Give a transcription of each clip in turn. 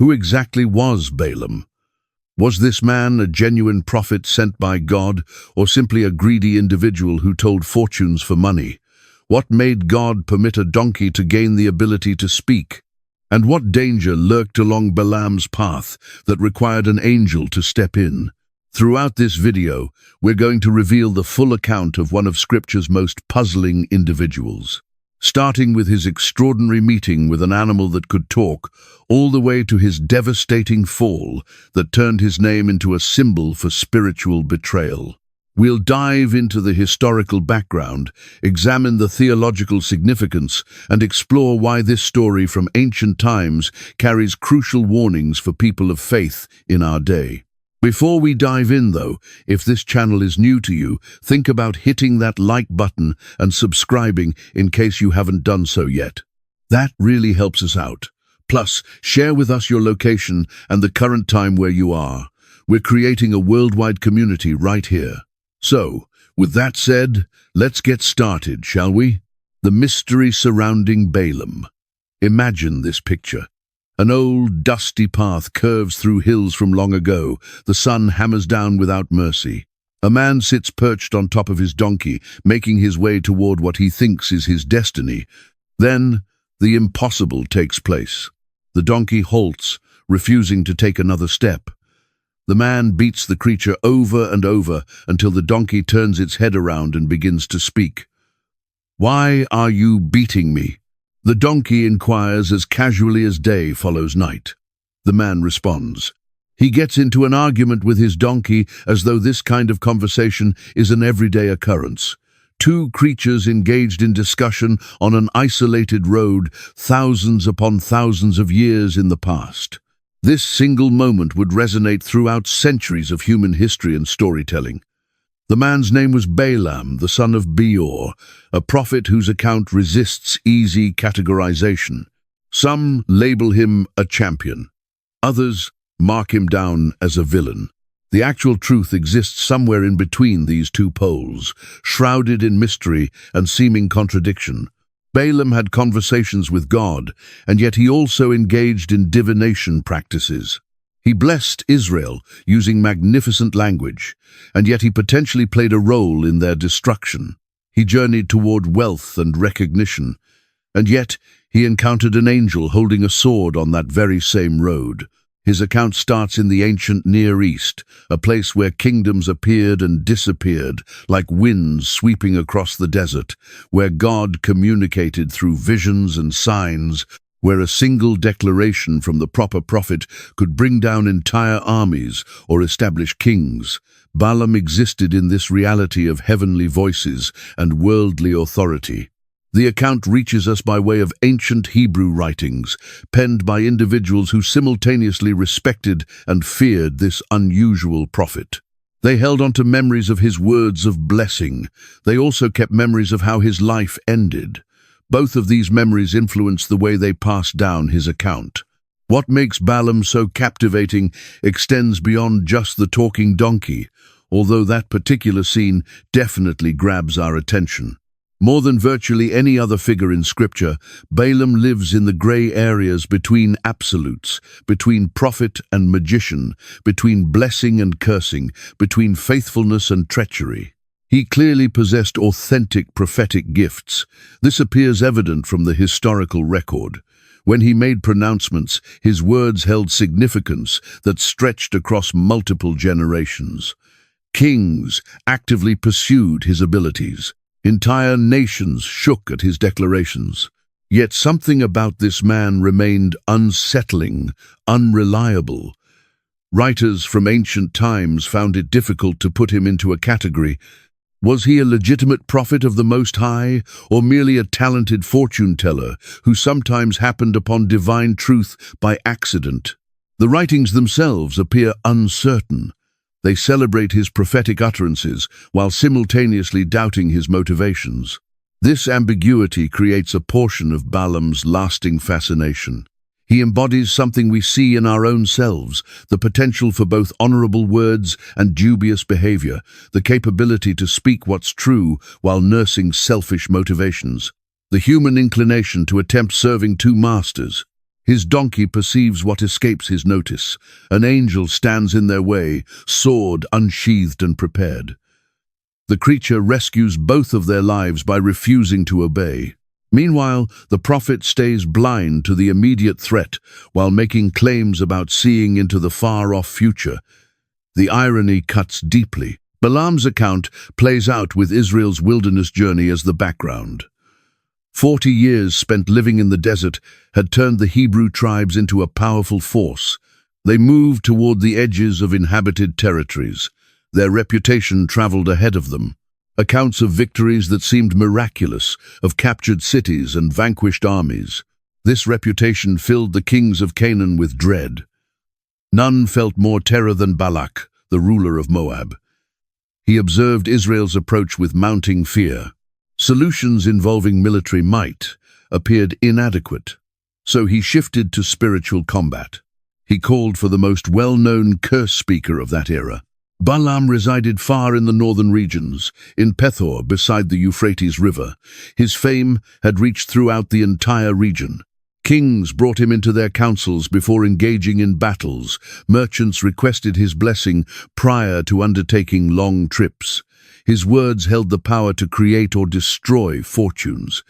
Who exactly was Balaam? Was this man a genuine prophet sent by God, or simply a greedy individual who told fortunes for money? What made God permit a donkey to gain the ability to speak? And what danger lurked along Balaam's path that required an angel to step in? Throughout this video, we're going to reveal the full account of one of Scripture's most puzzling individuals, starting with his extraordinary meeting with an animal that could talk, all the way to his devastating fall that turned his name into a symbol for spiritual betrayal. We'll dive into the historical background, examine the theological significance, and explore why this story from ancient times carries crucial warnings for people of faith in our day. Before we dive in, though, if this channel is new to you, think about hitting that like button and subscribing in case you haven't done so yet. That really helps us out. Plus, share with us your location and the current time where you are. We're creating a worldwide community right here. So, with that said, let's get started, shall we? The mystery surrounding Balaam. Imagine this picture. An old, dusty path curves through hills from long ago. The sun hammers down without mercy. A man sits perched on top of his donkey, making his way toward what he thinks is his destiny. Then, the impossible takes place. The donkey halts, refusing to take another step. The man beats the creature over and over until the donkey turns its head around and begins to speak. "Why are you beating me?" The donkey inquires as casually as day follows night. The man responds. He gets into an argument with his donkey as though this kind of conversation is an everyday occurrence. Two creatures engaged in discussion on an isolated road thousands upon thousands of years in the past. This single moment would resonate throughout centuries of human history and storytelling. The man's name was Balaam, the son of Beor, a prophet whose account resists easy categorization. Some label him a champion. Others mark him down as a villain. The actual truth exists somewhere in between these two poles, shrouded in mystery and seeming contradiction. Balaam had conversations with God, and yet he also engaged in divination practices. He blessed Israel using magnificent language, and yet he potentially played a role in their destruction. He journeyed toward wealth and recognition, and yet he encountered an angel holding a sword on that very same road. His account starts in the ancient Near East, a place where kingdoms appeared and disappeared, like winds sweeping across the desert, where God communicated through visions and signs, where a single declaration from the proper prophet could bring down entire armies or establish kings. Balaam existed in this reality of heavenly voices and worldly authority. The account reaches us by way of ancient Hebrew writings, penned by individuals who simultaneously respected and feared this unusual prophet. They held on to memories of his words of blessing. They also kept memories of how his life ended. Both of these memories influenced the way they passed down his account. What makes Balaam so captivating extends beyond just the talking donkey, although that particular scene definitely grabs our attention. More than virtually any other figure in Scripture, Balaam lives in the gray areas between absolutes, between prophet and magician, between blessing and cursing, between faithfulness and treachery. He clearly possessed authentic prophetic gifts. This appears evident from the historical record. When he made pronouncements, his words held significance that stretched across multiple generations. Kings actively pursued his abilities. Entire nations shook at his declarations. Yet something about this man remained unsettling, unreliable. Writers from ancient times found it difficult to put him into a category. Was he a legitimate prophet of the Most High, or merely a talented fortune-teller who sometimes happened upon divine truth by accident? The writings themselves appear uncertain. They celebrate his prophetic utterances while simultaneously doubting his motivations. This ambiguity creates a portion of Balaam's lasting fascination. He embodies something we see in our own selves, the potential for both honorable words and dubious behavior, the capability to speak what's true while nursing selfish motivations, the human inclination to attempt serving two masters. His donkey perceives what escapes his notice. An angel stands in their way, sword unsheathed and prepared. The creature rescues both of their lives by refusing to obey. Meanwhile, the prophet stays blind to the immediate threat while making claims about seeing into the far-off future. The irony cuts deeply. Balaam's account plays out with Israel's wilderness journey as the background. 40 years spent living in the desert had turned the Hebrew tribes into a powerful force. They moved toward the edges of inhabited territories. Their reputation traveled ahead of them. Accounts of victories that seemed miraculous, of captured cities and vanquished armies. This reputation filled the kings of Canaan with dread. None felt more terror than Balak, the ruler of Moab. He observed Israel's approach with mounting fear. Solutions involving military might appeared inadequate, so he shifted to spiritual combat. He called for the most well-known curse speaker of that era. Balaam resided far in the northern regions, in Pethor beside the Euphrates River. His fame had reached throughout the entire region. Kings brought him into their councils before engaging in battles. Merchants requested his blessing prior to undertaking long trips. His words held the power to create or destroy fortunes.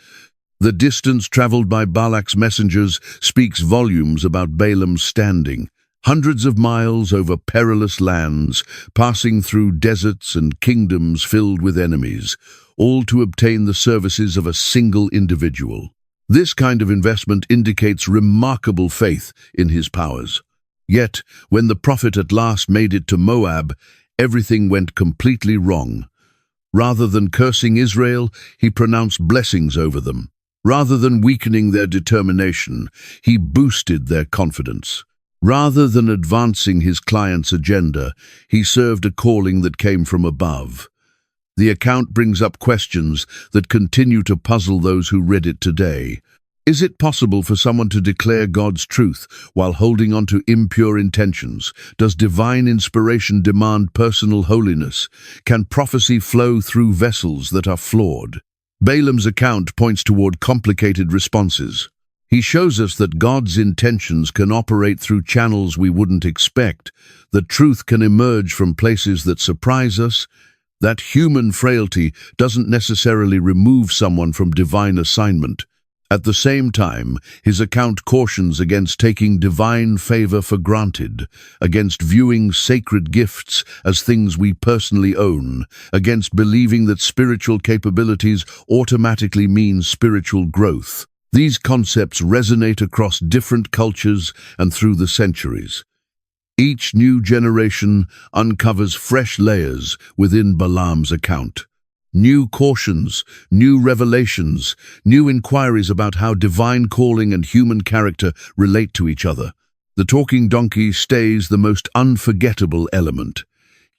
The distance traveled by Balak's messengers speaks volumes about Balaam's standing. Hundreds of miles over perilous lands, passing through deserts and kingdoms filled with enemies, all to obtain the services of a single individual. This kind of investment indicates remarkable faith in his powers. Yet, when the prophet at last made it to Moab, everything went completely wrong. Rather than cursing Israel, he pronounced blessings over them. Rather than weakening their determination, he boosted their confidence. Rather than advancing his client's agenda, he served a calling that came from above. The account brings up questions that continue to puzzle those who read it today. Is it possible for someone to declare God's truth while holding on to impure intentions? Does divine inspiration demand personal holiness? Can prophecy flow through vessels that are flawed? Balaam's account points toward complicated responses. He shows us that God's intentions can operate through channels we wouldn't expect, that truth can emerge from places that surprise us, that human frailty doesn't necessarily remove someone from divine assignment. At the same time, his account cautions against taking divine favor for granted, against viewing sacred gifts as things we personally own, against believing that spiritual capabilities automatically mean spiritual growth. These concepts resonate across different cultures and through the centuries. Each new generation uncovers fresh layers within Balaam's account. New cautions, new revelations, new inquiries about how divine calling and human character relate to each other. The talking donkey stays the most unforgettable element,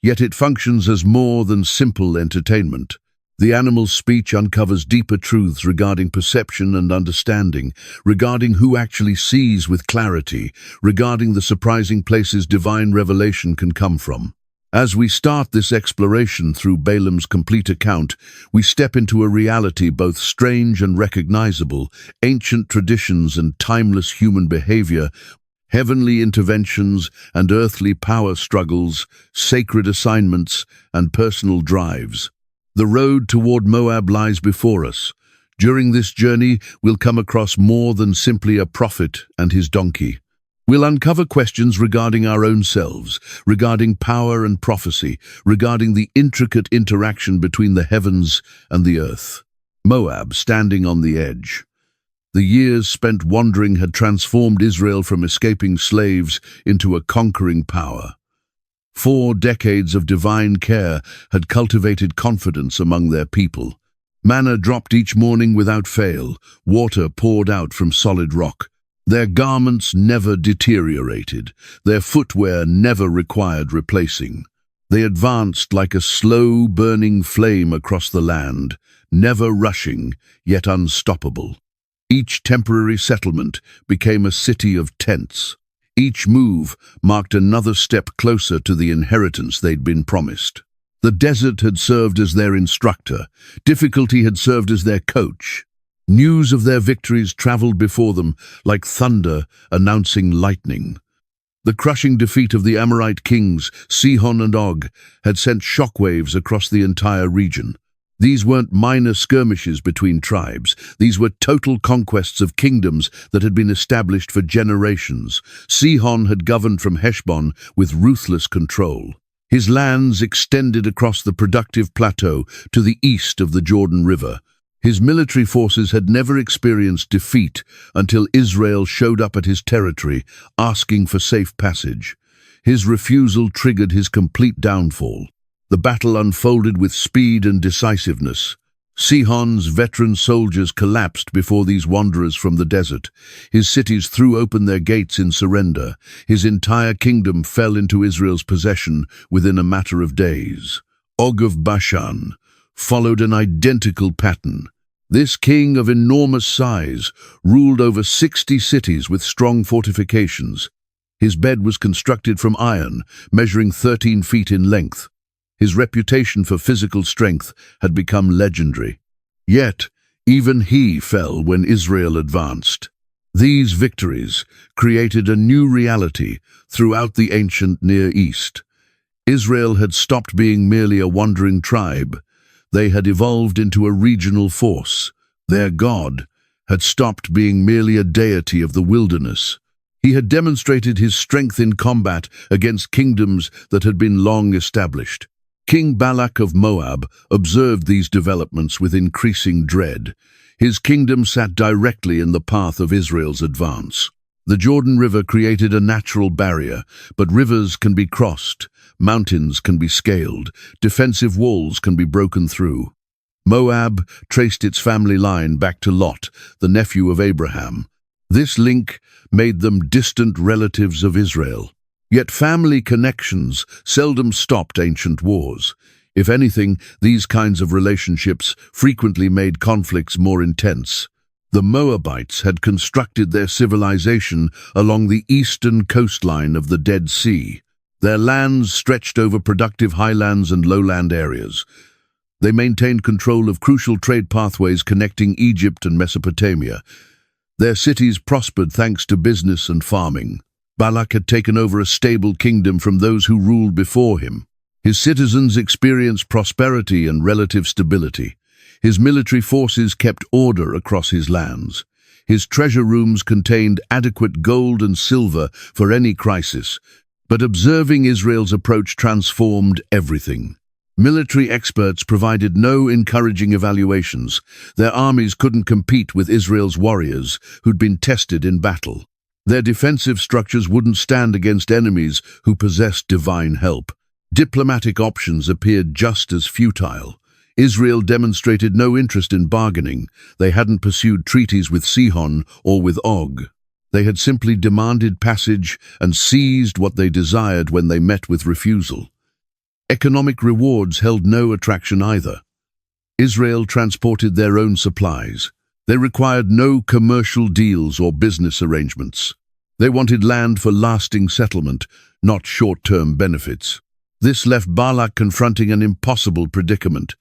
yet it functions as more than simple entertainment. The animal's speech uncovers deeper truths regarding perception and understanding, regarding who actually sees with clarity, regarding the surprising places divine revelation can come from. As we start this exploration through Balaam's complete account, we step into a reality both strange and recognizable, ancient traditions and timeless human behavior, heavenly interventions and earthly power struggles, sacred assignments and personal drives. The road toward Moab lies before us. During this journey, we'll come across more than simply a prophet and his donkey. We'll uncover questions regarding our own selves, regarding power and prophecy, regarding the intricate interaction between the heavens and the earth. Moab, standing on the edge. The years spent wandering had transformed Israel from escaping slaves into a conquering power. 4 decades of divine care had cultivated confidence among their people. Manna dropped each morning without fail, water poured out from solid rock. Their garments never deteriorated, their footwear never required replacing. They advanced like a slow-burning flame across the land, never rushing, yet unstoppable. Each temporary settlement became a city of tents. Each move marked another step closer to the inheritance they'd been promised. The desert had served as their instructor. Difficulty had served as their coach. News of their victories traveled before them like thunder announcing lightning. The crushing defeat of the Amorite kings, Sihon and Og, had sent shockwaves across the entire region. These weren't minor skirmishes between tribes. These were total conquests of kingdoms that had been established for generations. Sihon had governed from Heshbon with ruthless control. His lands extended across the productive plateau to the east of the Jordan River. His military forces had never experienced defeat until Israel showed up at his territory, asking for safe passage. His refusal triggered his complete downfall. The battle unfolded with speed and decisiveness. Sihon's veteran soldiers collapsed before these wanderers from the desert. His cities threw open their gates in surrender. His entire kingdom fell into Israel's possession within a matter of days. Og of Bashan followed an identical pattern. This king of enormous size ruled over 60 cities with strong fortifications. His bed was constructed from iron, measuring 13 feet in length. His reputation for physical strength had become legendary. Yet, even he fell when Israel advanced. These victories created a new reality throughout the ancient Near East. Israel had stopped being merely a wandering tribe. They had evolved into a regional force. Their God had stopped being merely a deity of the wilderness. He had demonstrated his strength in combat against kingdoms that had been long established. King Balak of Moab observed these developments with increasing dread. His kingdom sat directly in the path of Israel's advance. The Jordan River created a natural barrier, but rivers can be crossed. Mountains can be scaled, defensive walls can be broken through. Moab traced its family line back to Lot, the nephew of Abraham. This link made them distant relatives of Israel. Yet family connections seldom stopped ancient wars. If anything, these kinds of relationships frequently made conflicts more intense. The Moabites had constructed their civilization along the eastern coastline of the Dead Sea. Their lands stretched over productive highlands and lowland areas. They maintained control of crucial trade pathways connecting Egypt and Mesopotamia. Their cities prospered thanks to business and farming. Balak had taken over a stable kingdom from those who ruled before him. His citizens experienced prosperity and relative stability. His military forces kept order across his lands. His treasure rooms contained adequate gold and silver for any crisis. But observing Israel's approach transformed everything. Military experts provided no encouraging evaluations. Their armies couldn't compete with Israel's warriors, who'd been tested in battle. Their defensive structures wouldn't stand against enemies who possessed divine help. Diplomatic options appeared just as futile. Israel demonstrated no interest in bargaining. They hadn't pursued treaties with Sihon or with Og. They had simply demanded passage and seized what they desired when they met with refusal. Economic rewards held no attraction either. Israel transported their own supplies. They required no commercial deals or business arrangements. They wanted land for lasting settlement, not short-term benefits. This left Balak confronting an impossible predicament.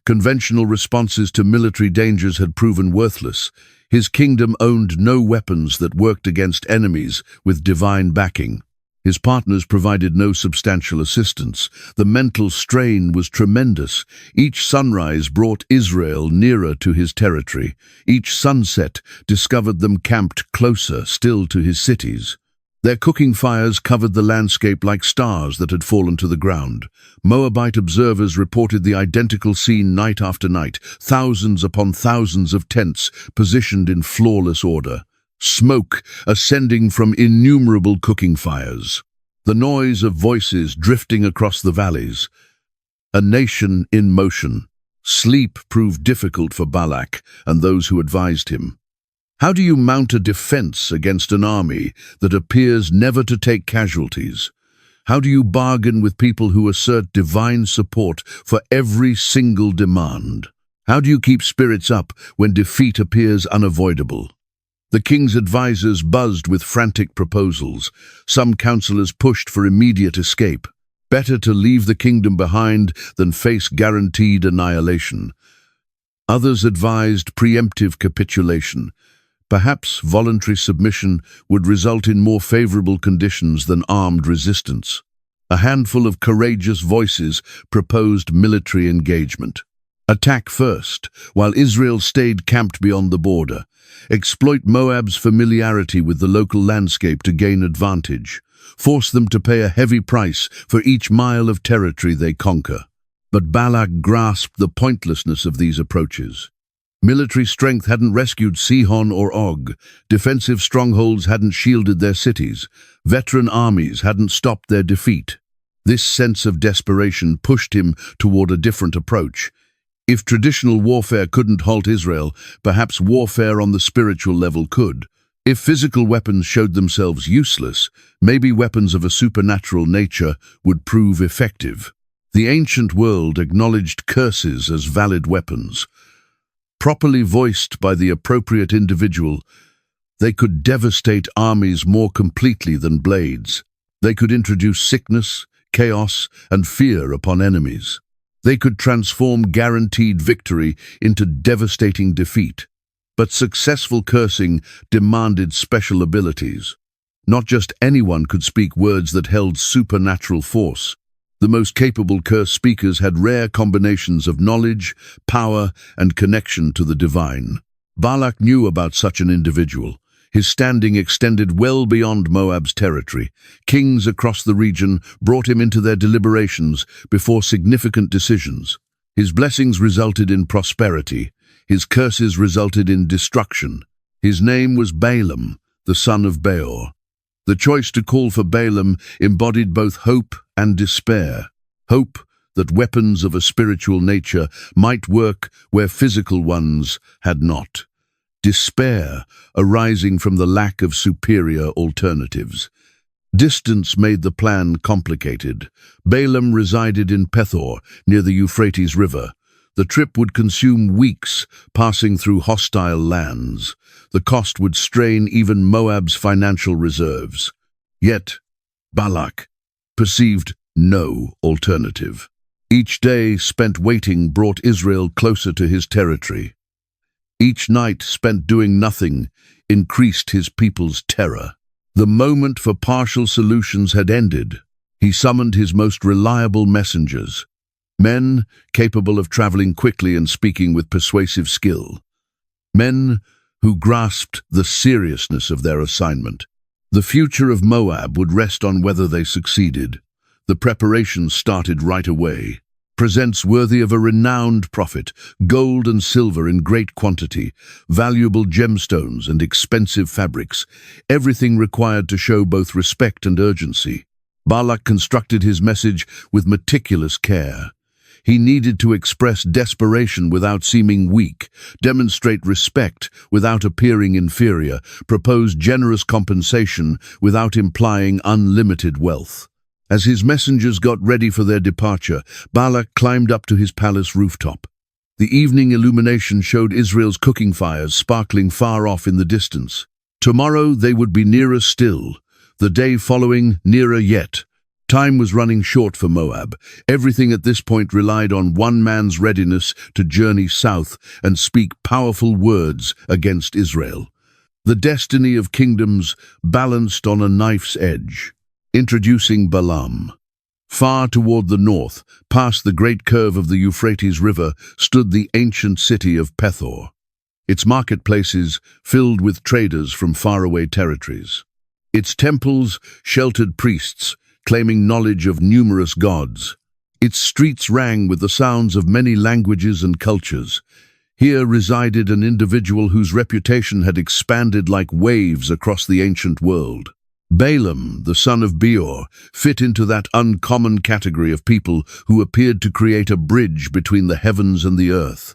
Conventional responses to military dangers had proven worthless. His kingdom owned no weapons that worked against enemies with divine backing. His partners provided no substantial assistance. The mental strain was tremendous. Each sunrise brought Israel nearer to his territory. Each sunset discovered them camped closer still to his cities. Their cooking fires covered the landscape like stars that had fallen to the ground. Moabite observers reported the identical scene night after night, thousands upon thousands of tents positioned in flawless order. Smoke ascending from innumerable cooking fires. The noise of voices drifting across the valleys. A nation in motion. Sleep proved difficult for Balak and those who advised him. How do you mount a defense against an army that appears never to take casualties? How do you bargain with people who assert divine support for every single demand? How do you keep spirits up when defeat appears unavoidable? The king's advisors buzzed with frantic proposals. Some counselors pushed for immediate escape. Better to leave the kingdom behind than face guaranteed annihilation. Others advised preemptive capitulation. Perhaps voluntary submission would result in more favorable conditions than armed resistance. A handful of courageous voices proposed military engagement. Attack first, while Israel stayed camped beyond the border. Exploit Moab's familiarity with the local landscape to gain advantage. Force them to pay a heavy price for each mile of territory they conquer. But Balak grasped the pointlessness of these approaches. Military strength hadn't rescued Sihon or Og. Defensive strongholds hadn't shielded their cities. Veteran armies hadn't stopped their defeat. This sense of desperation pushed him toward a different approach. If traditional warfare couldn't halt Israel, perhaps warfare on the spiritual level could. If physical weapons showed themselves useless, maybe weapons of a supernatural nature would prove effective. The ancient world acknowledged curses as valid weapons. Properly voiced by the appropriate individual, they could devastate armies more completely than blades. They could introduce sickness, chaos, and fear upon enemies. They could transform guaranteed victory into devastating defeat. But successful cursing demanded special abilities. Not just anyone could speak words that held supernatural force. The most capable curse speakers had rare combinations of knowledge, power, and connection to the divine. Balak knew about such an individual. His standing extended well beyond Moab's territory. Kings across the region brought him into their deliberations before significant decisions. His blessings resulted in prosperity. His curses resulted in destruction. His name was Balaam, the son of Beor. The choice to call for Balaam embodied both hope and despair. Hope that weapons of a spiritual nature might work where physical ones had not. Despair arising from the lack of superior alternatives. Distance made the plan complicated. Balaam resided in Pethor, near the Euphrates River. The trip would consume weeks, passing through hostile lands. The cost would strain even Moab's financial reserves. Yet, Balak perceived no alternative. Each day spent waiting brought Israel closer to his territory. Each night spent doing nothing increased his people's terror. The moment for partial solutions had ended. He summoned his most reliable messengers, men capable of traveling quickly and speaking with persuasive skill. Men who grasped the seriousness of their assignment. The future of Moab would rest on whether they succeeded. The preparations started right away. Presents worthy of a renowned prophet, gold and silver in great quantity, valuable gemstones and expensive fabrics, everything required to show both respect and urgency. Balak constructed his message with meticulous care. He needed to express desperation without seeming weak, demonstrate respect without appearing inferior, propose generous compensation without implying unlimited wealth. As his messengers got ready for their departure, Balak climbed up to his palace rooftop. The evening illumination showed Israel's cooking fires sparkling far off in the distance. Tomorrow they would be nearer still, the day following nearer yet. Time was running short for Moab. Everything at this point relied on one man's readiness to journey south and speak powerful words against Israel. The destiny of kingdoms balanced on a knife's edge. Introducing Balaam. Far toward the north, past the great curve of the Euphrates River, stood the ancient city of Pethor. Its marketplaces filled with traders from faraway territories. Its temples sheltered priests, claiming knowledge of numerous gods. Its streets rang with the sounds of many languages and cultures. Here resided an individual whose reputation had expanded like waves across the ancient world. Balaam, the son of Beor, fit into that uncommon category of people who appeared to create a bridge between the heavens and the earth.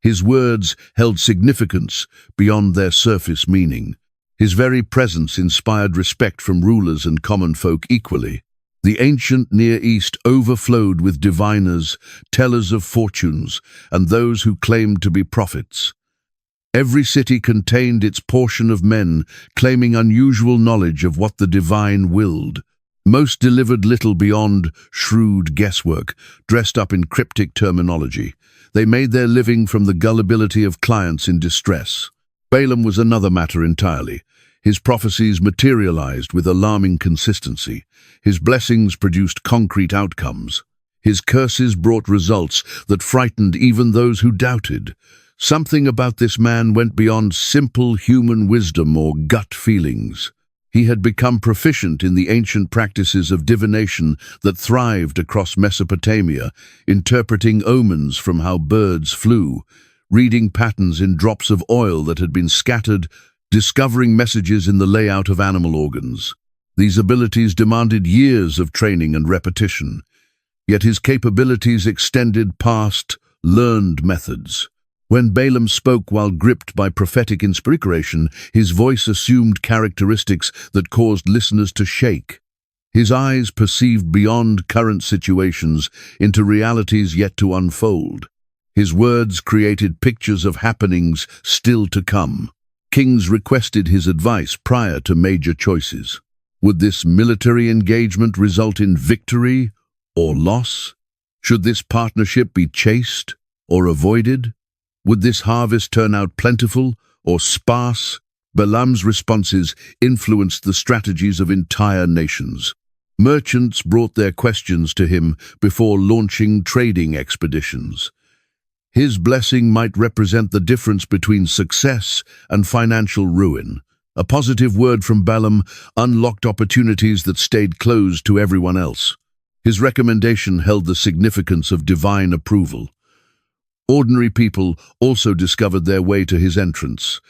His words held significance beyond their surface meaning. His very presence inspired respect from rulers and common folk equally. The ancient Near East overflowed with diviners, tellers of fortunes, and those who claimed to be prophets. Every city contained its portion of men claiming unusual knowledge of what the divine willed. Most delivered little beyond shrewd guesswork, dressed up in cryptic terminology. They made their living from the gullibility of clients in distress. Balaam was another matter entirely. His prophecies materialized with alarming consistency. His blessings produced concrete outcomes. His curses brought results that frightened even those who doubted. Something about this man went beyond simple human wisdom or gut feelings. He had become proficient in the ancient practices of divination that thrived across Mesopotamia, interpreting omens from how birds flew, reading patterns in drops of oil that had been scattered, discovering messages in the layout of animal organs. These abilities demanded years of training and repetition, yet his capabilities extended past learned methods. When Balaam spoke while gripped by prophetic inspiration, his voice assumed characteristics that caused listeners to shake. His eyes perceived beyond current situations into realities yet to unfold. His words created pictures of happenings still to come. Kings requested his advice prior to major choices. Would this military engagement result in victory or loss? Should this partnership be chased or avoided? Would this harvest turn out plentiful or sparse? Balaam's responses influenced the strategies of entire nations. Merchants brought their questions to him before launching trading expeditions. His blessing might represent the difference between success and financial ruin. A positive word from Balaam unlocked opportunities that stayed closed to everyone else. His recommendation held the significance of divine approval. Ordinary people also discovered their way to his entrance.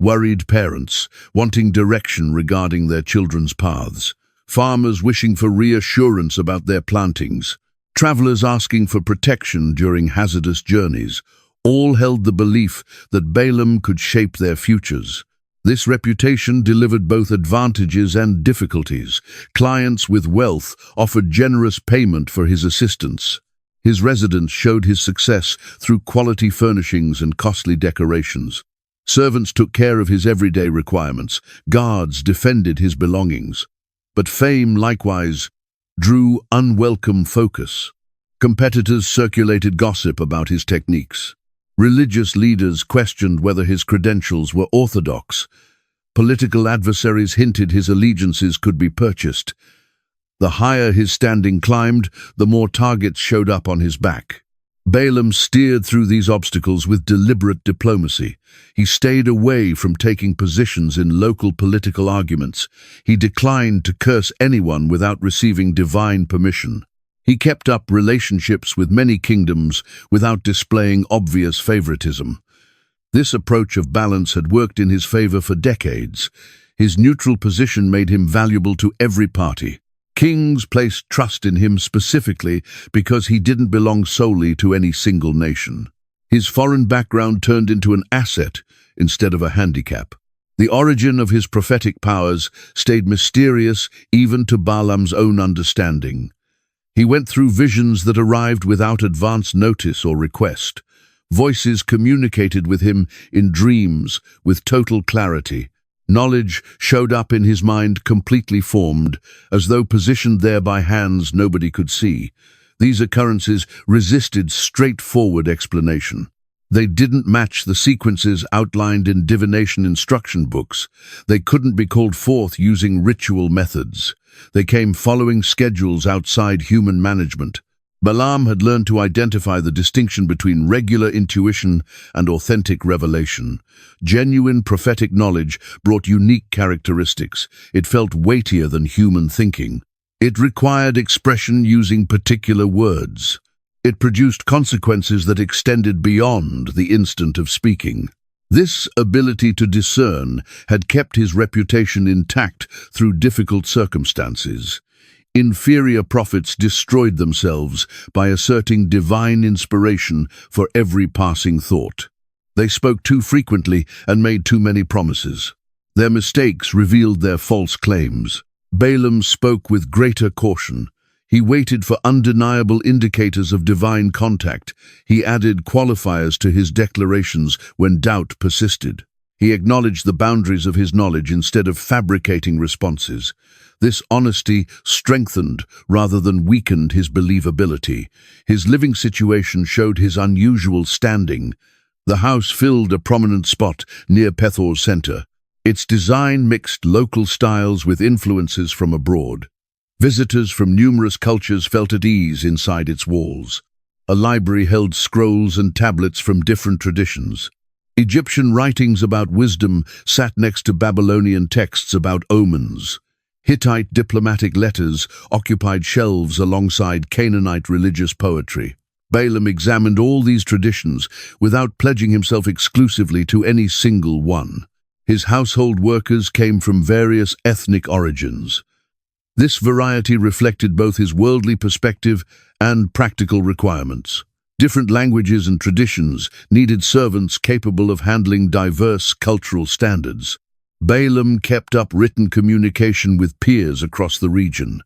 Worried parents, wanting direction regarding their children's paths. Farmers wishing for reassurance about their plantings. Travelers asking for protection during hazardous journeys. All held the belief that Balaam could shape their futures. This reputation delivered both advantages and difficulties. Clients with wealth offered generous payment for his assistance. His residence showed his success through quality furnishings and costly decorations. Servants took care of his everyday requirements. Guards defended his belongings. But fame, likewise, drew unwelcome focus. Competitors circulated gossip about his techniques. Religious leaders questioned whether his credentials were orthodox. Political adversaries hinted his allegiances could be purchased. The higher his standing climbed, the more targets showed up on his back. Balaam steered through these obstacles with deliberate diplomacy. He stayed away from taking positions in local political arguments. He declined to curse anyone without receiving divine permission. He kept up relationships with many kingdoms without displaying obvious favoritism. This approach of balance had worked in his favor for decades. His neutral position made him valuable to every party. Kings placed trust in him specifically because he didn't belong solely to any single nation. His foreign background turned into an asset instead of a handicap. The origin of his prophetic powers stayed mysterious even to Balaam's own understanding. He went through visions that arrived without advance notice or request. Voices communicated with him in dreams with total clarity. Knowledge showed up in his mind completely formed, as though positioned there by hands nobody could see. These occurrences resisted straightforward explanation. They didn't match the sequences outlined in divination instruction books. They couldn't be called forth using ritual methods. They came following schedules outside human management. Balaam had learned to identify the distinction between regular intuition and authentic revelation. Genuine prophetic knowledge brought unique characteristics. It felt weightier than human thinking. It required expression using particular words. It produced consequences that extended beyond the instant of speaking. This ability to discern had kept his reputation intact through difficult circumstances. Inferior prophets destroyed themselves by asserting divine inspiration for every passing thought. They spoke too frequently and made too many promises. Their mistakes revealed their false claims. Balaam spoke with greater caution. He waited for undeniable indicators of divine contact. He added qualifiers to his declarations when doubt persisted. He acknowledged the boundaries of his knowledge instead of fabricating responses. This honesty strengthened rather than weakened his believability. His living situation showed his unusual standing. The house filled a prominent spot near Pethor's center. Its design mixed local styles with influences from abroad. Visitors from numerous cultures felt at ease inside its walls. A library held scrolls and tablets from different traditions. Egyptian writings about wisdom sat next to Babylonian texts about omens. Hittite diplomatic letters occupied shelves alongside Canaanite religious poetry. Balaam examined all these traditions without pledging himself exclusively to any single one. His household workers came from various ethnic origins. This variety reflected both his worldly perspective and practical requirements. Different languages and traditions needed servants capable of handling diverse cultural standards. Balaam kept up written communication with peers across the region.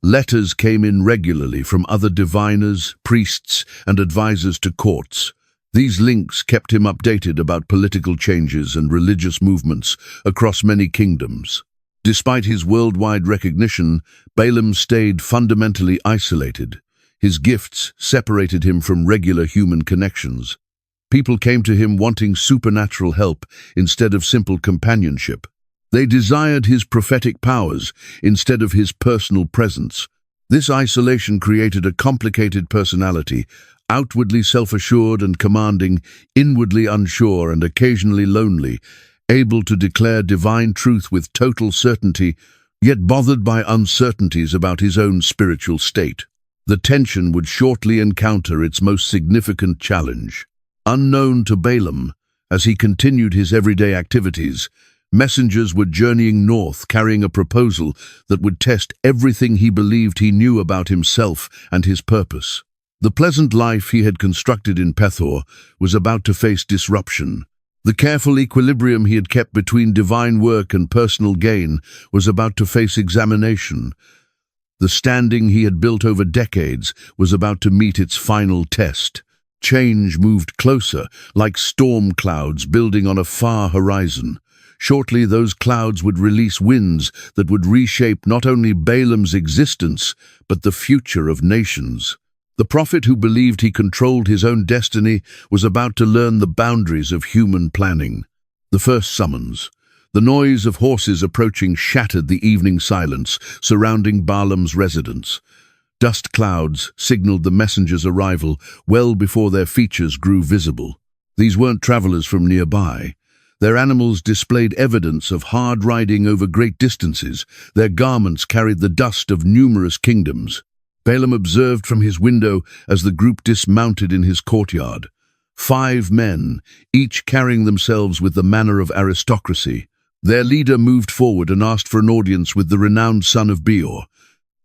Letters came in regularly from other diviners, priests, and advisors to courts. These links kept him updated about political changes and religious movements across many kingdoms. Despite his worldwide recognition, Balaam stayed fundamentally isolated. His gifts separated him from regular human connections. People came to him wanting supernatural help instead of simple companionship. They desired his prophetic powers instead of his personal presence. This isolation created a complicated personality, outwardly self-assured and commanding, inwardly unsure and occasionally lonely, able to declare divine truth with total certainty, yet bothered by uncertainties about his own spiritual state. The tension would shortly encounter its most significant challenge. Unknown to Balaam, as he continued his everyday activities, messengers were journeying north carrying a proposal that would test everything he believed he knew about himself and his purpose. The pleasant life he had constructed in Pethor was about to face disruption. The careful equilibrium he had kept between divine work and personal gain was about to face examination. The standing he had built over decades was about to meet its final test. Change moved closer, like storm clouds building on a far horizon. Shortly, those clouds would release winds that would reshape not only Balaam's existence, but the future of nations. The prophet who believed he controlled his own destiny was about to learn the boundaries of human planning. The first summons. The noise of horses approaching shattered the evening silence surrounding Balaam's residence. Dust clouds signaled the messenger's arrival well before their features grew visible. These weren't travelers from nearby. Their animals displayed evidence of hard riding over great distances. Their garments carried the dust of numerous kingdoms. Balaam observed from his window as the group dismounted in his courtyard. 5 men, each carrying themselves with the manner of aristocracy. Their leader moved forward and asked for an audience with the renowned son of Beor.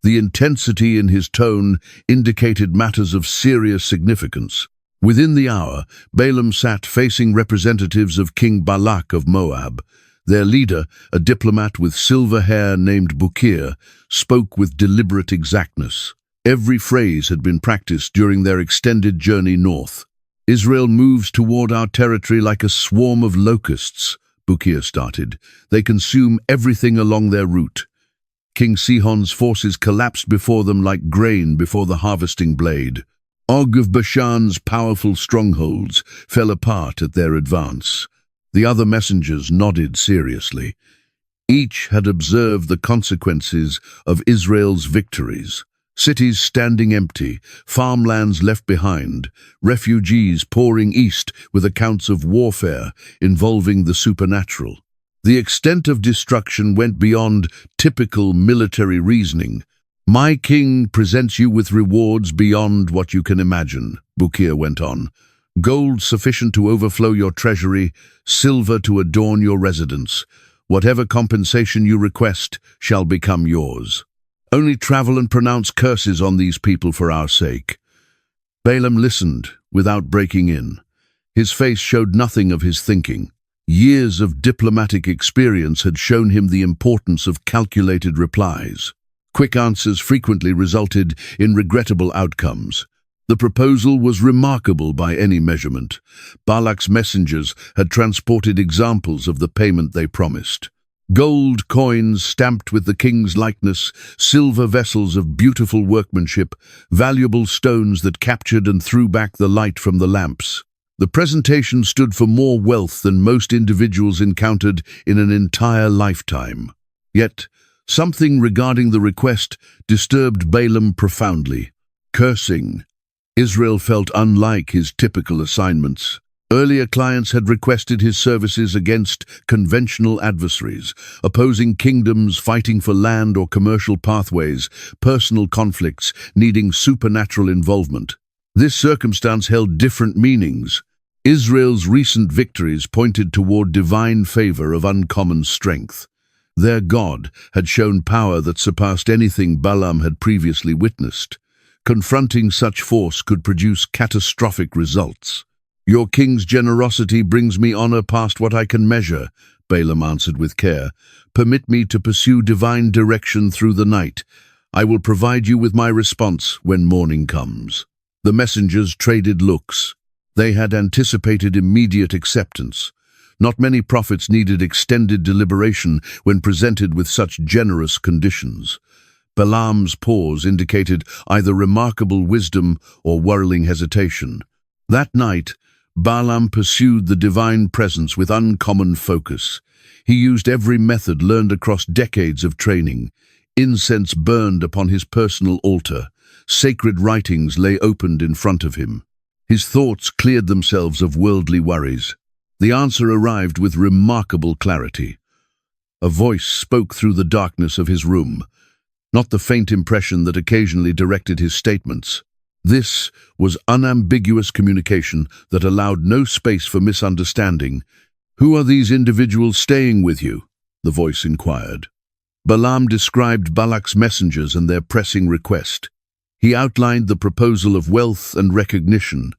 The intensity in his tone indicated matters of serious significance. Within the hour, Balaam sat facing representatives of King Balak of Moab. Their leader, a diplomat with silver hair named Bukir, spoke with deliberate exactness. Every phrase had been practiced during their extended journey north. Israel moves toward our territory like a swarm of locusts, Bukir started. They consume everything along their route. King Sihon's forces collapsed before them like grain before the harvesting blade. Og of Bashan's powerful strongholds fell apart at their advance. The other messengers nodded seriously. Each had observed the consequences of Israel's victories. Cities standing empty, farmlands left behind, refugees pouring east with accounts of warfare involving the supernatural. The extent of destruction went beyond typical military reasoning. "My king presents you with rewards beyond what you can imagine," Bukir went on. "Gold sufficient to overflow your treasury, silver to adorn your residence. Whatever compensation you request shall become yours. Only travel and pronounce curses on these people for our sake." Balaam listened without breaking in. His face showed nothing of his thinking. Years of diplomatic experience had shown him the importance of calculated replies. Quick answers frequently resulted in regrettable outcomes. The proposal was remarkable by any measurement. Balak's messengers had transported examples of the payment they promised. Gold coins stamped with the king's likeness, silver vessels of beautiful workmanship, valuable stones that captured and threw back the light from the lamps. The presentation stood for more wealth than most individuals encountered in an entire lifetime. Yet, something regarding the request disturbed Balaam profoundly. Cursing. Israel felt unlike his typical assignments. Earlier clients had requested his services against conventional adversaries, opposing kingdoms fighting for land or commercial pathways, personal conflicts needing supernatural involvement. This circumstance held different meanings. Israel's recent victories pointed toward divine favor of uncommon strength. Their God had shown power that surpassed anything Balaam had previously witnessed. Confronting such force could produce catastrophic results. "Your king's generosity brings me honor past what I can measure," Balaam answered with care. "Permit me to pursue divine direction through the night. I will provide you with my response when morning comes." The messengers traded looks. They had anticipated immediate acceptance. Not many prophets needed extended deliberation when presented with such generous conditions. Balaam's pause indicated either remarkable wisdom or whirling hesitation. That night, Balaam pursued the divine presence with uncommon focus. He used every method learned across decades of training. Incense burned upon his personal altar. Sacred writings lay opened in front of him. His thoughts cleared themselves of worldly worries. The answer arrived with remarkable clarity. A voice spoke through the darkness of his room, not the faint impression that occasionally directed his statements. This was unambiguous communication that allowed no space for misunderstanding. "Who are these individuals staying with you?" the voice inquired. Balaam described Balak's messengers and their pressing request. He outlined the proposal of wealth and recognition.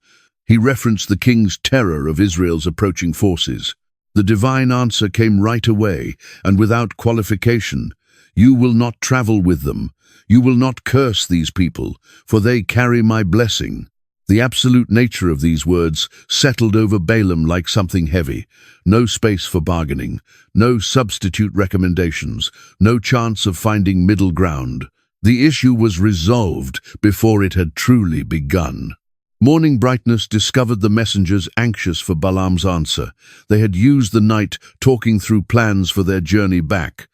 He referenced the king's terror of Israel's approaching forces. The divine answer came right away, and without qualification. "You will not travel with them. You will not curse these people, for they carry my blessing." The absolute nature of these words settled over Balaam like something heavy. No space for bargaining, no substitute recommendations, no chance of finding middle ground. The issue was resolved before it had truly begun. Morning brightness discovered the messengers anxious for Balaam's answer. They had used the night talking through plans for their journey back.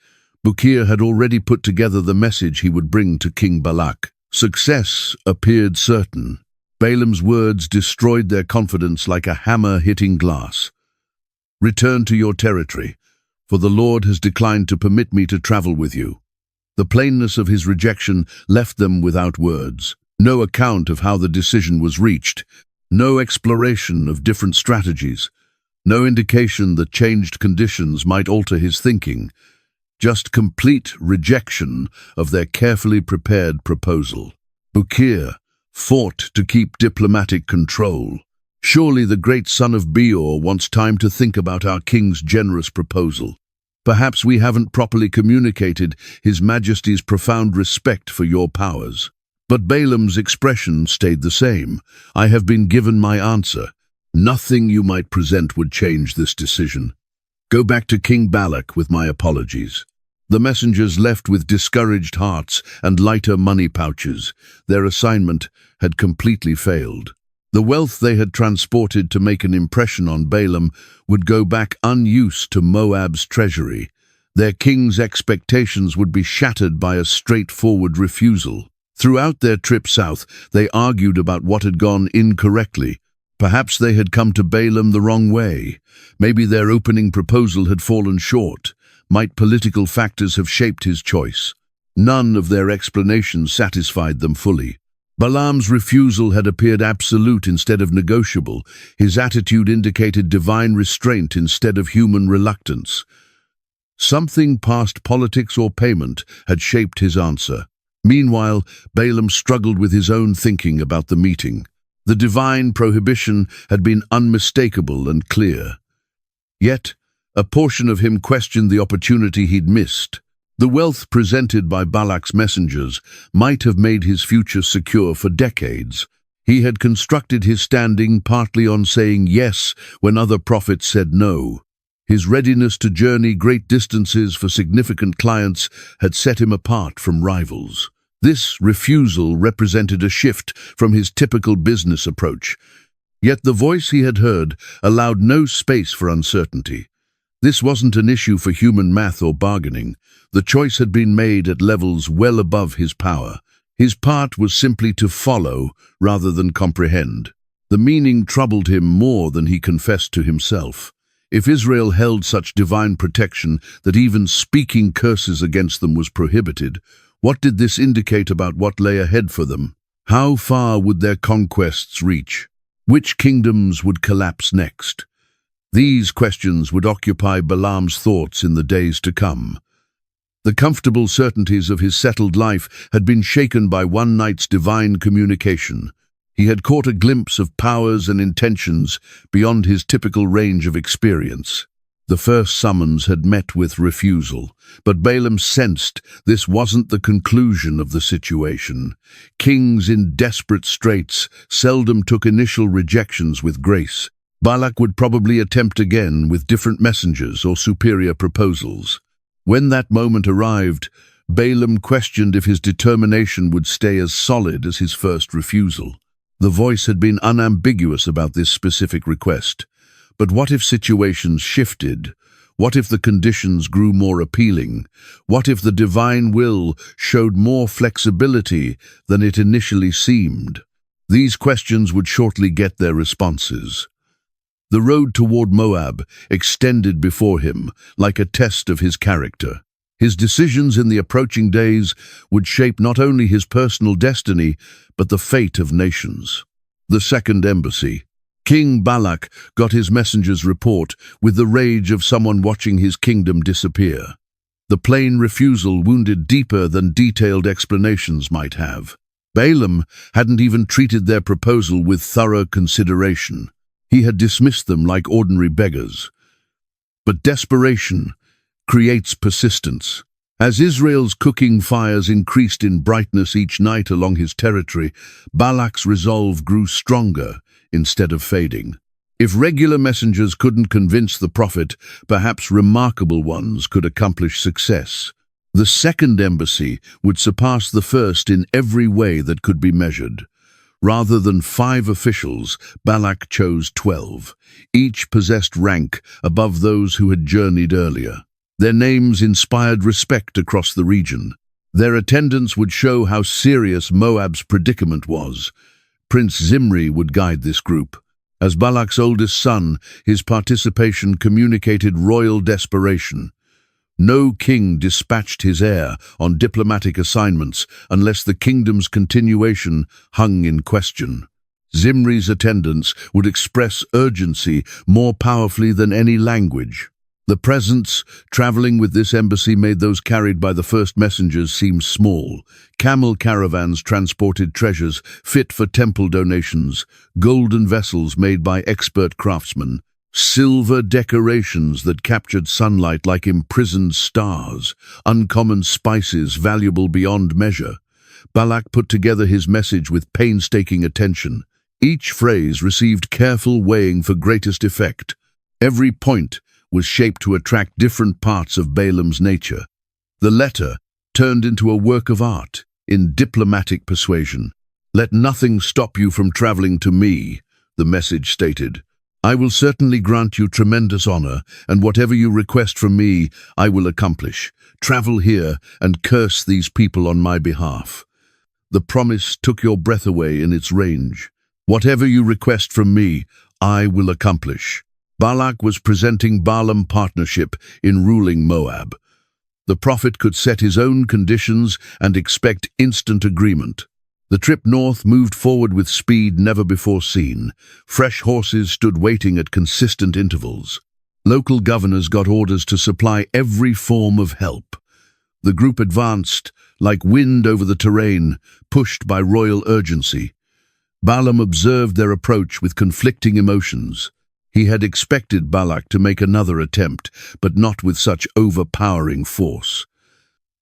Bukir had already put together the message he would bring to King Balak. Success appeared certain. Balaam's words destroyed their confidence like a hammer hitting glass. "Return to your territory, for the Lord has declined to permit me to travel with you." The plainness of his rejection left them without words. No account of how the decision was reached, no exploration of different strategies, no indication that changed conditions might alter his thinking. Just complete rejection of their carefully prepared proposal. Bukir fought to keep diplomatic control. "Surely the great son of Beor wants time to think about our king's generous proposal. Perhaps we haven't properly communicated His Majesty's profound respect for your powers." But Balaam's expression stayed the same. "I have been given my answer. Nothing you might present would change this decision. Go back to King Balak with my apologies." The messengers left with discouraged hearts and lighter money pouches. Their assignment had completely failed. The wealth they had transported to make an impression on Balaam would go back unused to Moab's treasury. Their king's expectations would be shattered by a straightforward refusal. Throughout their trip south, they argued about what had gone incorrectly. Perhaps they had come to Balaam the wrong way. Maybe their opening proposal had fallen short. Might political factors have shaped his choice? None of their explanations satisfied them fully. Balaam's refusal had appeared absolute instead of negotiable. His attitude indicated divine restraint instead of human reluctance. Something past politics or payment had shaped his answer. Meanwhile, Balaam struggled with his own thinking about the meeting. The divine prohibition had been unmistakable and clear. Yet, a portion of him questioned the opportunity he'd missed. The wealth presented by Balak's messengers might have made his future secure for decades. He had constructed his standing partly on saying yes when other prophets said no. His readiness to journey great distances for significant clients had set him apart from rivals. This refusal represented a shift from his typical business approach. Yet the voice he had heard allowed no space for uncertainty. This wasn't an issue for human math or bargaining. The choice had been made at levels well above his power. His part was simply to follow rather than comprehend. The meaning troubled him more than he confessed to himself. If Israel held such divine protection that even speaking curses against them was prohibited, what did this indicate about what lay ahead for them? How far would their conquests reach? Which kingdoms would collapse next? These questions would occupy Balaam's thoughts in the days to come. The comfortable certainties of his settled life had been shaken by one night's divine communication. He had caught a glimpse of powers and intentions beyond his typical range of experience. The first summons had met with refusal, but Balaam sensed this wasn't the conclusion of the situation. Kings in desperate straits seldom took initial rejections with grace. Balak would probably attempt again with different messengers or superior proposals. When that moment arrived, Balaam questioned if his determination would stay as solid as his first refusal. The voice had been unambiguous about this specific request. But what if situations shifted? What if the conditions grew more appealing? What if the divine will showed more flexibility than it initially seemed? These questions would shortly get their responses. The road toward Moab extended before him like a test of his character. His decisions in the approaching days would shape not only his personal destiny, but the fate of nations. The second embassy. King Balak got his messenger's report with the rage of someone watching his kingdom disappear. The plain refusal wounded deeper than detailed explanations might have. Balaam hadn't even treated their proposal with thorough consideration. He had dismissed them like ordinary beggars. But desperation creates persistence. As Israel's cooking fires increased in brightness each night along his territory, Balak's resolve grew stronger instead of fading. If regular messengers couldn't convince the prophet, perhaps remarkable ones could accomplish success. The second embassy would surpass the first in every way that could be measured. Rather than 5 officials, Balak chose 12. Each possessed rank above those who had journeyed earlier. Their names inspired respect across the region. Their attendance would show how serious Moab's predicament was. Prince Zimri would guide this group. As Balak's oldest son, his participation communicated royal desperation. No king dispatched his heir on diplomatic assignments unless the kingdom's continuation hung in question. Zimri's attendance would express urgency more powerfully than any language. The presents traveling with this embassy made those carried by the first messengers seem small. Camel caravans transported treasures fit for temple donations, golden vessels made by expert craftsmen, silver decorations that captured sunlight like imprisoned stars, uncommon spices valuable beyond measure. Balak put together his message with painstaking attention. Each phrase received careful weighing for greatest effect. Every point was shaped to attract different parts of Balaam's nature. The letter turned into a work of art in diplomatic persuasion. "Let nothing stop you from traveling to me," the message stated. "I will certainly grant you tremendous honor, and whatever you request from me, I will accomplish. Travel here and curse these people on my behalf." The promise took your breath away in its range. "Whatever you request from me, I will accomplish." Balak was presenting Balaam partnership in ruling Moab. The prophet could set his own conditions and expect instant agreement. The trip north moved forward with speed never before seen. Fresh horses stood waiting at consistent intervals. Local governors got orders to supply every form of help. The group advanced like wind over the terrain, pushed by royal urgency. Balaam observed their approach with conflicting emotions. He had expected Balak to make another attempt, but not with such overpowering force.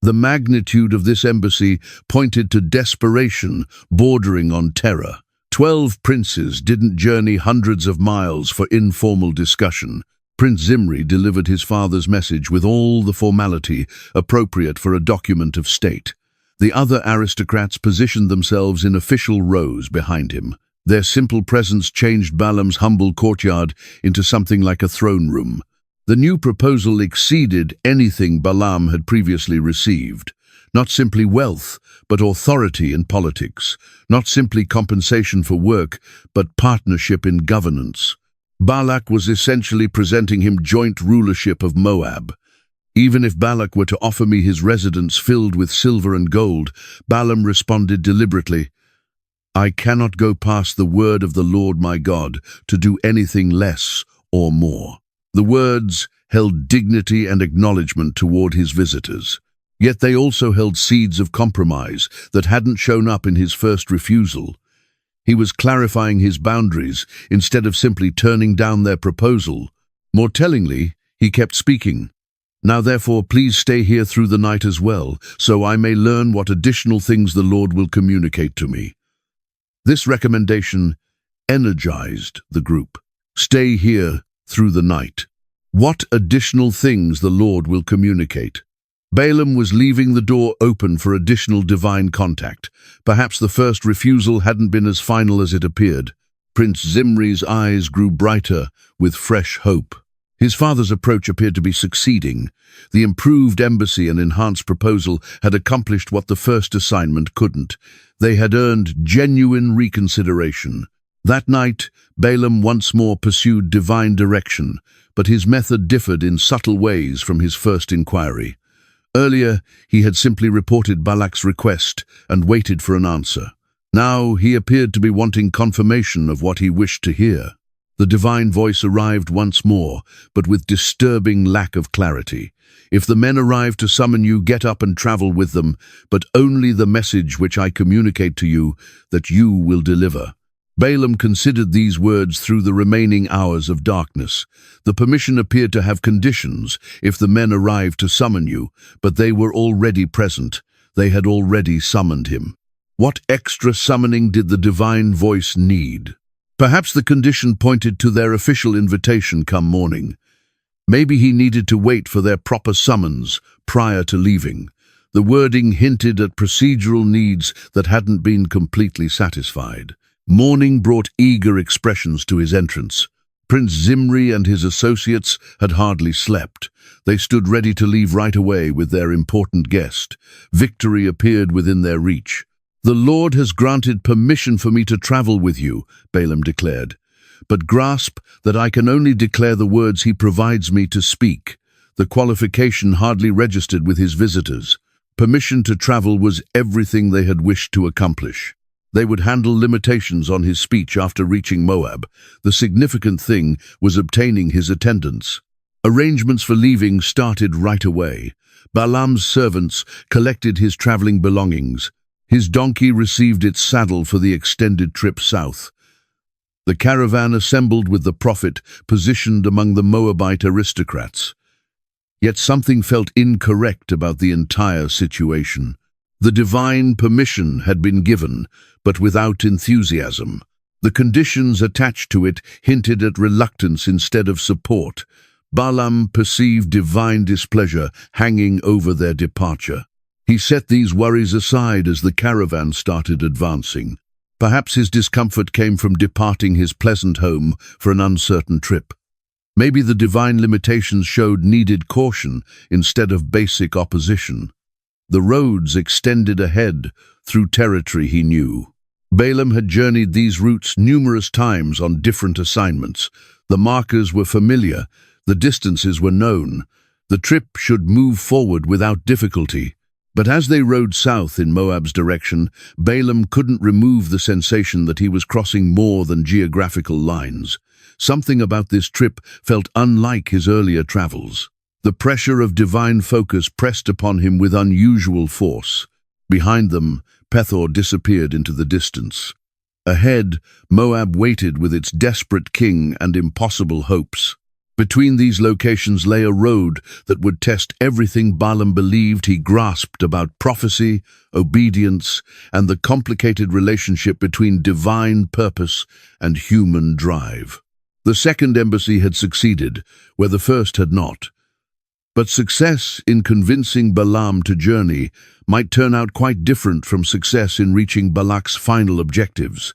The magnitude of this embassy pointed to desperation bordering on terror. 12 princes didn't journey hundreds of miles for informal discussion. Prince Zimri delivered his father's message with all the formality appropriate for a document of state. The other aristocrats positioned themselves in official rows behind him. Their simple presence changed Balaam's humble courtyard into something like a throne room. The new proposal exceeded anything Balaam had previously received. Not simply wealth, but authority in politics. Not simply compensation for work, but partnership in governance. Balak was essentially presenting him joint rulership of Moab. Even if Balak were to offer me his residence filled with silver and gold, Balaam responded deliberately, I cannot go past the word of the Lord my God to do anything less or more. The words held dignity and acknowledgement toward his visitors. Yet they also held seeds of compromise that hadn't shown up in his first refusal. He was clarifying his boundaries instead of simply turning down their proposal. More tellingly, he kept speaking. Now therefore, please stay here through the night as well, so I may learn what additional things the Lord will communicate to me. This recommendation energized the group. Stay here through the night. What additional things the Lord will communicate? Balaam was leaving the door open for additional divine contact. Perhaps the first refusal hadn't been as final as it appeared. Prince Zimri's eyes grew brighter with fresh hope. His father's approach appeared to be succeeding. The improved embassy and enhanced proposal had accomplished what the first assignment couldn't. They had earned genuine reconsideration. That night, Balaam once more pursued divine direction, but his method differed in subtle ways from his first inquiry. Earlier, he had simply reported Balak's request and waited for an answer. Now he appeared to be wanting confirmation of what he wished to hear. The divine voice arrived once more, but with disturbing lack of clarity. If the men arrive to summon you, get up and travel with them, but only the message which I communicate to you that you will deliver. Balaam considered these words through the remaining hours of darkness. The permission appeared to have conditions if the men arrived to summon you, but they were already present. They had already summoned him. What extra summoning did the divine voice need? Perhaps the condition pointed to their official invitation come morning. Maybe he needed to wait for their proper summons prior to leaving. The wording hinted at procedural needs that hadn't been completely satisfied. Morning brought eager expressions to his entrance. Prince Zimri and his associates had hardly slept. They stood ready to leave right away with their important guest. Victory appeared within their reach. The Lord has granted permission for me to travel with you, Balaam declared. But grasp that I can only declare the words he provides me to speak. The qualification hardly registered with his visitors. Permission to travel was everything they had wished to accomplish. They would handle limitations on his speech after reaching Moab. The significant thing was obtaining his attendance. Arrangements for leaving started right away. Balaam's servants collected his traveling belongings. His donkey received its saddle for the extended trip south. The caravan assembled with the prophet positioned among the Moabite aristocrats. Yet something felt incorrect about the entire situation. The divine permission had been given, but without enthusiasm. The conditions attached to it hinted at reluctance instead of support. Balaam perceived divine displeasure hanging over their departure. He set these worries aside as the caravan started advancing. Perhaps his discomfort came from departing his pleasant home for an uncertain trip. Maybe the divine limitations showed needed caution instead of basic opposition. The roads extended ahead through territory he knew. Balaam had journeyed these routes numerous times on different assignments. The markers were familiar, the distances were known. The trip should move forward without difficulty. But as they rode south in Moab's direction, Balaam couldn't remove the sensation that he was crossing more than geographical lines. Something about this trip felt unlike his earlier travels. The pressure of divine focus pressed upon him with unusual force. Behind them, Pethor disappeared into the distance. Ahead, Moab waited with its desperate king and impossible hopes. Between these locations lay a road that would test everything Balaam believed he grasped about prophecy, obedience, and the complicated relationship between divine purpose and human drive. The second embassy had succeeded, where the first had not. But success in convincing Balaam to journey might turn out quite different from success in reaching Balak's final objectives.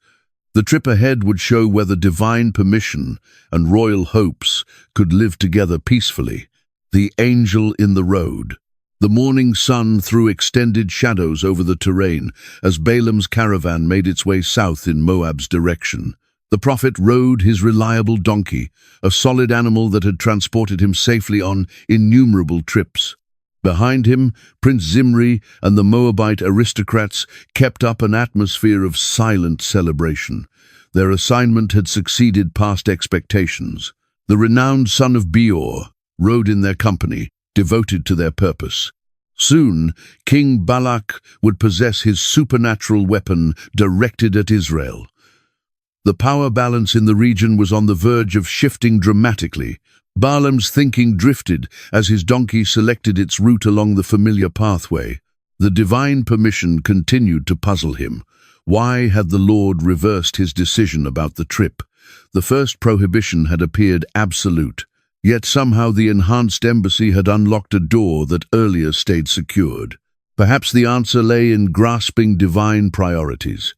The trip ahead would show whether divine permission and royal hopes could live together peacefully. The angel in the road. The morning sun threw extended shadows over the terrain as Balaam's caravan made its way south in Moab's direction. The prophet rode his reliable donkey, a solid animal that had transported him safely on innumerable trips. Behind him, Prince Zimri and the Moabite aristocrats kept up an atmosphere of silent celebration. Their assignment had succeeded past expectations. The renowned son of Beor rode in their company, devoted to their purpose. Soon, King Balak would possess his supernatural weapon directed at Israel. The power balance in the region was on the verge of shifting dramatically. Balaam's thinking drifted as his donkey selected its route along the familiar pathway. The divine permission continued to puzzle him. Why had the Lord reversed his decision about the trip? The first prohibition had appeared absolute, yet somehow the enhanced embassy had unlocked a door that earlier stayed secured. Perhaps the answer lay in grasping divine priorities.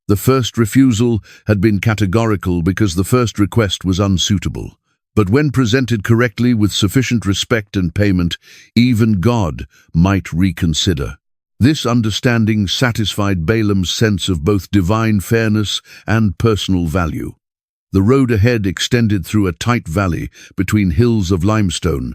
The first refusal had been categorical because the first request was unsuitable. But when presented correctly with sufficient respect and payment, even God might reconsider. This understanding satisfied Balaam's sense of both divine fairness and personal value. The road ahead extended through a tight valley between hills of limestone.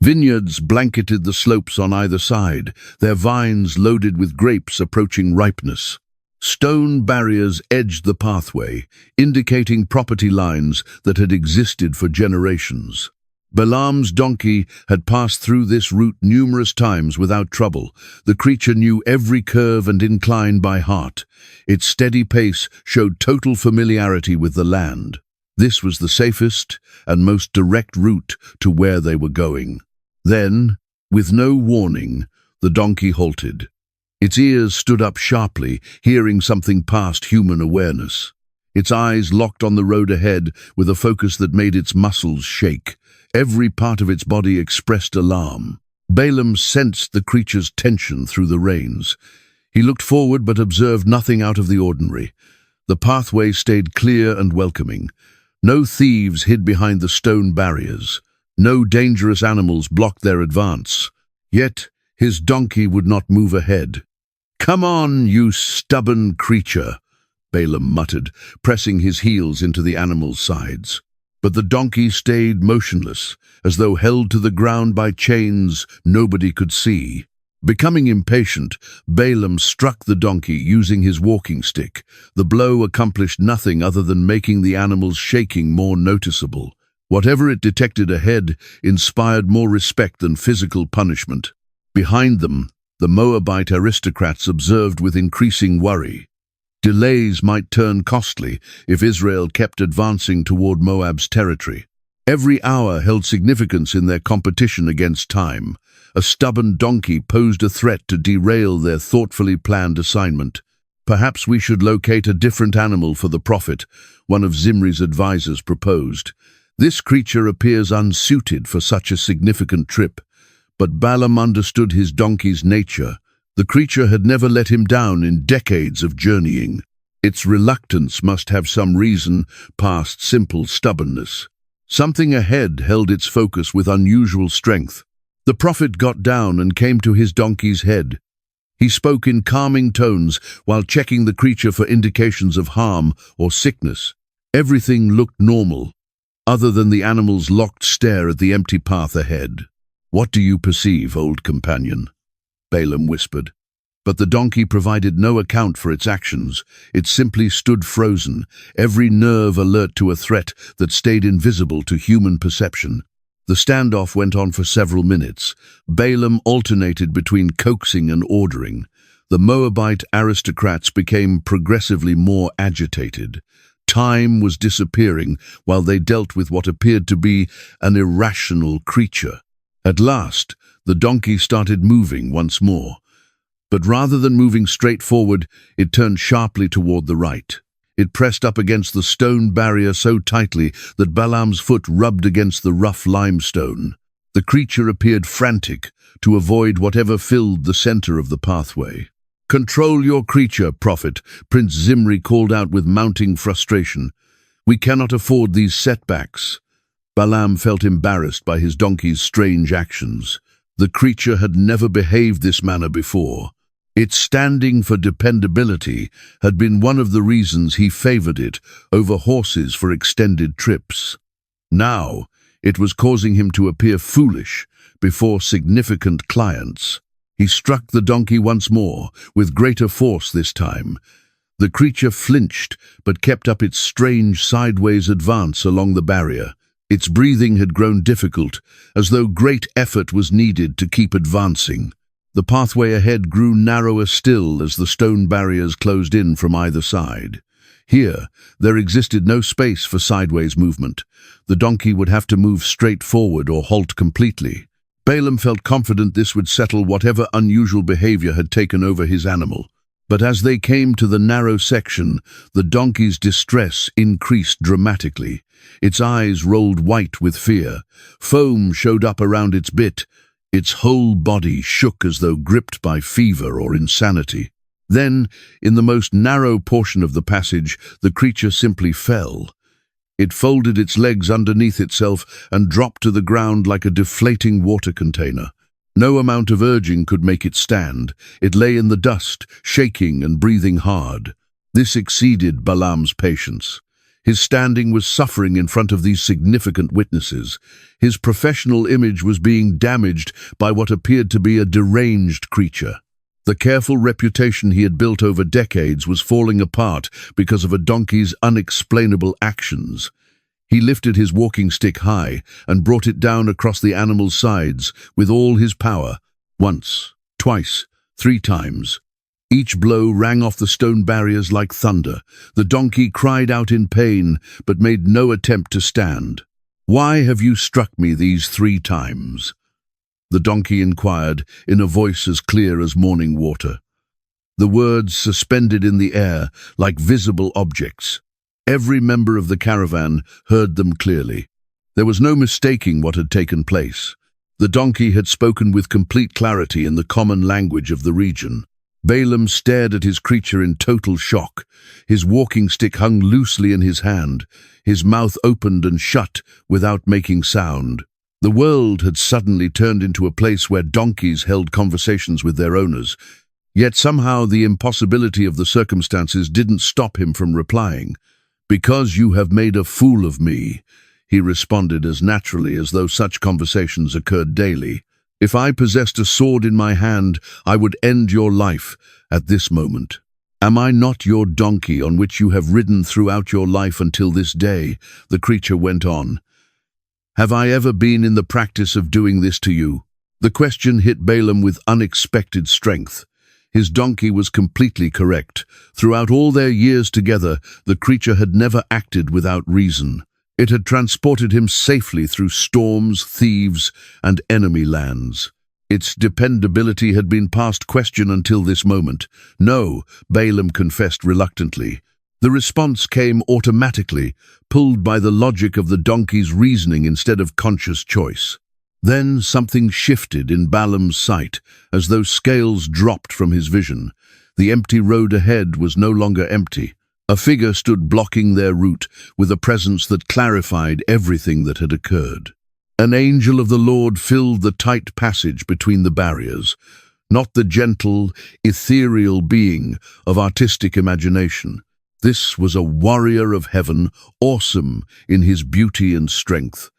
Vineyards blanketed the slopes on either side, their vines loaded with grapes approaching ripeness. Stone barriers edged the pathway, indicating property lines that had existed for generations. Balaam's donkey had passed through this route numerous times without trouble. The creature knew every curve and incline by heart. Its steady pace showed total familiarity with the land. This was the safest and most direct route to where they were going. Then, with no warning, the donkey halted. Its ears stood up sharply, hearing something past human awareness. Its eyes locked on the road ahead with a focus that made its muscles shake. Every part of its body expressed alarm. Balaam sensed the creature's tension through the reins. He looked forward but observed nothing out of the ordinary. The pathway stayed clear and welcoming. No thieves hid behind the stone barriers. No dangerous animals blocked their advance. Yet, his donkey would not move ahead. "Come on, you stubborn creature," Balaam muttered, pressing his heels into the animal's sides. But the donkey stayed motionless, as though held to the ground by chains nobody could see. Becoming impatient, Balaam struck the donkey using his walking stick. The blow accomplished nothing other than making the animal's shaking more noticeable. Whatever it detected ahead inspired more respect than physical punishment. Behind them, the Moabite aristocrats observed with increasing worry. Delays might turn costly if Israel kept advancing toward Moab's territory. Every hour held significance in their competition against time. A stubborn donkey posed a threat to derail their thoughtfully planned assignment. "Perhaps we should locate a different animal for the prophet," one of Zimri's advisors proposed. "This creature appears unsuited for such a significant trip." But Balaam understood his donkey's nature. The creature had never let him down in decades of journeying. Its reluctance must have some reason past simple stubbornness. Something ahead held its focus with unusual strength. The prophet got down and came to his donkey's head. He spoke in calming tones while checking the creature for indications of harm or sickness. Everything looked normal, other than the animal's locked stare at the empty path ahead. "What do you perceive, old companion?" Balaam whispered. But the donkey provided no account for its actions. It simply stood frozen, every nerve alert to a threat that stayed invisible to human perception. The standoff went on for several minutes. Balaam alternated between coaxing and ordering. The Moabite aristocrats became progressively more agitated. Time was disappearing while they dealt with what appeared to be an irrational creature. At last, the donkey started moving once more. But rather than moving straight forward, it turned sharply toward the right. It pressed up against the stone barrier so tightly that Balaam's foot rubbed against the rough limestone. The creature appeared frantic to avoid whatever filled the center of the pathway. "Control your creature, prophet," Prince Zimri called out with mounting frustration. "We cannot afford these setbacks." Balaam felt embarrassed by his donkey's strange actions. The creature had never behaved this manner before. Its standing for dependability had been one of the reasons he favored it over horses for extended trips. Now, it was causing him to appear foolish before significant clients. He struck the donkey once more, with greater force this time. The creature flinched, but kept up its strange sideways advance along the barrier. Its breathing had grown difficult, as though great effort was needed to keep advancing. The pathway ahead grew narrower still as the stone barriers closed in from either side. Here, there existed no space for sideways movement. The donkey would have to move straight forward or halt completely. Balaam felt confident this would settle whatever unusual behavior had taken over his animal. But as they came to the narrow section, the donkey's distress increased dramatically. Its eyes rolled white with fear. Foam showed up around its bit. Its whole body shook as though gripped by fever or insanity. Then, in the most narrow portion of the passage, the creature simply fell. It folded its legs underneath itself and dropped to the ground like a deflating water container. No amount of urging could make it stand. It lay in the dust, shaking and breathing hard. This exceeded Balaam's patience. His standing was suffering in front of these significant witnesses. His professional image was being damaged by what appeared to be a deranged creature. The careful reputation he had built over decades was falling apart because of a donkey's unexplainable actions. He lifted his walking stick high and brought it down across the animal's sides with all his power. Once, twice, 3 times. Each blow rang off the stone barriers like thunder. The donkey cried out in pain, but made no attempt to stand. "Why have you struck me these 3 times?" the donkey inquired in a voice as clear as morning water. The words suspended in the air like visible objects. Every member of the caravan heard them clearly. There was no mistaking what had taken place. The donkey had spoken with complete clarity in the common language of the region. Balaam stared at his creature in total shock. His walking stick hung loosely in his hand. His mouth opened and shut without making sound. The world had suddenly turned into a place where donkeys held conversations with their owners. Yet somehow the impossibility of the circumstances didn't stop him from replying. "Because you have made a fool of me," he responded as naturally as though such conversations occurred daily. "If I possessed a sword in my hand, I would end your life at this moment. Am I not your donkey on which you have ridden throughout your life until this day?" the creature went on. "Have I ever been in the practice of doing this to you?" The question hit Balaam with unexpected strength. His donkey was completely correct. Throughout all their years together, the creature had never acted without reason. It had transported him safely through storms, thieves, and enemy lands. Its dependability had been past question until this moment. "No," Balaam confessed reluctantly. The response came automatically, pulled by the logic of the donkey's reasoning instead of conscious choice. Then something shifted in Balaam's sight, as though scales dropped from his vision. The empty road ahead was no longer empty. A figure stood blocking their route, with a presence that clarified everything that had occurred. An angel of the Lord filled the tight passage between the barriers, not the gentle, ethereal being of artistic imagination. This was a warrior of heaven, awesome in his beauty and strength.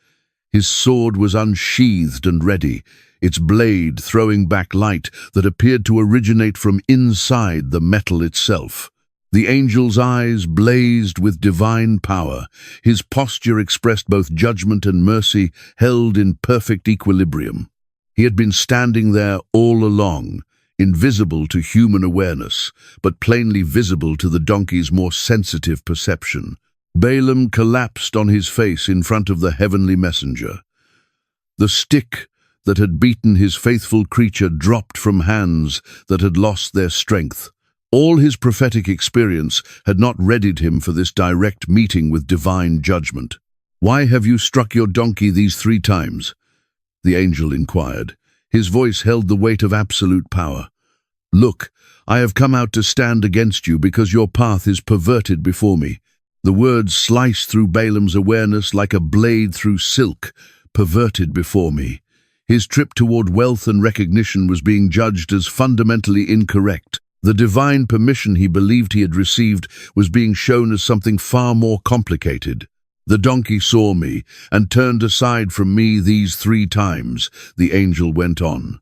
His sword was unsheathed and ready, its blade throwing back light that appeared to originate from inside the metal itself. The angel's eyes blazed with divine power. His posture expressed both judgment and mercy, held in perfect equilibrium. He had been standing there all along, invisible to human awareness, but plainly visible to the donkey's more sensitive perception. Balaam collapsed on his face in front of the heavenly messenger. The stick that had beaten his faithful creature dropped from hands that had lost their strength. All his prophetic experience had not readied him for this direct meeting with divine judgment. "Why have you struck your donkey these 3 times?" the angel inquired. His voice held the weight of absolute power. "Look, I have come out to stand against you because your path is perverted before me." The words sliced through Balaam's awareness like a blade through silk. "Perverted before me." His trip toward wealth and recognition was being judged as fundamentally incorrect. The divine permission he believed he had received was being shown as something far more complicated. "The donkey saw me and turned aside from me these 3 times, the angel went on.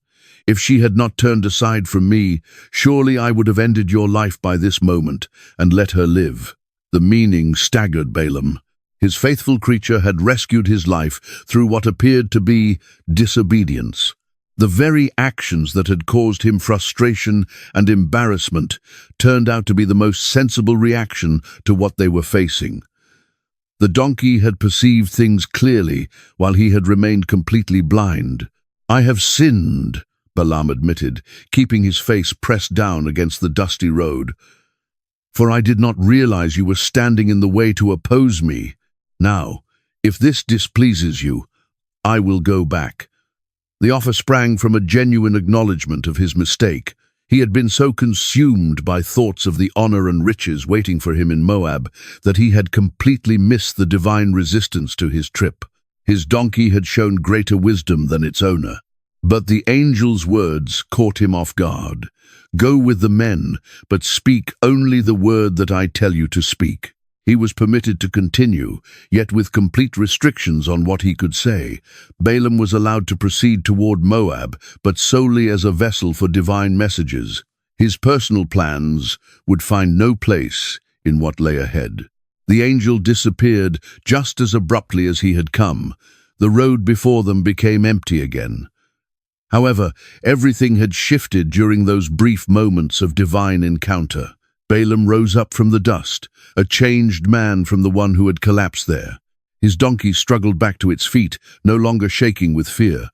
"If she had not turned aside from me, surely I would have ended your life by this moment and let her live." The meaning staggered Balaam. His faithful creature had rescued his life through what appeared to be disobedience. The very actions that had caused him frustration and embarrassment turned out to be the most sensible reaction to what they were facing. The donkey had perceived things clearly while he had remained completely blind. "I have sinned," Balaam admitted, keeping his face pressed down against the dusty road. "For I did not realize you were standing in the way to oppose me. Now, if this displeases you, I will go back." The offer sprang from a genuine acknowledgement of his mistake. He had been so consumed by thoughts of the honor and riches waiting for him in Moab that he had completely missed the divine resistance to his trip. His donkey had shown greater wisdom than its owner. But the angel's words caught him off guard. "Go with the men, but speak only the word that I tell you to speak." He was permitted to continue, yet with complete restrictions on what he could say. Balaam was allowed to proceed toward Moab, but solely as a vessel for divine messages. His personal plans would find no place in what lay ahead. The angel disappeared just as abruptly as he had come. The road before them became empty again. However, everything had shifted during those brief moments of divine encounter. Balaam rose up from the dust, a changed man from the one who had collapsed there. His donkey struggled back to its feet, no longer shaking with fear.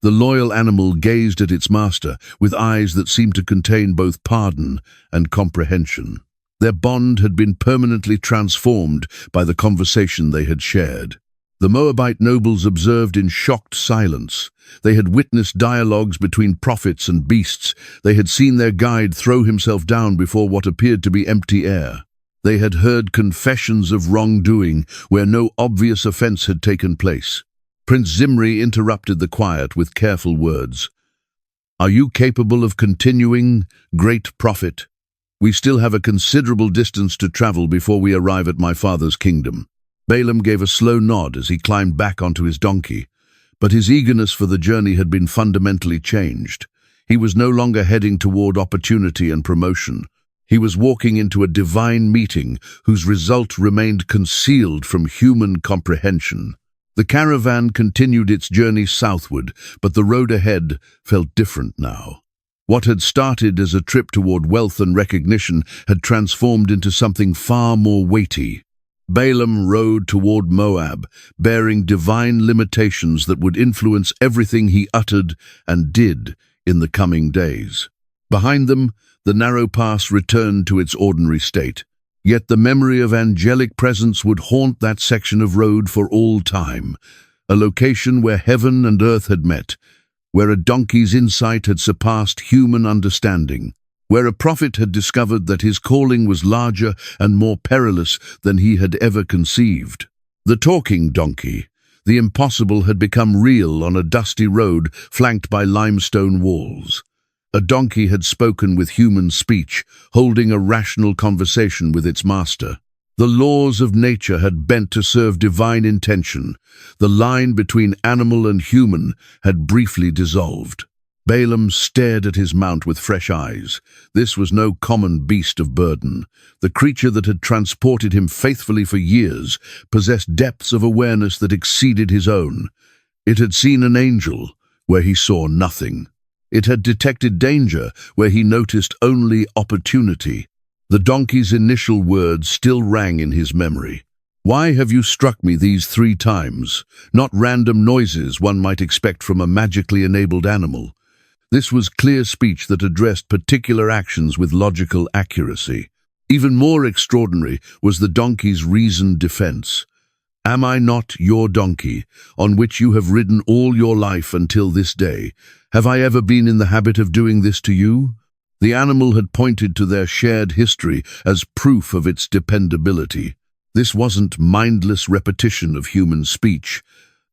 The loyal animal gazed at its master with eyes that seemed to contain both pardon and comprehension. Their bond had been permanently transformed by the conversation they had shared. The Moabite nobles observed in shocked silence. They had witnessed dialogues between prophets and beasts. They had seen their guide throw himself down before what appeared to be empty air. They had heard confessions of wrongdoing where no obvious offense had taken place. Prince Zimri interrupted the quiet with careful words. "Are you capable of continuing, great prophet? We still have a considerable distance to travel before we arrive at my father's kingdom." Balaam gave a slow nod as he climbed back onto his donkey, but his eagerness for the journey had been fundamentally changed. He was no longer heading toward opportunity and promotion. He was walking into a divine meeting whose result remained concealed from human comprehension. The caravan continued its journey southward, but the road ahead felt different now. What had started as a trip toward wealth and recognition had transformed into something far more weighty. Balaam rode toward Moab, bearing divine limitations that would influence everything he uttered and did in the coming days. Behind them, the narrow pass returned to its ordinary state. Yet the memory of angelic presence would haunt that section of road for all time, a location where heaven and earth had met, where a donkey's insight had surpassed human understanding, where a prophet had discovered that his calling was larger and more perilous than he had ever conceived. The talking donkey, the impossible, had become real on a dusty road flanked by limestone walls. A donkey had spoken with human speech, holding a rational conversation with its master. The laws of nature had bent to serve divine intention. The line between animal and human had briefly dissolved. Balaam stared at his mount with fresh eyes. This was no common beast of burden. The creature that had transported him faithfully for years possessed depths of awareness that exceeded his own. It had seen an angel where he saw nothing. It had detected danger where he noticed only opportunity. The donkey's initial words still rang in his memory. "Why have you struck me these 3 times?" Not random noises one might expect from a magically enabled animal. This was clear speech that addressed particular actions with logical accuracy. Even more extraordinary was the donkey's reasoned defense. "Am I not your donkey, on which you have ridden all your life until this day? Have I ever been in the habit of doing this to you?" The animal had pointed to their shared history as proof of its dependability. This wasn't mindless repetition of human speech.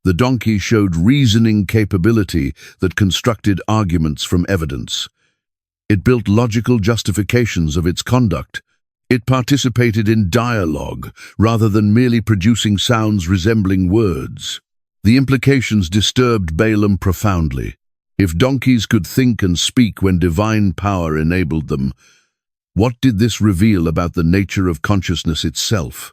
The donkey showed reasoning capability that constructed arguments from evidence. It built logical justifications of its conduct. It participated in dialogue rather than merely producing sounds resembling words. The implications disturbed Balaam profoundly. If donkeys could think and speak when divine power enabled them, what did this reveal about the nature of consciousness itself?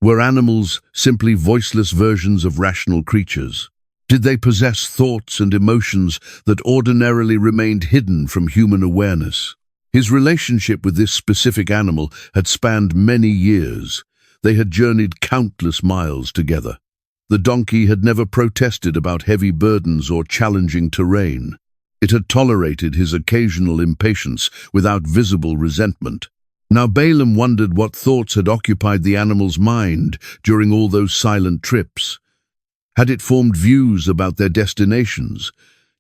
Were animals simply voiceless versions of rational creatures? Did they possess thoughts and emotions that ordinarily remained hidden from human awareness? His relationship with this specific animal had spanned many years. They had journeyed countless miles together. The donkey had never protested about heavy burdens or challenging terrain. It had tolerated his occasional impatience without visible resentment. Now Balaam wondered what thoughts had occupied the animal's mind during all those silent trips. Had it formed views about their destinations?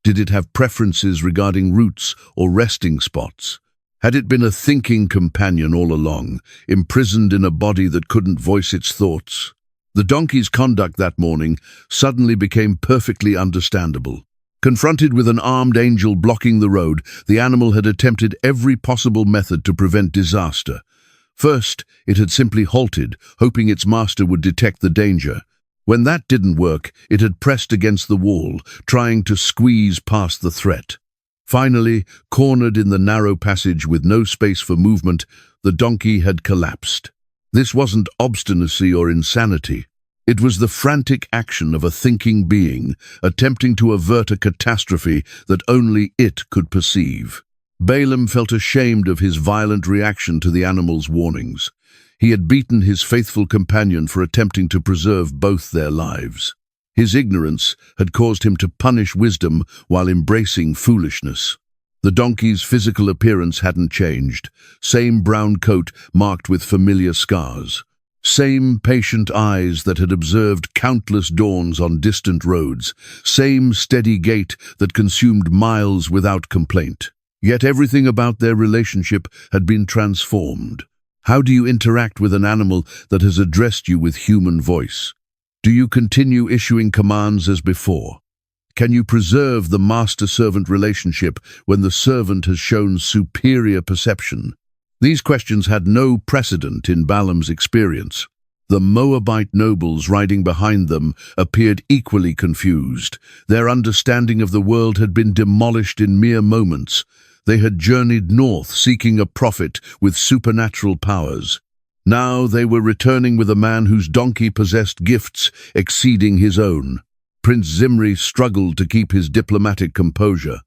Did it have preferences regarding routes or resting spots? Had it been a thinking companion all along, imprisoned in a body that couldn't voice its thoughts? The donkey's conduct that morning suddenly became perfectly understandable. Confronted with an armed angel blocking the road, the animal had attempted every possible method to prevent disaster. First, it had simply halted, hoping its master would detect the danger. When that didn't work, it had pressed against the wall, trying to squeeze past the threat. Finally, cornered in the narrow passage with no space for movement, the donkey had collapsed. This wasn't obstinacy or insanity. It was the frantic action of a thinking being, attempting to avert a catastrophe that only it could perceive. Balaam felt ashamed of his violent reaction to the animal's warnings. He had beaten his faithful companion for attempting to preserve both their lives. His ignorance had caused him to punish wisdom while embracing foolishness. The donkey's physical appearance hadn't changed. Same brown coat marked with familiar scars. Same patient eyes that had observed countless dawns on distant roads. Same steady gait that consumed miles without complaint. Yet everything about their relationship had been transformed. How do you interact with an animal that has addressed you with human voice? Do you continue issuing commands as before? Can you preserve the master-servant relationship when the servant has shown superior perception? These questions had no precedent in Balaam's experience. The Moabite nobles riding behind them appeared equally confused. Their understanding of the world had been demolished in mere moments. They had journeyed north seeking a prophet with supernatural powers. Now they were returning with a man whose donkey possessed gifts exceeding his own. Prince Zimri struggled to keep his diplomatic composure.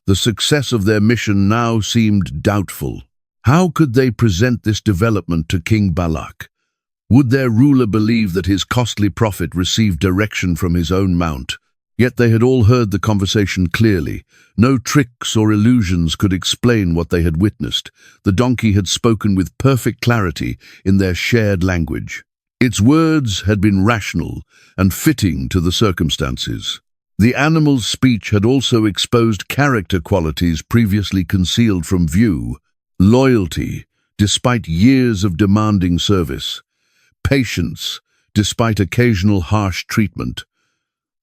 The success of their mission now seemed doubtful. How could they present this development to King Balak? Would their ruler believe that his costly prophet received direction from his own mount? Yet they had all heard the conversation clearly. No tricks or illusions could explain what they had witnessed. The donkey had spoken with perfect clarity in their shared language. Its words had been rational and fitting to the circumstances. The animal's speech had also exposed character qualities previously concealed from view. Loyalty, despite years of demanding service. Patience, despite occasional harsh treatment.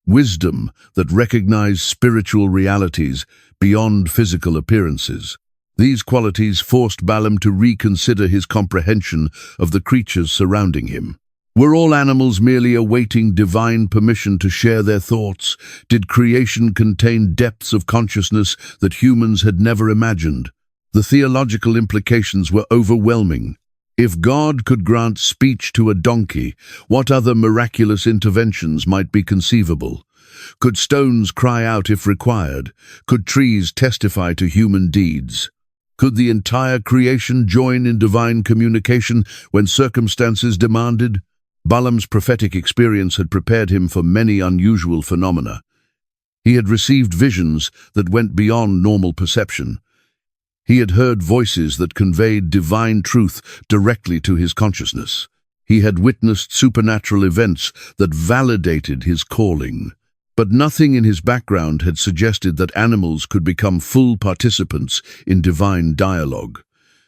Wisdom that recognized spiritual realities beyond physical appearances. These qualities forced Balaam to reconsider his comprehension of the creatures surrounding him. Were all animals merely awaiting divine permission to share their thoughts? Did creation contain depths of consciousness that humans had never imagined? The theological implications were overwhelming. If God could grant speech to a donkey, what other miraculous interventions might be conceivable? Could stones cry out if required? Could trees testify to human deeds? Could the entire creation join in divine communication when circumstances demanded? Balaam's prophetic experience had prepared him for many unusual phenomena. He had received visions that went beyond normal perception. He had heard voices that conveyed divine truth directly to his consciousness. He had witnessed supernatural events that validated his calling. But nothing in his background had suggested that animals could become full participants in divine dialogue.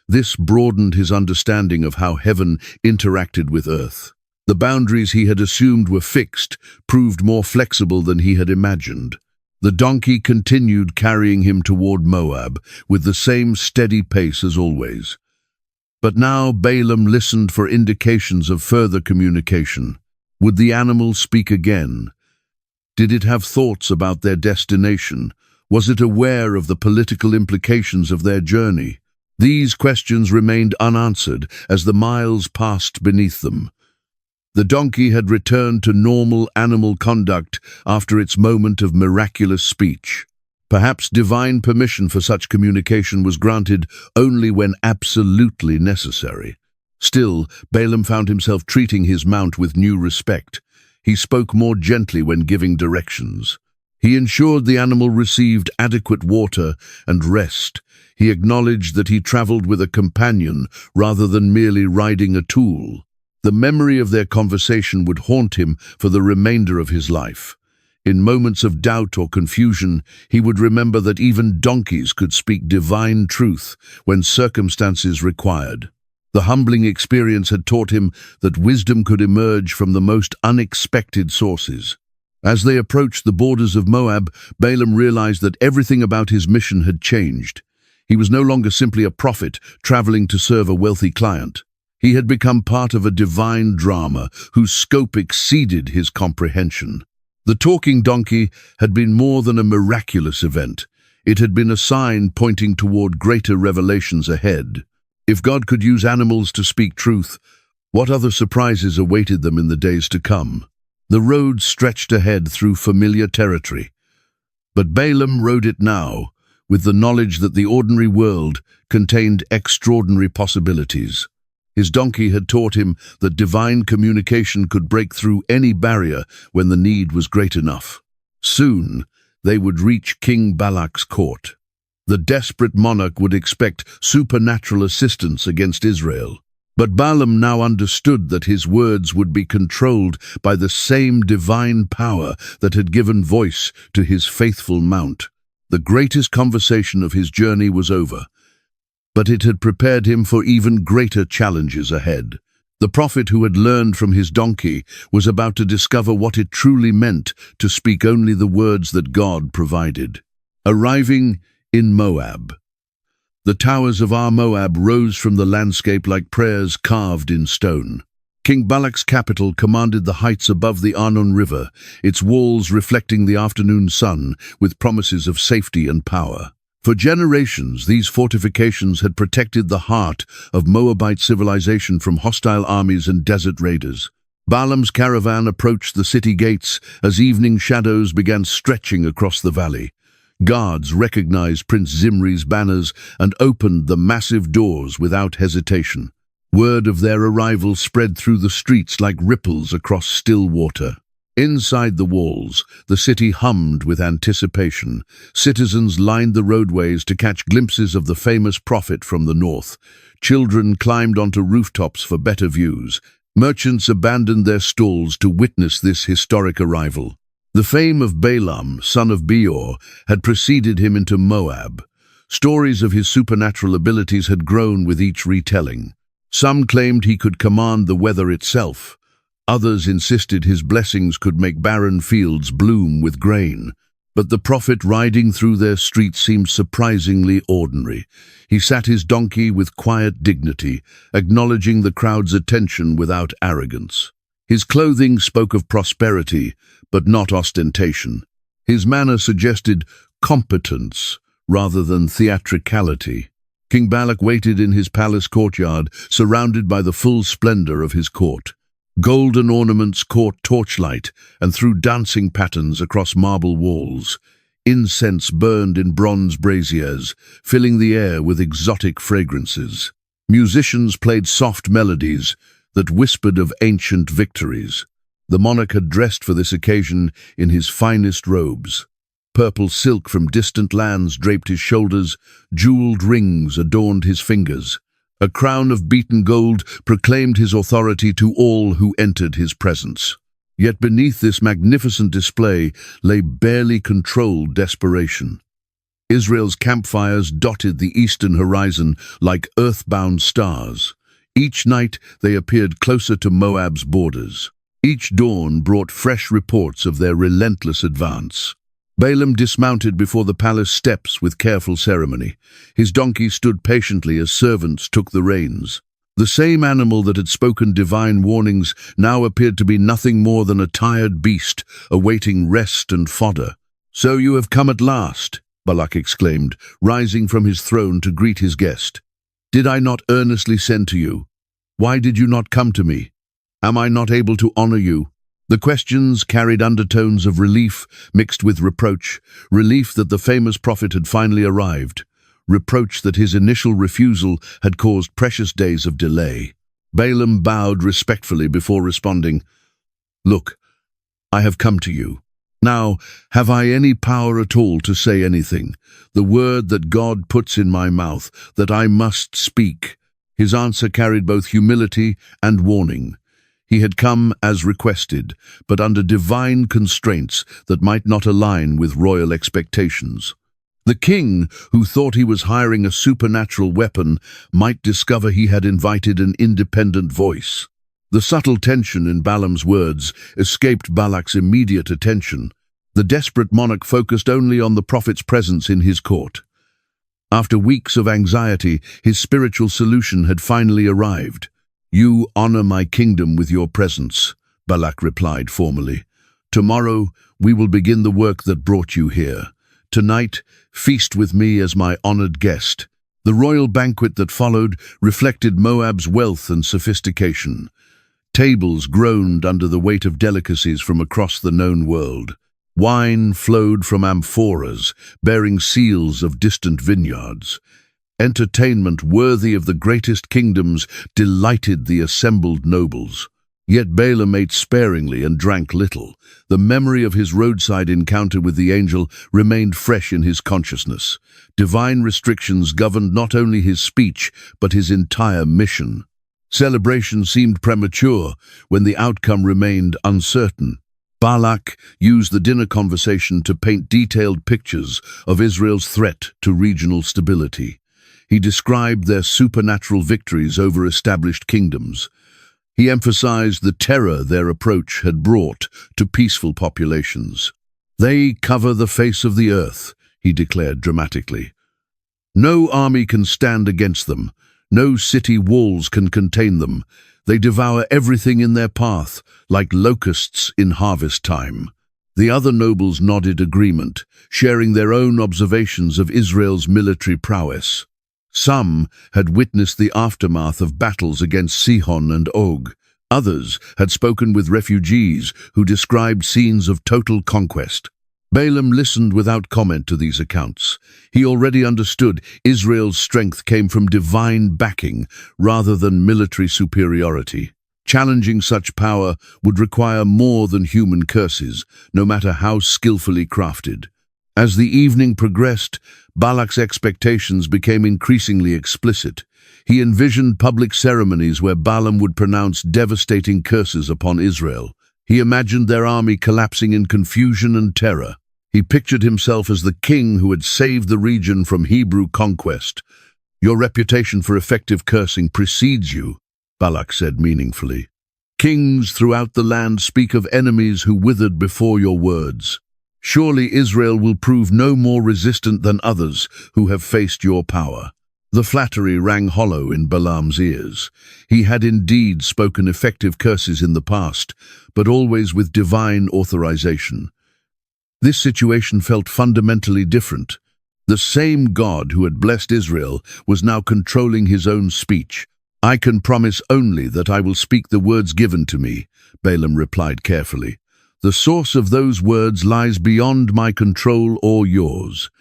This broadened his understanding of how heaven interacted with earth. The boundaries he had assumed were fixed proved more flexible than he had imagined. The donkey continued carrying him toward Moab with the same steady pace as always. But now Balaam listened for indications of further communication. Would the animal speak again? Did it have thoughts about their destination? Was it aware of the political implications of their journey? These questions remained unanswered as the miles passed beneath them. The donkey had returned to normal animal conduct after its moment of miraculous speech. Perhaps divine permission for such communication was granted only when absolutely necessary. Still, Balaam found himself treating his mount with new respect. He spoke more gently when giving directions. He ensured the animal received adequate water and rest. He acknowledged that he traveled with a companion rather than merely riding a tool. The memory of their conversation would haunt him for the remainder of his life. In moments of doubt or confusion, he would remember that even donkeys could speak divine truth when circumstances required. The humbling experience had taught him that wisdom could emerge from the most unexpected sources. As they approached the borders of Moab, Balaam realized that everything about his mission had changed. He was no longer simply a prophet traveling to serve a wealthy client. He had become part of a divine drama whose scope exceeded his comprehension. The talking donkey had been more than a miraculous event. It had been a sign pointing toward greater revelations ahead. If God could use animals to speak truth, what other surprises awaited them in the days to come? The road stretched ahead through familiar territory. But Balaam rode it now, with the knowledge that the ordinary world contained extraordinary possibilities. His donkey had taught him that divine communication could break through any barrier when the need was great enough. Soon, they would reach King Balak's court. The desperate monarch would expect supernatural assistance against Israel. But Balaam now understood that his words would be controlled by the same divine power that had given voice to his faithful mount. The greatest conversation of his journey was over, but it had prepared him for even greater challenges ahead. The prophet who had learned from his donkey was about to discover what it truly meant to speak only the words that God provided. Arriving in Moab. The towers of Moab rose from the landscape like prayers carved in stone. King Balak's capital commanded the heights above the Arnon River, its walls reflecting the afternoon sun with promises of safety and power. For generations, these fortifications had protected the heart of Moabite civilization from hostile armies and desert raiders. Balaam's caravan approached the city gates as evening shadows began stretching across the valley. Guards recognized Prince Zimri's banners and opened the massive doors without hesitation. Word of their arrival spread through the streets like ripples across still water. Inside the walls, the city hummed with anticipation. Citizens lined the roadways to catch glimpses of the famous prophet from the north. Children climbed onto rooftops for better views. Merchants abandoned their stalls to witness this historic arrival. The fame of Balaam, son of Beor, had preceded him into Moab. Stories of his supernatural abilities had grown with each retelling. Some claimed he could command the weather itself. Others insisted his blessings could make barren fields bloom with grain. But the prophet riding through their streets seemed surprisingly ordinary. He sat his donkey with quiet dignity, acknowledging the crowd's attention without arrogance. His clothing spoke of prosperity, but not ostentation. His manner suggested competence rather than theatricality. King Balak waited in his palace courtyard, surrounded by the full splendor of his court. Golden ornaments caught torchlight and threw dancing patterns across marble walls. Incense burned in bronze braziers, filling the air with exotic fragrances. Musicians played soft melodies that whispered of ancient victories. The monarch had dressed for this occasion in his finest robes. Purple silk from distant lands draped his shoulders, jeweled rings adorned his fingers. A crown of beaten gold proclaimed his authority to all who entered his presence. Yet beneath this magnificent display lay barely controlled desperation. Israel's campfires dotted the eastern horizon like earthbound stars. Each night they appeared closer to Moab's borders. Each dawn brought fresh reports of their relentless advance. Balaam dismounted before the palace steps with careful ceremony. His donkey stood patiently as servants took the reins. The same animal that had spoken divine warnings now appeared to be nothing more than a tired beast, awaiting rest and fodder. "So you have come at last," Balak exclaimed, rising from his throne to greet his guest. "Did I not earnestly send to you? Why did you not come to me? Am I not able to honor you?" The questions carried undertones of relief mixed with reproach, relief that the famous prophet had finally arrived, reproach that his initial refusal had caused precious days of delay. Balaam bowed respectfully before responding, "Look, I have come to you. Now, have I any power at all to say anything? The word that God puts in my mouth, that I must speak." His answer carried both humility and warning. He had come as requested, but under divine constraints that might not align with royal expectations. The king, who thought he was hiring a supernatural weapon, might discover he had invited an independent voice. The subtle tension in Balaam's words escaped Balak's immediate attention. The desperate monarch focused only on the prophet's presence in his court. After weeks of anxiety, his spiritual solution had finally arrived. "You honor my kingdom with your presence," Balak replied formally. "Tomorrow we will begin the work that brought you here. Tonight, feast with me as my honored guest." The royal banquet that followed reflected Moab's wealth and sophistication. Tables groaned under the weight of delicacies from across the known world. Wine flowed from amphoras, bearing seals of distant vineyards. Entertainment worthy of the greatest kingdoms delighted the assembled nobles. Yet Balaam ate sparingly and drank little. The memory of his roadside encounter with the angel remained fresh in his consciousness. Divine restrictions governed not only his speech, but his entire mission. Celebration seemed premature when the outcome remained uncertain. Balak used the dinner conversation to paint detailed pictures of Israel's threat to regional stability. He described their supernatural victories over established kingdoms. He emphasized the terror their approach had brought to peaceful populations. "They cover the face of the earth," he declared dramatically. "No army can stand against them. No city walls can contain them. They devour everything in their path, like locusts in harvest time." The other nobles nodded agreement, sharing their own observations of Israel's military prowess. Some had witnessed the aftermath of battles against Sihon and Og. Others had spoken with refugees who described scenes of total conquest. Balaam listened without comment to these accounts. He already understood Israel's strength came from divine backing rather than military superiority. Challenging such power would require more than human curses, no matter how skillfully crafted. As the evening progressed, Balak's expectations became increasingly explicit. He envisioned public ceremonies where Balaam would pronounce devastating curses upon Israel. He imagined their army collapsing in confusion and terror. He pictured himself as the king who had saved the region from Hebrew conquest. "Your reputation for effective cursing precedes you," Balak said meaningfully. "Kings throughout the land speak of enemies who withered before your words. Surely Israel will prove no more resistant than others who have faced your power." The flattery rang hollow in Balaam's ears. He had indeed spoken effective curses in the past, but always with divine authorization. This situation felt fundamentally different. The same God who had blessed Israel was now controlling his own speech. "I can promise only that I will speak the words given to me," Balaam replied carefully. The source of those words lies beyond my control or yours.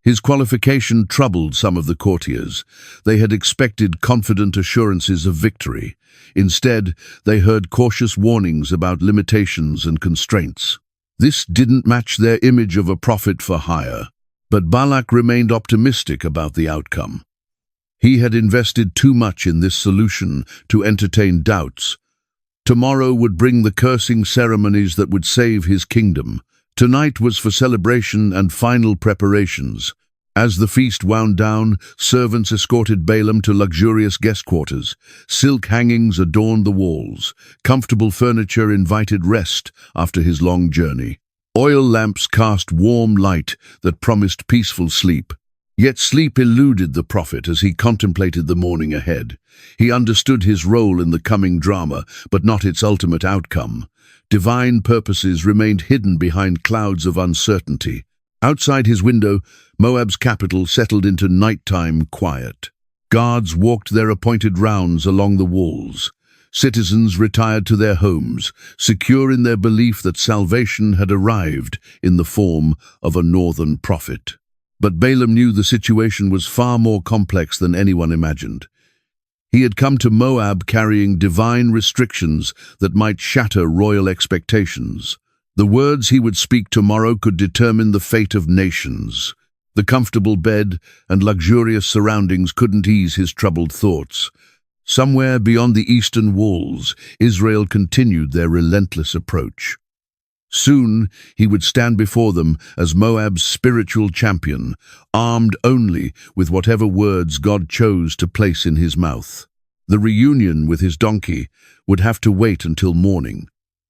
His qualification troubled some of the courtiers. They had expected confident assurances of victory. Instead, they heard cautious warnings about limitations and constraints. This didn't match their image of a prophet for hire. But Balak remained optimistic about the outcome. He had invested too much in this solution to entertain doubts. Tomorrow would bring the cursing ceremonies that would save his kingdom. Tonight was for celebration and final preparations. As the feast wound down, servants escorted Balaam to luxurious guest quarters. Silk hangings adorned the walls. Comfortable furniture invited rest after his long journey. Oil lamps cast warm light that promised peaceful sleep. Yet sleep eluded the prophet as he contemplated the morning ahead. He understood his role in the coming drama, but not its ultimate outcome. Divine purposes remained hidden behind clouds of uncertainty. Outside his window, Moab's capital settled into nighttime quiet. Guards walked their appointed rounds along the walls. Citizens retired to their homes, secure in their belief that salvation had arrived in the form of a northern prophet. But Balaam knew the situation was far more complex than anyone imagined. He had come to Moab carrying divine restrictions that might shatter royal expectations. The words he would speak tomorrow could determine the fate of nations. The comfortable bed and luxurious surroundings couldn't ease his troubled thoughts. Somewhere beyond the eastern walls, Israel continued their relentless approach. Soon he would stand before them as Moab's spiritual champion, armed only with whatever words God chose to place in his mouth. The reunion with his donkey would have to wait until morning,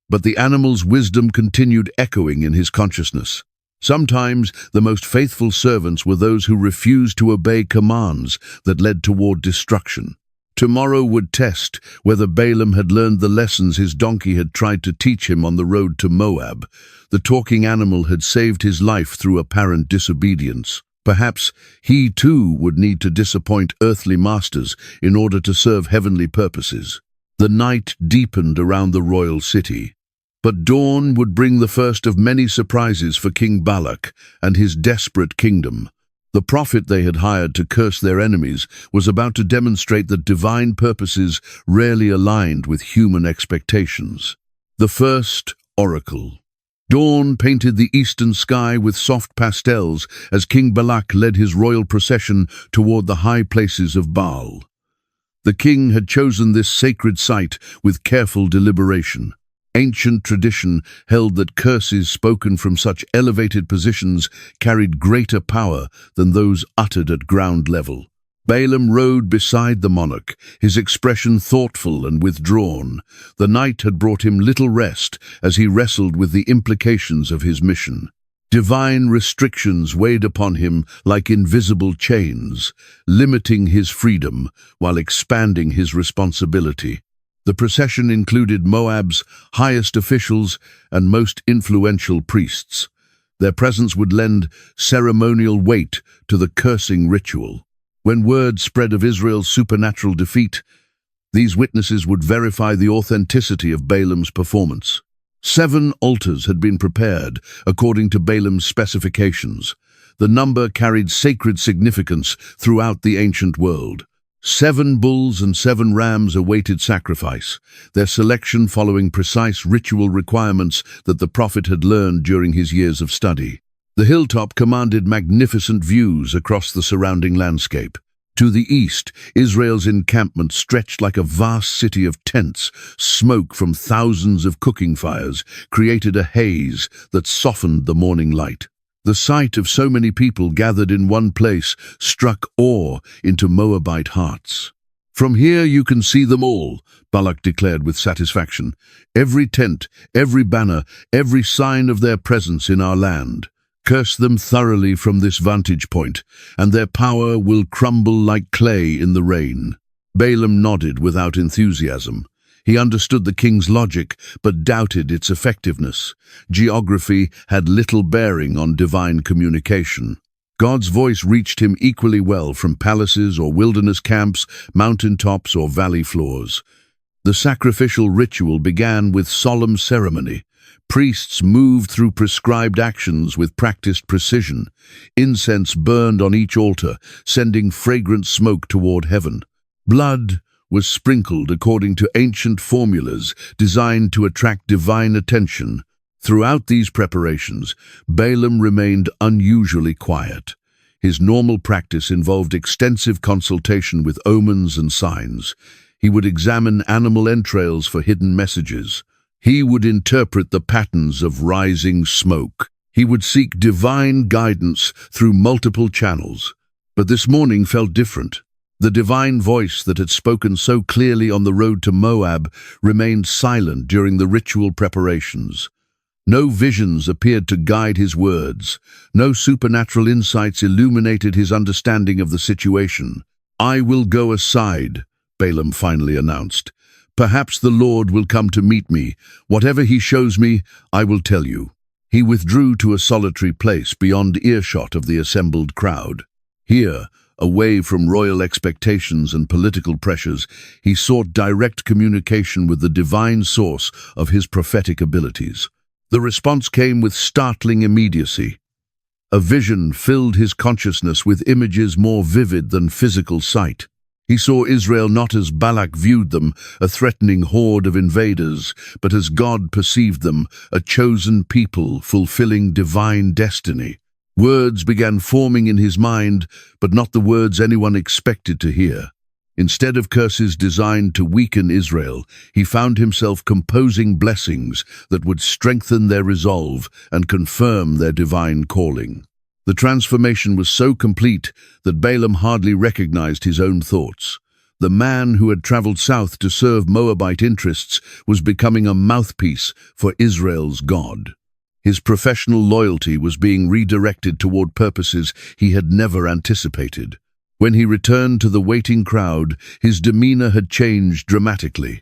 but the animal's wisdom continued echoing in his consciousness. Sometimes the most faithful servants were those who refused to obey commands that led toward destruction. Tomorrow would test whether Balaam had learned the lessons his donkey had tried to teach him on the road to Moab. The talking animal had saved his life through apparent disobedience. Perhaps he too would need to disappoint earthly masters in order to serve heavenly purposes. The night deepened around the royal city. But dawn would bring the first of many surprises for King Balak and his desperate kingdom. The prophet they had hired to curse their enemies was about to demonstrate that divine purposes rarely aligned with human expectations. The first oracle. Dawn painted the eastern sky with soft pastels as King Balak led his royal procession toward the high places of Baal. The king had chosen this sacred site with careful deliberation. Ancient tradition held that curses spoken from such elevated positions carried greater power than those uttered at ground level. Balaam rode beside the monarch, his expression thoughtful and withdrawn. The night had brought him little rest as he wrestled with the implications of his mission. Divine restrictions weighed upon him like invisible chains, limiting his freedom while expanding his responsibility. The procession included Moab's highest officials and most influential priests. Their presence would lend ceremonial weight to the cursing ritual. When word spread of Israel's supernatural defeat, these witnesses would verify the authenticity of Balaam's performance. 7 altars had been prepared according to Balaam's specifications. The number carried sacred significance throughout the ancient world. 7 bulls and 7 rams awaited sacrifice, their selection following precise ritual requirements that the prophet had learned during his years of study. The hilltop commanded magnificent views across the surrounding landscape. To the east, Israel's encampment stretched like a vast city of tents. Smoke from thousands of cooking fires created a haze that softened the morning light. The sight of so many people gathered in one place struck awe into Moabite hearts. "From here you can see them all," Balak declared with satisfaction. "Every tent, every banner, every sign of their presence in our land. Curse them thoroughly from this vantage point, and their power will crumble like clay in the rain." Balaam nodded without enthusiasm. He understood the king's logic, but doubted its effectiveness. Geography had little bearing on divine communication. God's voice reached him equally well from palaces or wilderness camps, mountain tops or valley floors. The sacrificial ritual began with solemn ceremony. Priests moved through prescribed actions with practiced precision. Incense burned on each altar, sending fragrant smoke toward heaven. Blood was sprinkled according to ancient formulas designed to attract divine attention. Throughout these preparations, Balaam remained unusually quiet. His normal practice involved extensive consultation with omens and signs. He would examine animal entrails for hidden messages. He would interpret the patterns of rising smoke. He would seek divine guidance through multiple channels. But this morning felt different. The divine voice that had spoken so clearly on the road to Moab remained silent during the ritual preparations. No visions appeared to guide his words. No supernatural insights illuminated his understanding of the situation. "I will go aside," Balaam finally announced. "Perhaps the Lord will come to meet me. Whatever he shows me, I will tell you." He withdrew to a solitary place beyond earshot of the assembled crowd. Here, away from royal expectations and political pressures, he sought direct communication with the divine source of his prophetic abilities. The response came with startling immediacy. A vision filled his consciousness with images more vivid than physical sight. He saw Israel not as Balak viewed them, a threatening horde of invaders, but as God perceived them, a chosen people fulfilling divine destiny. Words began forming in his mind, but not the words anyone expected to hear. Instead of curses designed to weaken Israel, he found himself composing blessings that would strengthen their resolve and confirm their divine calling. The transformation was so complete that Balaam hardly recognized his own thoughts. The man who had traveled south to serve Moabite interests was becoming a mouthpiece for Israel's God. His professional loyalty was being redirected toward purposes he had never anticipated. When he returned to the waiting crowd, his demeanor had changed dramatically.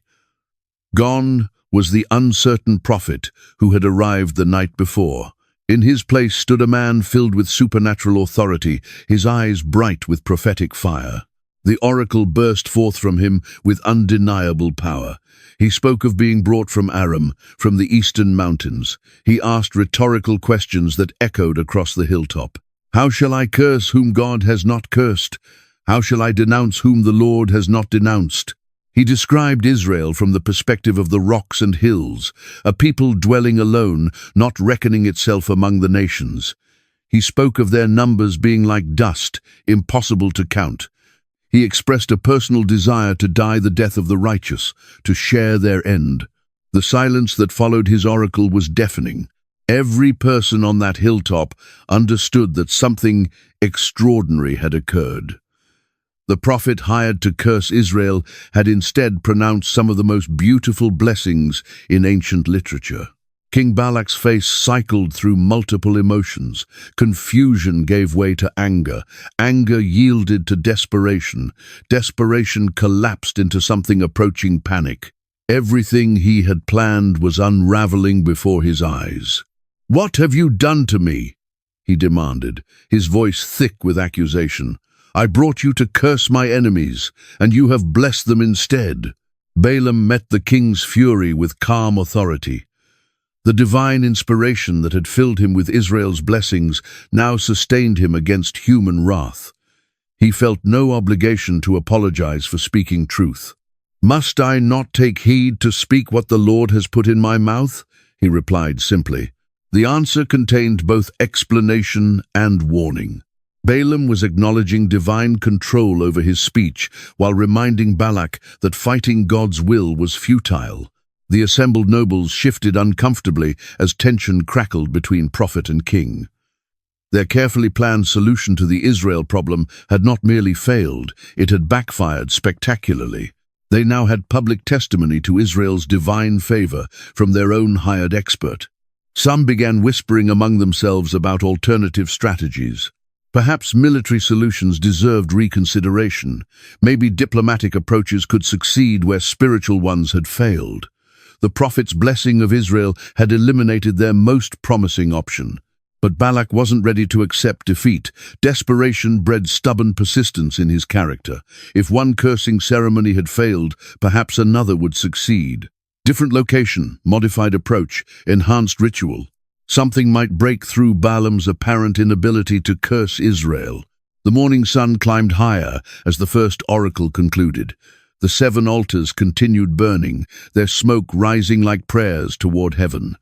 Gone was the uncertain prophet who had arrived the night before. In his place stood a man filled with supernatural authority, his eyes bright with prophetic fire. The oracle burst forth from him with undeniable power. He spoke of being brought from Aram, from the eastern mountains. He asked rhetorical questions that echoed across the hilltop. "How shall I curse whom God has not cursed? How shall I denounce whom the Lord has not denounced?" He described Israel from the perspective of the rocks and hills, a people dwelling alone, not reckoning itself among the nations. He spoke of their numbers being like dust, impossible to count. He expressed a personal desire to die the death of the righteous, to share their end. The silence that followed his oracle was deafening. Every person on that hilltop understood that something extraordinary had occurred. The prophet hired to curse Israel had instead pronounced some of the most beautiful blessings in ancient literature. King Balak's face cycled through multiple emotions. Confusion gave way to anger. Anger yielded to desperation. Desperation collapsed into something approaching panic. Everything he had planned was unraveling before his eyes. "What have you done to me?" he demanded, his voice thick with accusation. "I brought you to curse my enemies, and you have blessed them instead." Balaam met the king's fury with calm authority. The divine inspiration that had filled him with Israel's blessings now sustained him against human wrath. He felt no obligation to apologize for speaking truth. "Must I not take heed to speak what the Lord has put in my mouth?" he replied simply. The answer contained both explanation and warning. Balaam was acknowledging divine control over his speech while reminding Balak that fighting God's will was futile. The assembled nobles shifted uncomfortably as tension crackled between prophet and king. Their carefully planned solution to the Israel problem had not merely failed, it had backfired spectacularly. They now had public testimony to Israel's divine favor from their own hired expert. Some began whispering among themselves about alternative strategies. Perhaps military solutions deserved reconsideration. Maybe diplomatic approaches could succeed where spiritual ones had failed. The prophet's blessing of Israel had eliminated their most promising option. But Balak wasn't ready to accept defeat. Desperation bred stubborn persistence in his character. If one cursing ceremony had failed, perhaps another would succeed. Different location, modified approach, enhanced ritual. Something might break through Balaam's apparent inability to curse Israel. The morning sun climbed higher as the first oracle concluded. The 7 altars continued burning, their smoke rising like prayers toward heaven.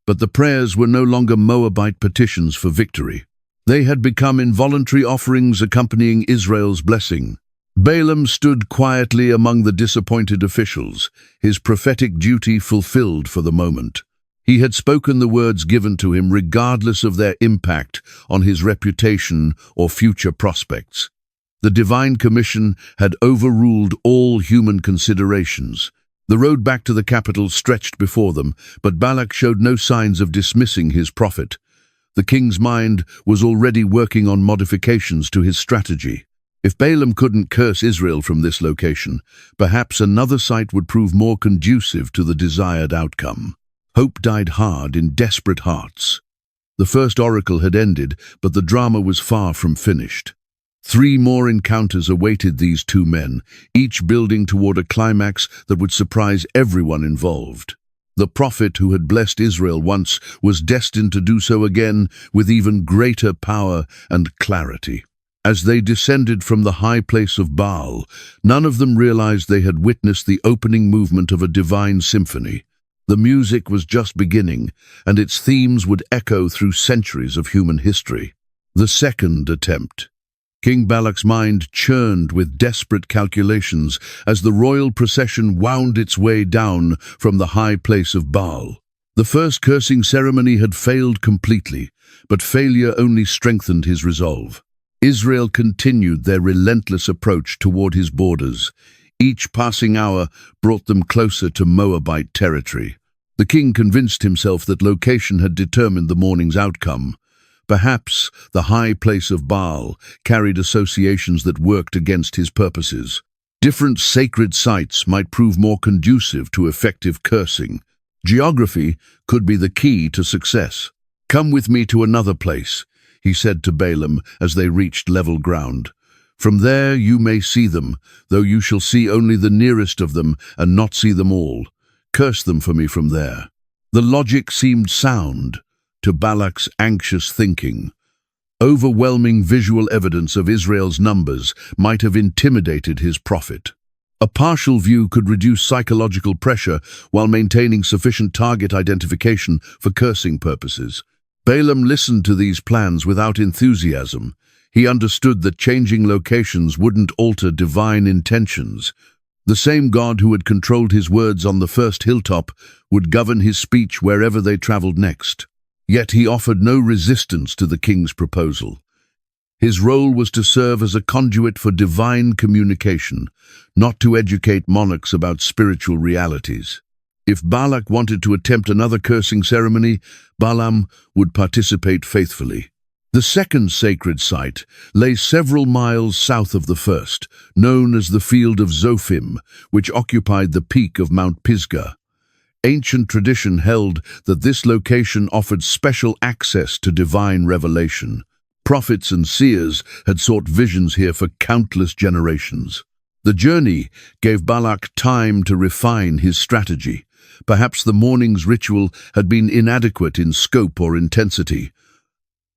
But the prayers were no longer Moabite petitions for victory. They had become involuntary offerings accompanying Israel's blessing. Balaam stood quietly among the disappointed officials, his prophetic duty fulfilled for the moment. He had spoken the words given to him regardless of their impact on his reputation or future prospects. The divine commission had overruled all human considerations. The road back to the capital stretched before them, but Balak showed no signs of dismissing his prophet. The king's mind was already working on modifications to his strategy. If Balaam couldn't curse Israel from this location, perhaps another site would prove more conducive to the desired outcome. Hope died hard in desperate hearts. The first oracle had ended, but the drama was far from finished. 3 more encounters awaited these 2 men, each building toward a climax that would surprise everyone involved. The prophet who had blessed Israel once was destined to do so again with even greater power and clarity. As they descended from the high place of Baal, none of them realized they had witnessed the opening movement of a divine symphony. The music was just beginning, and its themes would echo through centuries of human history. The second attempt. King Balak's mind churned with desperate calculations as the royal procession wound its way down from the high place of Baal. The first cursing ceremony had failed completely, but failure only strengthened his resolve. Israel continued their relentless approach toward his borders. Each passing hour brought them closer to Moabite territory. The king convinced himself that location had determined the morning's outcome. Perhaps the high place of Baal carried associations that worked against his purposes. Different sacred sites might prove more conducive to effective cursing. Geography could be the key to success. "Come with me to another place," he said to Balaam as they reached level ground. "From there you may see them, though you shall see only the nearest of them and not see them all. Curse them for me from there." The logic seemed sound to Balak's anxious thinking. Overwhelming visual evidence of Israel's numbers might have intimidated his prophet. A partial view could reduce psychological pressure while maintaining sufficient target identification for cursing purposes. Balaam listened to these plans without enthusiasm. He understood that changing locations wouldn't alter divine intentions. The same God who had controlled his words on the first hilltop would govern his speech wherever they traveled next. Yet he offered no resistance to the king's proposal. His role was to serve as a conduit for divine communication, not to educate monarchs about spiritual realities. If Balak wanted to attempt another cursing ceremony, Balaam would participate faithfully. The second sacred site lay several miles south of the first, known as the Field of Zophim, which occupied the peak of Mount Pisgah. Ancient tradition held that this location offered special access to divine revelation. Prophets and seers had sought visions here for countless generations. The journey gave Balak time to refine his strategy. Perhaps the morning's ritual had been inadequate in scope or intensity.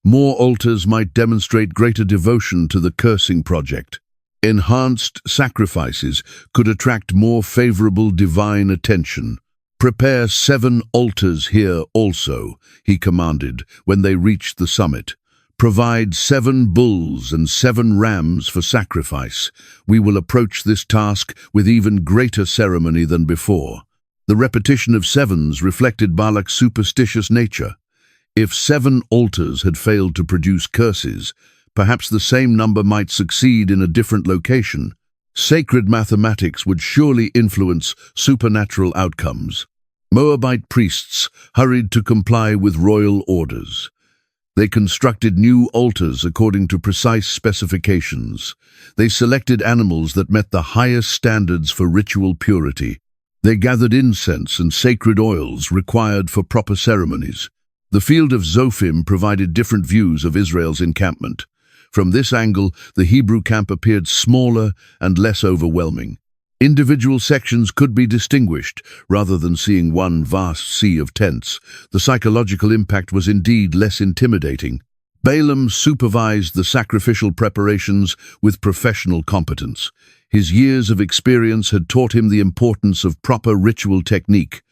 More altars might demonstrate greater devotion to the cursing project. Enhanced sacrifices could attract more favorable divine attention. "Prepare 7 altars here also," he commanded when they reached the summit. "Provide 7 bulls and 7 rams for sacrifice. We will approach this task with even greater ceremony than before." The repetition of 7s reflected Balak's superstitious nature. If 7 altars had failed to produce curses, perhaps the same number might succeed in a different location. Sacred mathematics would surely influence supernatural outcomes. Moabite priests hurried to comply with royal orders. They constructed new altars according to precise specifications. They selected animals that met the highest standards for ritual purity. They gathered incense and sacred oils required for proper ceremonies. The Field of Zophim provided different views of Israel's encampment. From this angle, the Hebrew camp appeared smaller and less overwhelming. Individual sections could be distinguished, rather than seeing one vast sea of tents. The psychological impact was indeed less intimidating. Balaam supervised the sacrificial preparations with professional competence. His years of experience had taught him the importance of proper ritual technique.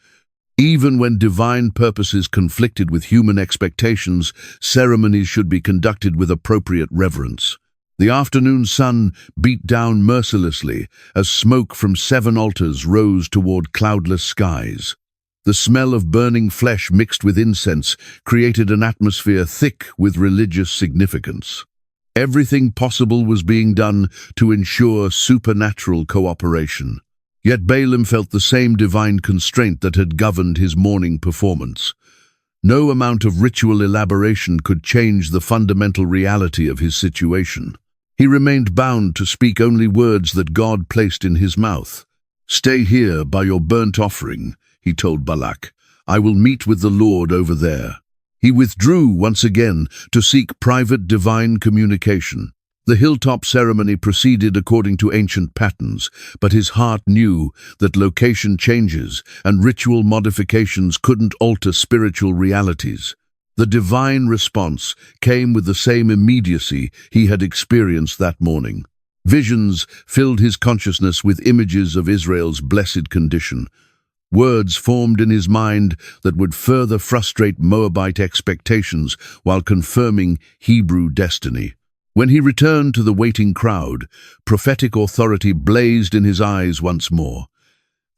Even when divine purposes conflicted with human expectations, ceremonies should be conducted with appropriate reverence. The afternoon sun beat down mercilessly as smoke from 7 altars rose toward cloudless skies. The smell of burning flesh mixed with incense created an atmosphere thick with religious significance. Everything possible was being done to ensure supernatural cooperation. Yet Balaam felt the same divine constraint that had governed his morning performance. No amount of ritual elaboration could change the fundamental reality of his situation. He remained bound to speak only words that God placed in his mouth. "Stay here by your burnt offering," he told Balak. "I will meet with the Lord over there." He withdrew once again to seek private divine communication. The hilltop ceremony proceeded according to ancient patterns, but his heart knew that location changes and ritual modifications couldn't alter spiritual realities. The divine response came with the same immediacy he had experienced that morning. Visions filled his consciousness with images of Israel's blessed condition. Words formed in his mind that would further frustrate Moabite expectations while confirming Hebrew destiny. When he returned to the waiting crowd, prophetic authority blazed in his eyes once more.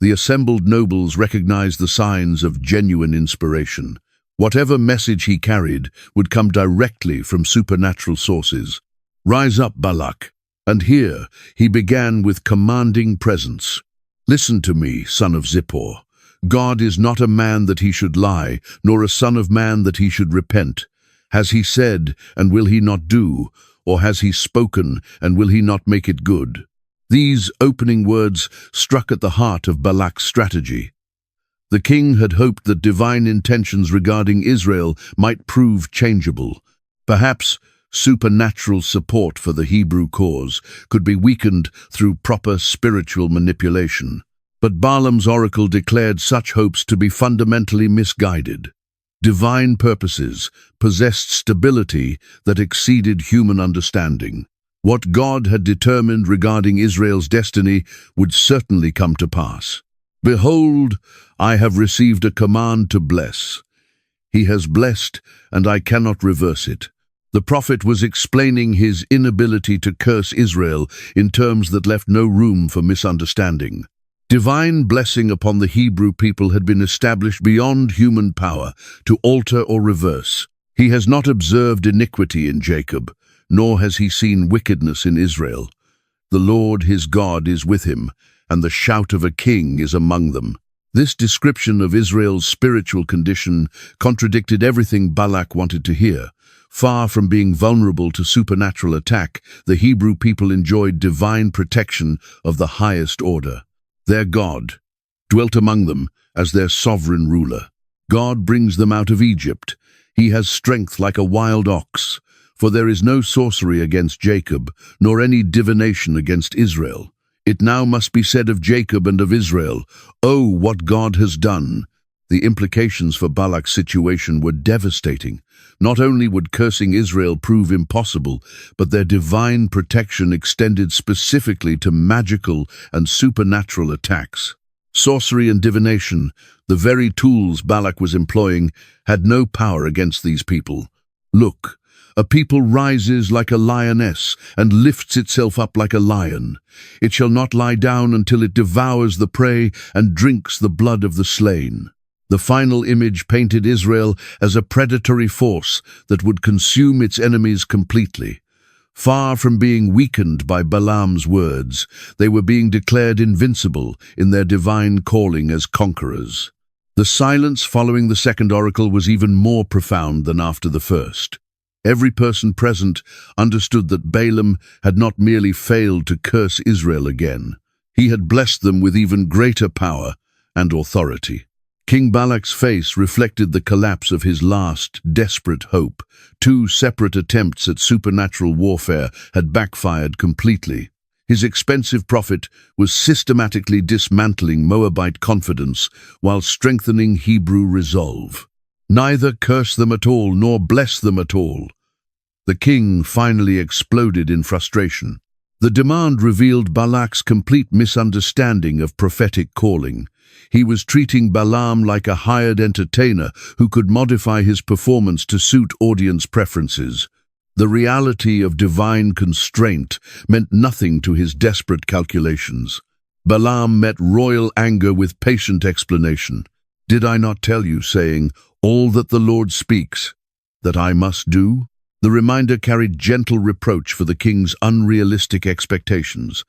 The assembled nobles recognized the signs of genuine inspiration. Whatever message he carried would come directly from supernatural sources. "Rise up, Balak." And here he began with commanding presence. "Listen to me, son of Zippor. God is not a man that he should lie, nor a son of man that he should repent. Has he said, and will he not do? Or has he spoken, and will he not make it good?" These opening words struck at the heart of Balak's strategy. The king had hoped that divine intentions regarding Israel might prove changeable. Perhaps supernatural support for the Hebrew cause could be weakened through proper spiritual manipulation. But Balaam's oracle declared such hopes to be fundamentally misguided. Divine purposes possessed stability that exceeded human understanding. What God had determined regarding Israel's destiny would certainly come to pass. "Behold, I have received a command to bless. He has blessed, and I cannot reverse it." The prophet was explaining his inability to curse Israel in terms that left no room for misunderstanding. Divine blessing upon the Hebrew people had been established beyond human power to alter or reverse. He has not observed iniquity in Jacob, nor has he seen wickedness in Israel. The Lord his God is with him, and the shout of a king is among them. This description of Israel's spiritual condition contradicted everything Balak wanted to hear. Far from being vulnerable to supernatural attack, the Hebrew people enjoyed divine protection of the highest order. Their God dwelt among them as their sovereign ruler. God brings them out of Egypt. He has strength like a wild ox, for there is no sorcery against Jacob, nor any divination against Israel. It now must be said of Jacob and of Israel, "Oh, what God has done!" The implications for Balak's situation were devastating. Not only would cursing Israel prove impossible, but their divine protection extended specifically to magical and supernatural attacks. Sorcery and divination, the very tools Balak was employing, had no power against these people. "Look, a people rises like a lioness and lifts itself up like a lion. It shall not lie down until it devours the prey and drinks the blood of the slain." The final image painted Israel as a predatory force that would consume its enemies completely. Far from being weakened by Balaam's words, they were being declared invincible in their divine calling as conquerors. The silence following the second oracle was even more profound than after the first. Every person present understood that Balaam had not merely failed to curse Israel again. He had blessed them with even greater power and authority. King Balak's face reflected the collapse of his last, desperate hope. 2 separate attempts at supernatural warfare had backfired completely. His expensive prophet was systematically dismantling Moabite confidence while strengthening Hebrew resolve. Neither curse them at all nor bless them at all. The king finally exploded in frustration. The demand revealed Balak's complete misunderstanding of prophetic calling. He was treating Balaam like a hired entertainer who could modify his performance to suit audience preferences. The reality of divine constraint meant nothing to his desperate calculations. Balaam met royal anger with patient explanation. "Did I not tell you, saying, 'All that the Lord speaks, that I must do?'" The reminder carried gentle reproach for the king's unrealistic expectations.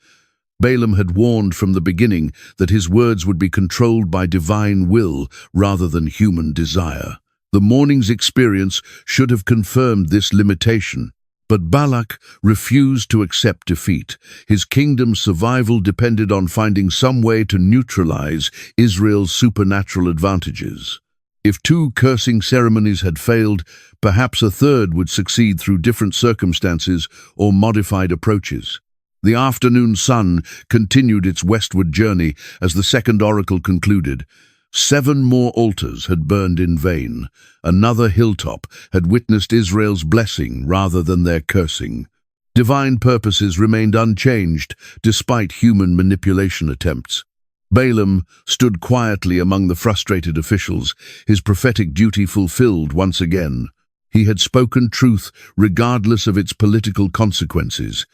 Balaam had warned from the beginning that his words would be controlled by divine will rather than human desire. The morning's experience should have confirmed this limitation, but Balak refused to accept defeat. His kingdom's survival depended on finding some way to neutralize Israel's supernatural advantages. If 2 cursing ceremonies had failed, perhaps a third would succeed through different circumstances or modified approaches. The afternoon sun continued its westward journey as the second oracle concluded. 7 more altars had burned in vain. Another hilltop had witnessed Israel's blessing rather than their cursing. Divine purposes remained unchanged despite human manipulation attempts. Balaam stood quietly among the frustrated officials, his prophetic duty fulfilled once again. He had spoken truth regardless of its political consequences.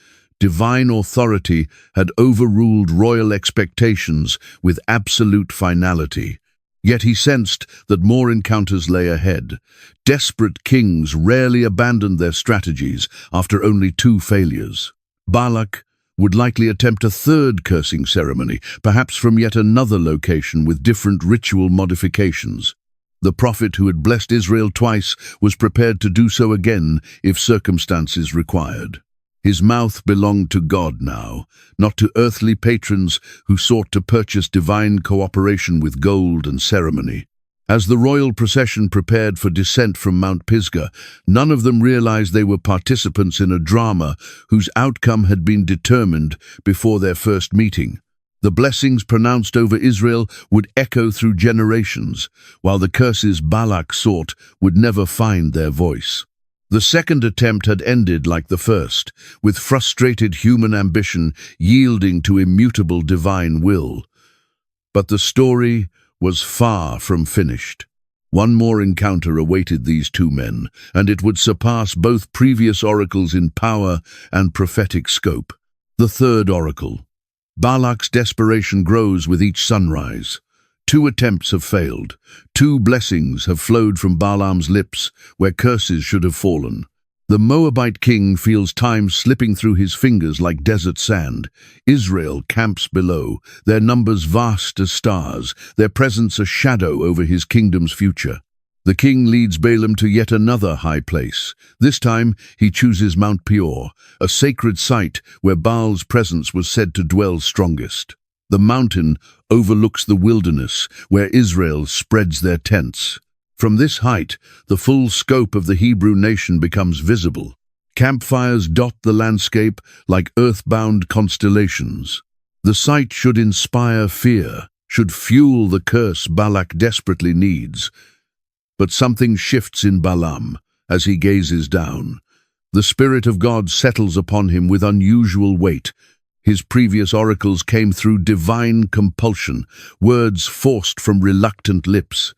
Divine authority had overruled royal expectations with absolute finality. Yet he sensed that more encounters lay ahead. Desperate kings rarely abandoned their strategies after only 2 failures. Balak would likely attempt a third cursing ceremony, perhaps from yet another location with different ritual modifications. The prophet who had blessed Israel twice was prepared to do so again if circumstances required. His mouth belonged to God now, not to earthly patrons who sought to purchase divine cooperation with gold and ceremony. As the royal procession prepared for descent from Mount Pisgah, none of them realized they were participants in a drama whose outcome had been determined before their first meeting. The blessings pronounced over Israel would echo through generations, while the curses Balak sought would never find their voice. The second attempt had ended like the first, with frustrated human ambition yielding to immutable divine will. But the story was far from finished. One more encounter awaited these 2 men, and it would surpass both previous oracles in power and prophetic scope. The third oracle. Balak's desperation grows with each sunrise. 2 attempts have failed. 2 blessings have flowed from Balaam's lips where curses should have fallen. The Moabite king feels time slipping through his fingers like desert sand. Israel camps below, their numbers vast as stars, their presence a shadow over his kingdom's future. The king leads Balaam to yet another high place. This time he chooses Mount Peor, a sacred site where Baal's presence was said to dwell strongest. The mountain overlooks the wilderness where Israel spreads their tents. From this height, the full scope of the Hebrew nation becomes visible. Campfires dot the landscape like earthbound constellations. The sight should inspire fear, should fuel the curse Balak desperately needs. But something shifts in Balaam as he gazes down. The Spirit of God settles upon him with unusual weight. His previous oracles came through divine compulsion, words forced from reluctant lips.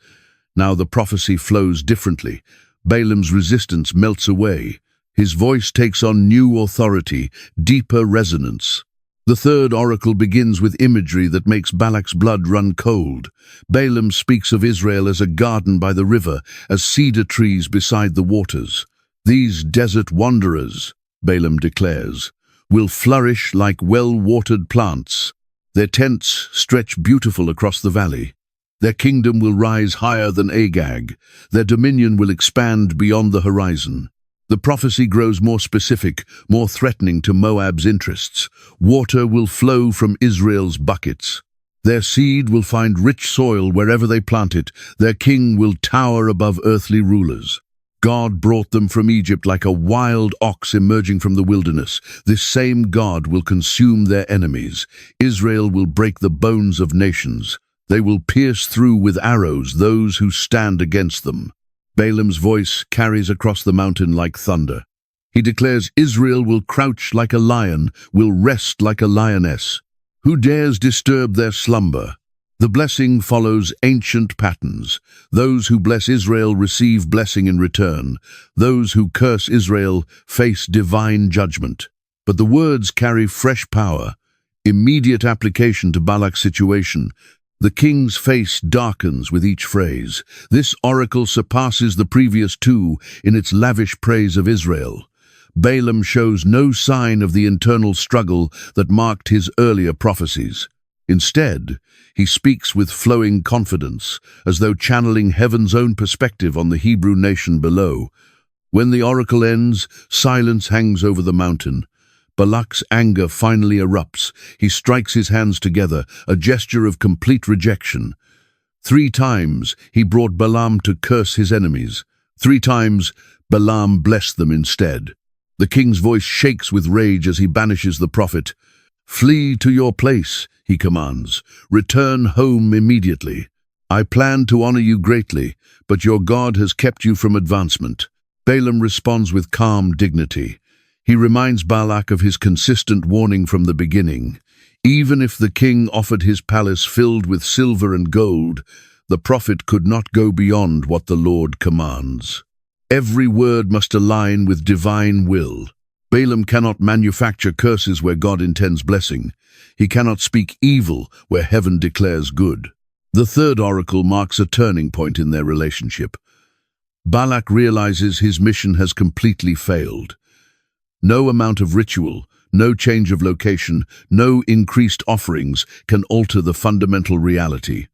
Now the prophecy flows differently. Balaam's resistance melts away. His voice takes on new authority, deeper resonance. The third oracle begins with imagery that makes Balak's blood run cold. Balaam speaks of Israel as a garden by the river, as cedar trees beside the waters. These desert wanderers, Balaam declares, will flourish like well-watered plants. Their tents stretch beautiful across the valley. Their kingdom will rise higher than Agag. Their dominion will expand beyond the horizon. The prophecy grows more specific, more threatening to Moab's interests. Water will flow from Israel's buckets. Their seed will find rich soil wherever they plant it. Their king will tower above earthly rulers. God brought them from Egypt like a wild ox emerging from the wilderness. This same God will consume their enemies. Israel will break the bones of nations. They will pierce through with arrows those who stand against them. Balaam's voice carries across the mountain like thunder. He declares Israel will crouch like a lion, will rest like a lioness. Who dares disturb their slumber? The blessing follows ancient patterns. Those who bless Israel receive blessing in return. Those who curse Israel face divine judgment. But the words carry fresh power, immediate application to Balak's situation. The king's face darkens with each phrase. This oracle surpasses the previous two in its lavish praise of Israel. Balaam shows no sign of the internal struggle that marked his earlier prophecies. Instead, he speaks with flowing confidence, as though channeling heaven's own perspective on the Hebrew nation below. When the oracle ends, silence hangs over the mountain. Balak's anger finally erupts. He strikes his hands together, a gesture of complete rejection. 3 times he brought Balaam to curse his enemies. 3 times Balaam blessed them instead. The king's voice shakes with rage as he banishes the prophet. "Flee to your place," he commands. "Return home immediately. I planned to honor you greatly, but your God has kept you from advancement." Balaam responds with calm dignity. He reminds Balak of his consistent warning from the beginning. Even if the king offered his palace filled with silver and gold, the prophet could not go beyond what the Lord commands. Every word must align with divine will. Balaam cannot manufacture curses where God intends blessing. He cannot speak evil where heaven declares good. The third oracle marks a turning point in their relationship. Balak realizes his mission has completely failed. No amount of ritual, no change of location, no increased offerings can alter the fundamental reality.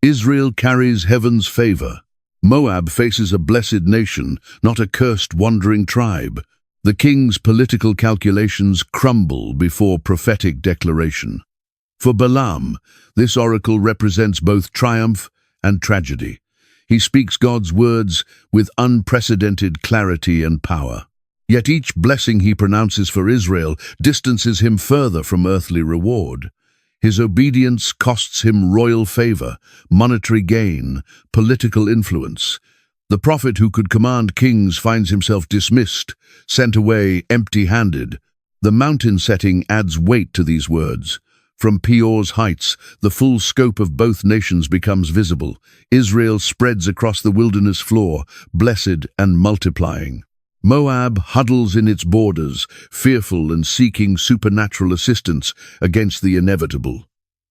Israel carries heaven's favor. Moab faces a blessed nation, not a cursed wandering tribe. The king's political calculations crumble before prophetic declaration. For Balaam, this oracle represents both triumph and tragedy. He speaks God's words with unprecedented clarity and power. Yet each blessing he pronounces for Israel distances him further from earthly reward. His obedience costs him royal favor, monetary gain, political influence. The prophet who could command kings finds himself dismissed, sent away empty-handed. The mountain setting adds weight to these words. From Peor's heights, the full scope of both nations becomes visible. Israel spreads across the wilderness floor, blessed and multiplying. Moab huddles in its borders, fearful and seeking supernatural assistance against the inevitable.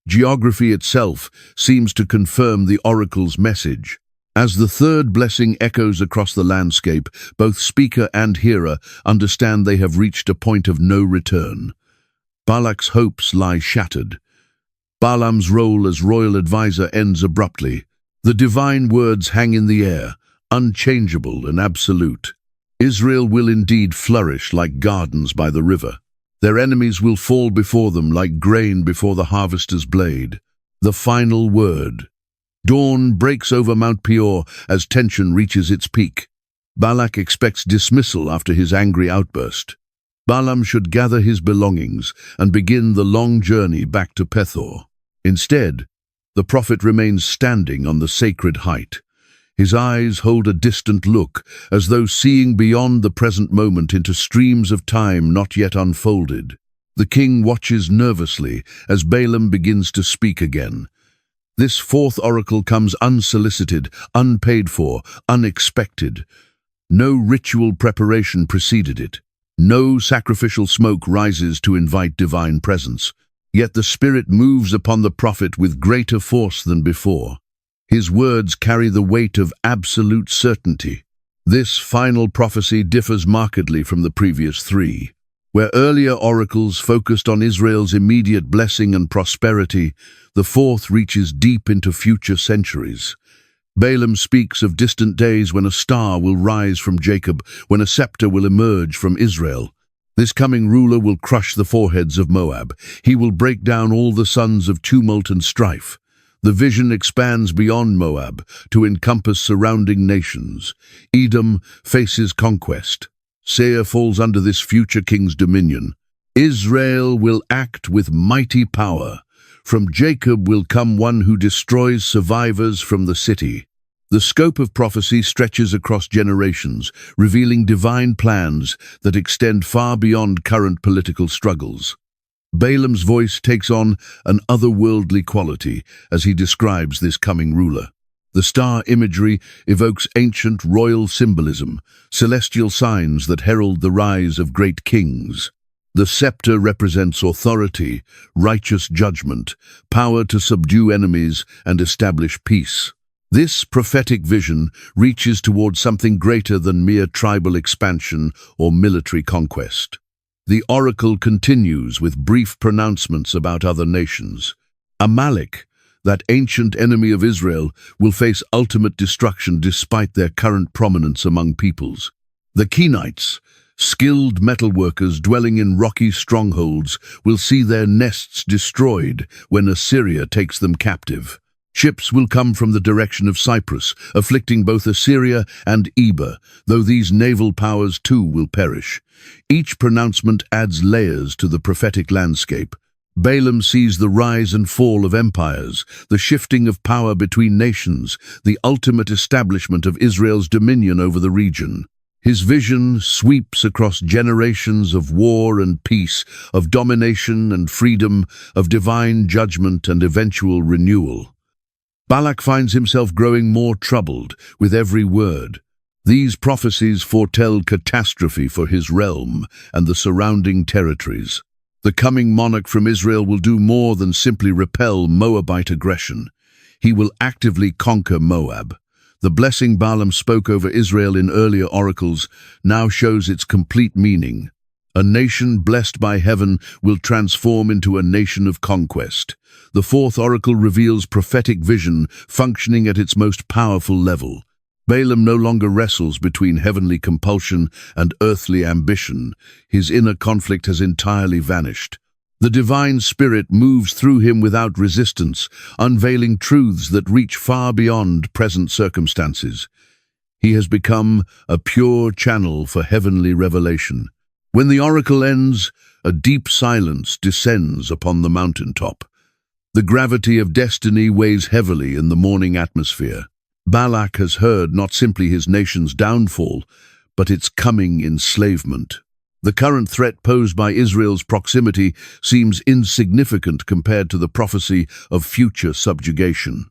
Geography itself seems to confirm the oracle's message. As the third blessing echoes across the landscape, both speaker and hearer understand they have reached a point of no return. Balak's hopes lie shattered. Balaam's role as royal advisor ends abruptly. The divine words hang in the air, unchangeable and absolute. Israel will indeed flourish like gardens by the river. Their enemies will fall before them like grain before the harvester's blade. The final word. Dawn breaks over Mount Peor as tension reaches its peak. Balak expects dismissal after his angry outburst. Balaam should gather his belongings and begin the long journey back to Pethor. Instead, the prophet remains standing on the sacred height. His eyes hold a distant look, as though seeing beyond the present moment into streams of time not yet unfolded. The king watches nervously as Balaam begins to speak again. This fourth oracle comes unsolicited, unpaid for, unexpected. No ritual preparation preceded it. No sacrificial smoke rises to invite divine presence. Yet the Spirit moves upon the prophet with greater force than before. His words carry the weight of absolute certainty. This final prophecy differs markedly from the previous 3. Where earlier oracles focused on Israel's immediate blessing and prosperity, the fourth reaches deep into future centuries. Balaam speaks of distant days when a star will rise from Jacob, when a scepter will emerge from Israel. This coming ruler will crush the foreheads of Moab. He will break down all the sons of tumult and strife. The vision expands beyond Moab to encompass surrounding nations. Edom faces conquest. Seir falls under this future king's dominion. Israel will act with mighty power. From Jacob will come one who destroys survivors from the city. The scope of prophecy stretches across generations, revealing divine plans that extend far beyond current political struggles. Balaam's voice takes on an otherworldly quality as he describes this coming ruler. The star imagery evokes ancient royal symbolism, celestial signs that herald the rise of great kings. The scepter represents authority, righteous judgment, power to subdue enemies and establish peace. This prophetic vision reaches toward something greater than mere tribal expansion or military conquest. The oracle continues with brief pronouncements about other nations. Amalek, that ancient enemy of Israel, will face ultimate destruction despite their current prominence among peoples. The Kenites, skilled metalworkers dwelling in rocky strongholds, will see their nests destroyed when Assyria takes them captive. Ships will come from the direction of Cyprus, afflicting both Assyria and Eber, though these naval powers too will perish. Each pronouncement adds layers to the prophetic landscape. Balaam sees the rise and fall of empires, the shifting of power between nations, the ultimate establishment of Israel's dominion over the region. His vision sweeps across generations of war and peace, of domination and freedom, of divine judgment and eventual renewal. Balak finds himself growing more troubled with every word. These prophecies foretell catastrophe for his realm and the surrounding territories. The coming monarch from Israel will do more than simply repel Moabite aggression. He will actively conquer Moab. The blessing Balaam spoke over Israel in earlier oracles now shows its complete meaning. A nation blessed by heaven will transform into a nation of conquest. The fourth oracle reveals prophetic vision functioning at its most powerful level. Balaam no longer wrestles between heavenly compulsion and earthly ambition. His inner conflict has entirely vanished. The divine spirit moves through him without resistance, unveiling truths that reach far beyond present circumstances. He has become a pure channel for heavenly revelation. When the oracle ends, a deep silence descends upon the mountaintop. The gravity of destiny weighs heavily in the morning atmosphere. Balak has heard not simply his nation's downfall, but its coming enslavement. The current threat posed by Israel's proximity seems insignificant compared to the prophecy of future subjugation.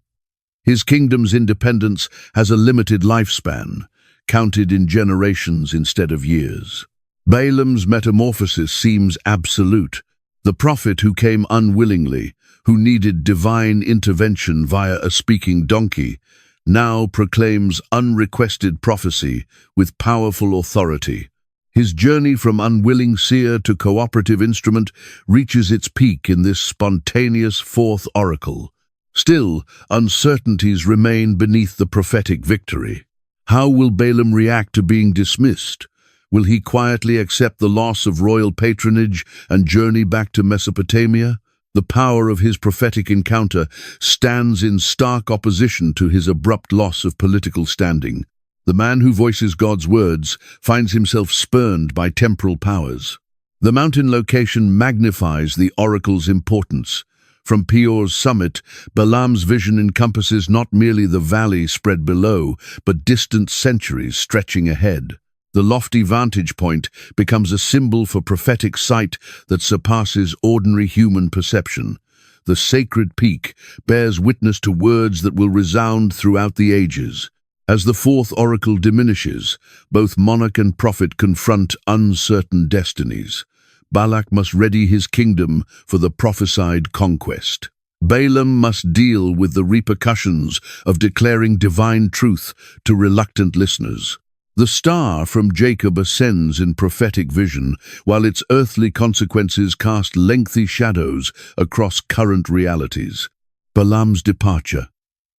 His kingdom's independence has a limited lifespan, counted in generations instead of years. Balaam's metamorphosis seems absolute. The prophet who came unwillingly, who needed divine intervention via a speaking donkey, now proclaims unrequested prophecy with powerful authority. His journey from unwilling seer to cooperative instrument reaches its peak in this spontaneous fourth oracle. Still, uncertainties remain beneath the prophetic victory. How will Balaam react to being dismissed? Will he quietly accept the loss of royal patronage and journey back to Mesopotamia? The power of his prophetic encounter stands in stark opposition to his abrupt loss of political standing. The man who voices God's words finds himself spurned by temporal powers. The mountain location magnifies the oracle's importance. From Peor's summit, Balaam's vision encompasses not merely the valley spread below, but distant centuries stretching ahead. The lofty vantage point becomes a symbol for prophetic sight that surpasses ordinary human perception. The sacred peak bears witness to words that will resound throughout the ages. As the fourth oracle diminishes, both monarch and prophet confront uncertain destinies. Balak must ready his kingdom for the prophesied conquest. Balaam must deal with the repercussions of declaring divine truth to reluctant listeners. The star from Jacob ascends in prophetic vision, while its earthly consequences cast lengthy shadows across current realities. Balaam's departure.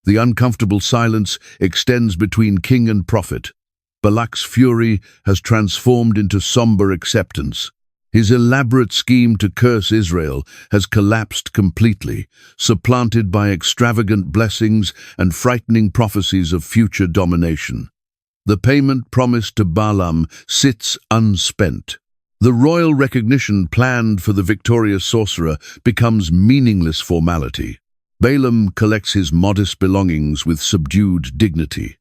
The uncomfortable silence extends between king and prophet. Balak's fury has transformed into somber acceptance. His elaborate scheme to curse Israel has collapsed completely, supplanted by extravagant blessings and frightening prophecies of future domination. The payment promised to Balaam sits unspent. The royal recognition planned for the victorious sorcerer becomes meaningless formality. Balaam collects his modest belongings with subdued dignity.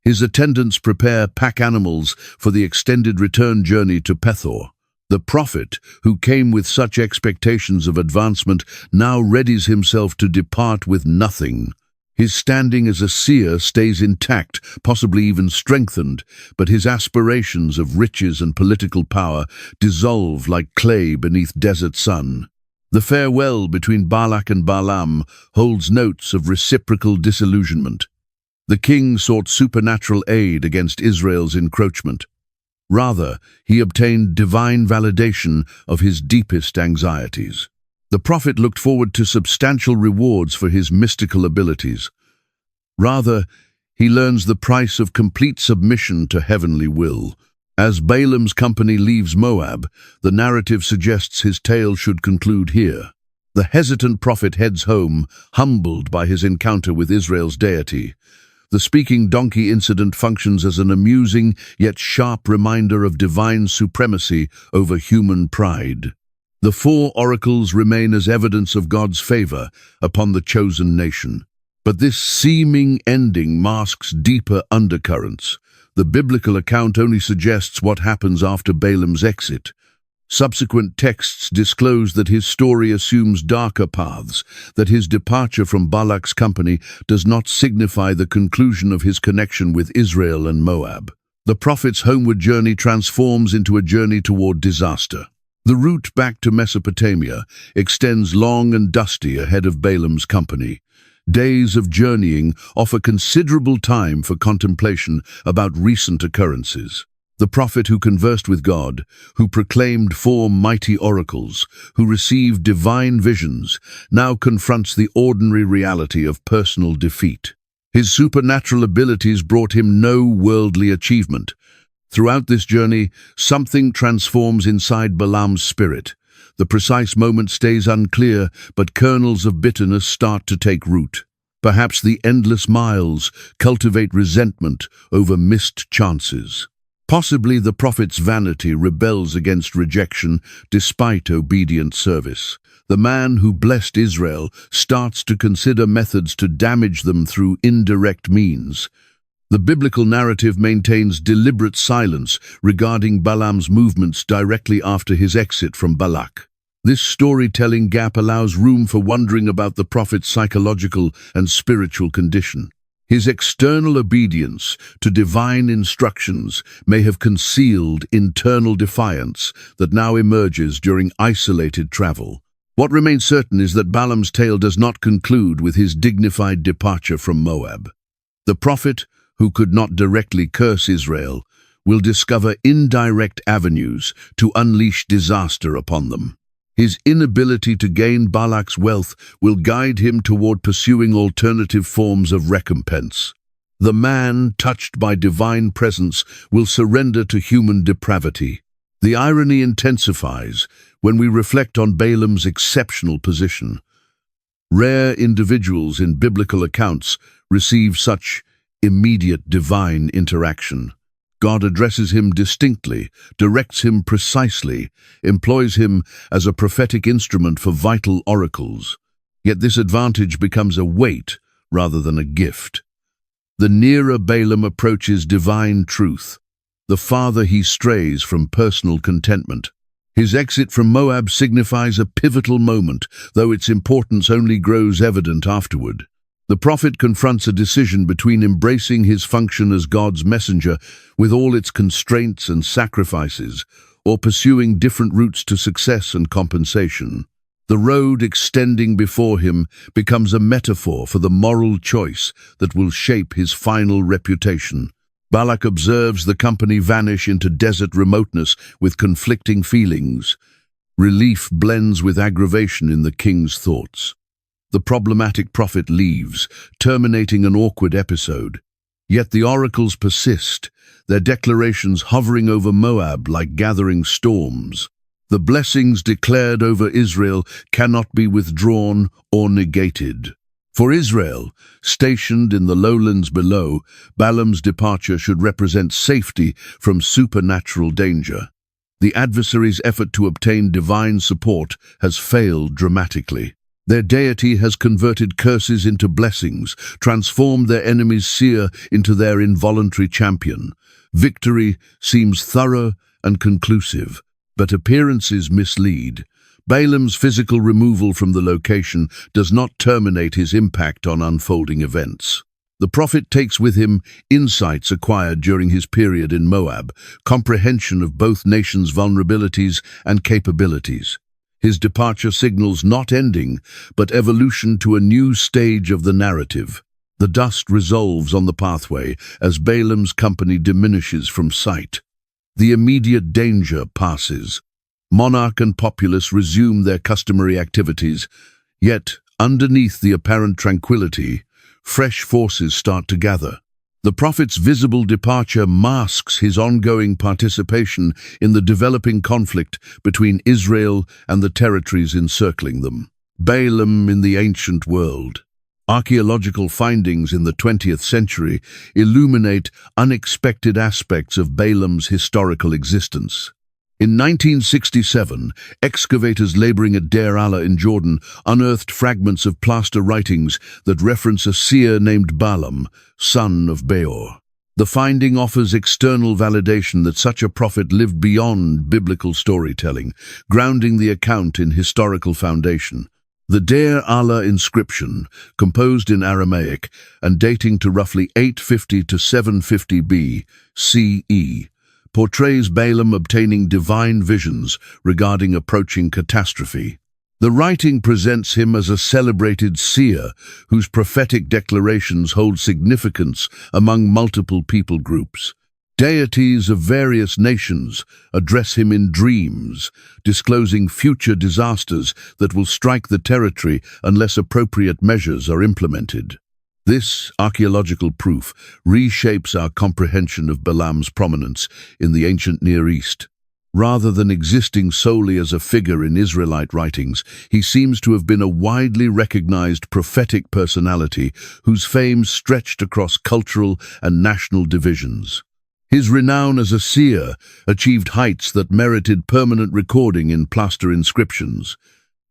His attendants prepare pack animals for the extended return journey to Pethor. The prophet, who came with such expectations of advancement, now readies himself to depart with nothing. His standing as a seer stays intact, possibly even strengthened, but his aspirations of riches and political power dissolve like clay beneath desert sun. The farewell between Balak and Balaam holds notes of reciprocal disillusionment. The king sought supernatural aid against Israel's encroachment. Rather, he obtained divine validation of his deepest anxieties. The prophet looked forward to substantial rewards for his mystical abilities. Rather, he learns the price of complete submission to heavenly will. As Balaam's company leaves Moab, the narrative suggests his tale should conclude here. The hesitant prophet heads home, humbled by his encounter with Israel's deity. The speaking donkey incident functions as an amusing yet sharp reminder of divine supremacy over human pride. The 4 oracles remain as evidence of God's favor upon the chosen nation. But this seeming ending masks deeper undercurrents. The biblical account only suggests what happens after Balaam's exit. Subsequent texts disclose that his story assumes darker paths, that his departure from Balak's company does not signify the conclusion of his connection with Israel and Moab. The prophet's homeward journey transforms into a journey toward disaster. The route back to Mesopotamia extends long and dusty ahead of Balaam's company. Days of journeying offer considerable time for contemplation about recent occurrences. The prophet who conversed with God, who proclaimed 4 mighty oracles, who received divine visions, now confronts the ordinary reality of personal defeat. His supernatural abilities brought him no worldly achievement. Throughout this journey, something transforms inside Balaam's spirit. The precise moment stays unclear, but kernels of bitterness start to take root. Perhaps the endless miles cultivate resentment over missed chances. Possibly the prophet's vanity rebels against rejection despite obedient service. The man who blessed Israel starts to consider methods to damage them through indirect means. The biblical narrative maintains deliberate silence regarding Balaam's movements directly after his exit from Balak. This storytelling gap allows room for wondering about the prophet's psychological and spiritual condition. His external obedience to divine instructions may have concealed internal defiance that now emerges during isolated travel. What remains certain is that Balaam's tale does not conclude with his dignified departure from Moab. The prophet, who could not directly curse Israel, will discover indirect avenues to unleash disaster upon them. His inability to gain Balak's wealth will guide him toward pursuing alternative forms of recompense. The man, touched by divine presence, will surrender to human depravity. The irony intensifies when we reflect on Balaam's exceptional position. Rare individuals in biblical accounts receive such immediate divine interaction. God addresses him distinctly, directs him precisely, employs him as a prophetic instrument for vital oracles. Yet this advantage becomes a weight rather than a gift. The nearer Balaam approaches divine truth, the farther he strays from personal contentment. His exit from Moab signifies a pivotal moment, though its importance only grows evident afterward. The prophet confronts a decision between embracing his function as God's messenger with all its constraints and sacrifices, or pursuing different routes to success and compensation. The road extending before him becomes a metaphor for the moral choice that will shape his final reputation. Balak observes the company vanish into desert remoteness with conflicting feelings. Relief blends with aggravation in the king's thoughts. The problematic prophet leaves, terminating an awkward episode. Yet the oracles persist, their declarations hovering over Moab like gathering storms. The blessings declared over Israel cannot be withdrawn or negated. For Israel, stationed in the lowlands below, Balaam's departure should represent safety from supernatural danger. The adversary's effort to obtain divine support has failed dramatically. Their deity has converted curses into blessings, transformed their enemy's seer into their involuntary champion. Victory seems thorough and conclusive, but appearances mislead. Balaam's physical removal from the location does not terminate his impact on unfolding events. The prophet takes with him insights acquired during his period in Moab, comprehension of both nations' vulnerabilities and capabilities. His departure signals not ending, but evolution to a new stage of the narrative. The dust resolves on the pathway as Balaam's company diminishes from sight. The immediate danger passes. Monarch and populace resume their customary activities, yet, underneath the apparent tranquility, fresh forces start to gather. The prophet's visible departure masks his ongoing participation in the developing conflict between Israel and the territories encircling them. Balaam in the ancient world. Archaeological findings in the 20th century illuminate unexpected aspects of Balaam's historical existence. In 1967, excavators laboring at Deir Allah in Jordan unearthed fragments of plaster writings that reference a seer named Balaam, son of Beor. The finding offers external validation that such a prophet lived beyond biblical storytelling, grounding the account in historical foundation. The Deir Allah inscription, composed in Aramaic and dating to roughly 850 to 750 BCE, portrays Balaam obtaining divine visions regarding approaching catastrophe. The writing presents him as a celebrated seer whose prophetic declarations hold significance among multiple people groups. Deities of various nations address him in dreams, disclosing future disasters that will strike the territory unless appropriate measures are implemented. This archaeological proof reshapes our comprehension of Balaam's prominence in the ancient Near East. Rather than existing solely as a figure in Israelite writings, he seems to have been a widely recognized prophetic personality whose fame stretched across cultural and national divisions. His renown as a seer achieved heights that merited permanent recording in plaster inscriptions.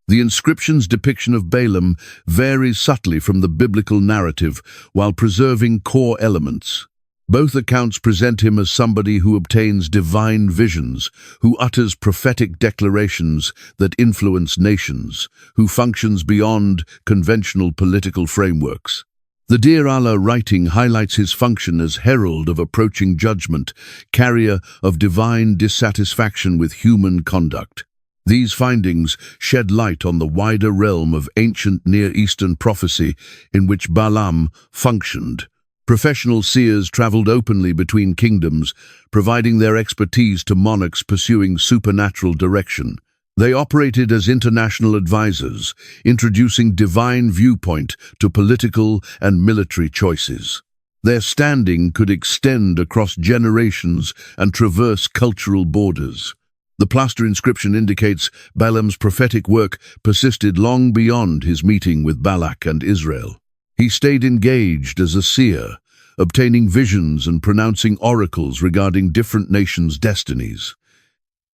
The inscription's depiction of Balaam varies subtly from the biblical narrative while preserving core elements. Both accounts present him as somebody who obtains divine visions, who utters prophetic declarations that influence nations, who functions beyond conventional political frameworks. The Deir Allah writing highlights his function as herald of approaching judgment, carrier of divine dissatisfaction with human conduct. These findings shed light on the wider realm of ancient Near Eastern prophecy in which Balaam functioned. Professional seers traveled openly between kingdoms, providing their expertise to monarchs pursuing supernatural direction. They operated as international advisors, introducing divine viewpoint to political and military choices. Their standing could extend across generations and traverse cultural borders. The plaster inscription indicates Balaam's prophetic work persisted long beyond his meeting with Balak and Israel. He stayed engaged as a seer, obtaining visions and pronouncing oracles regarding different nations' destinies.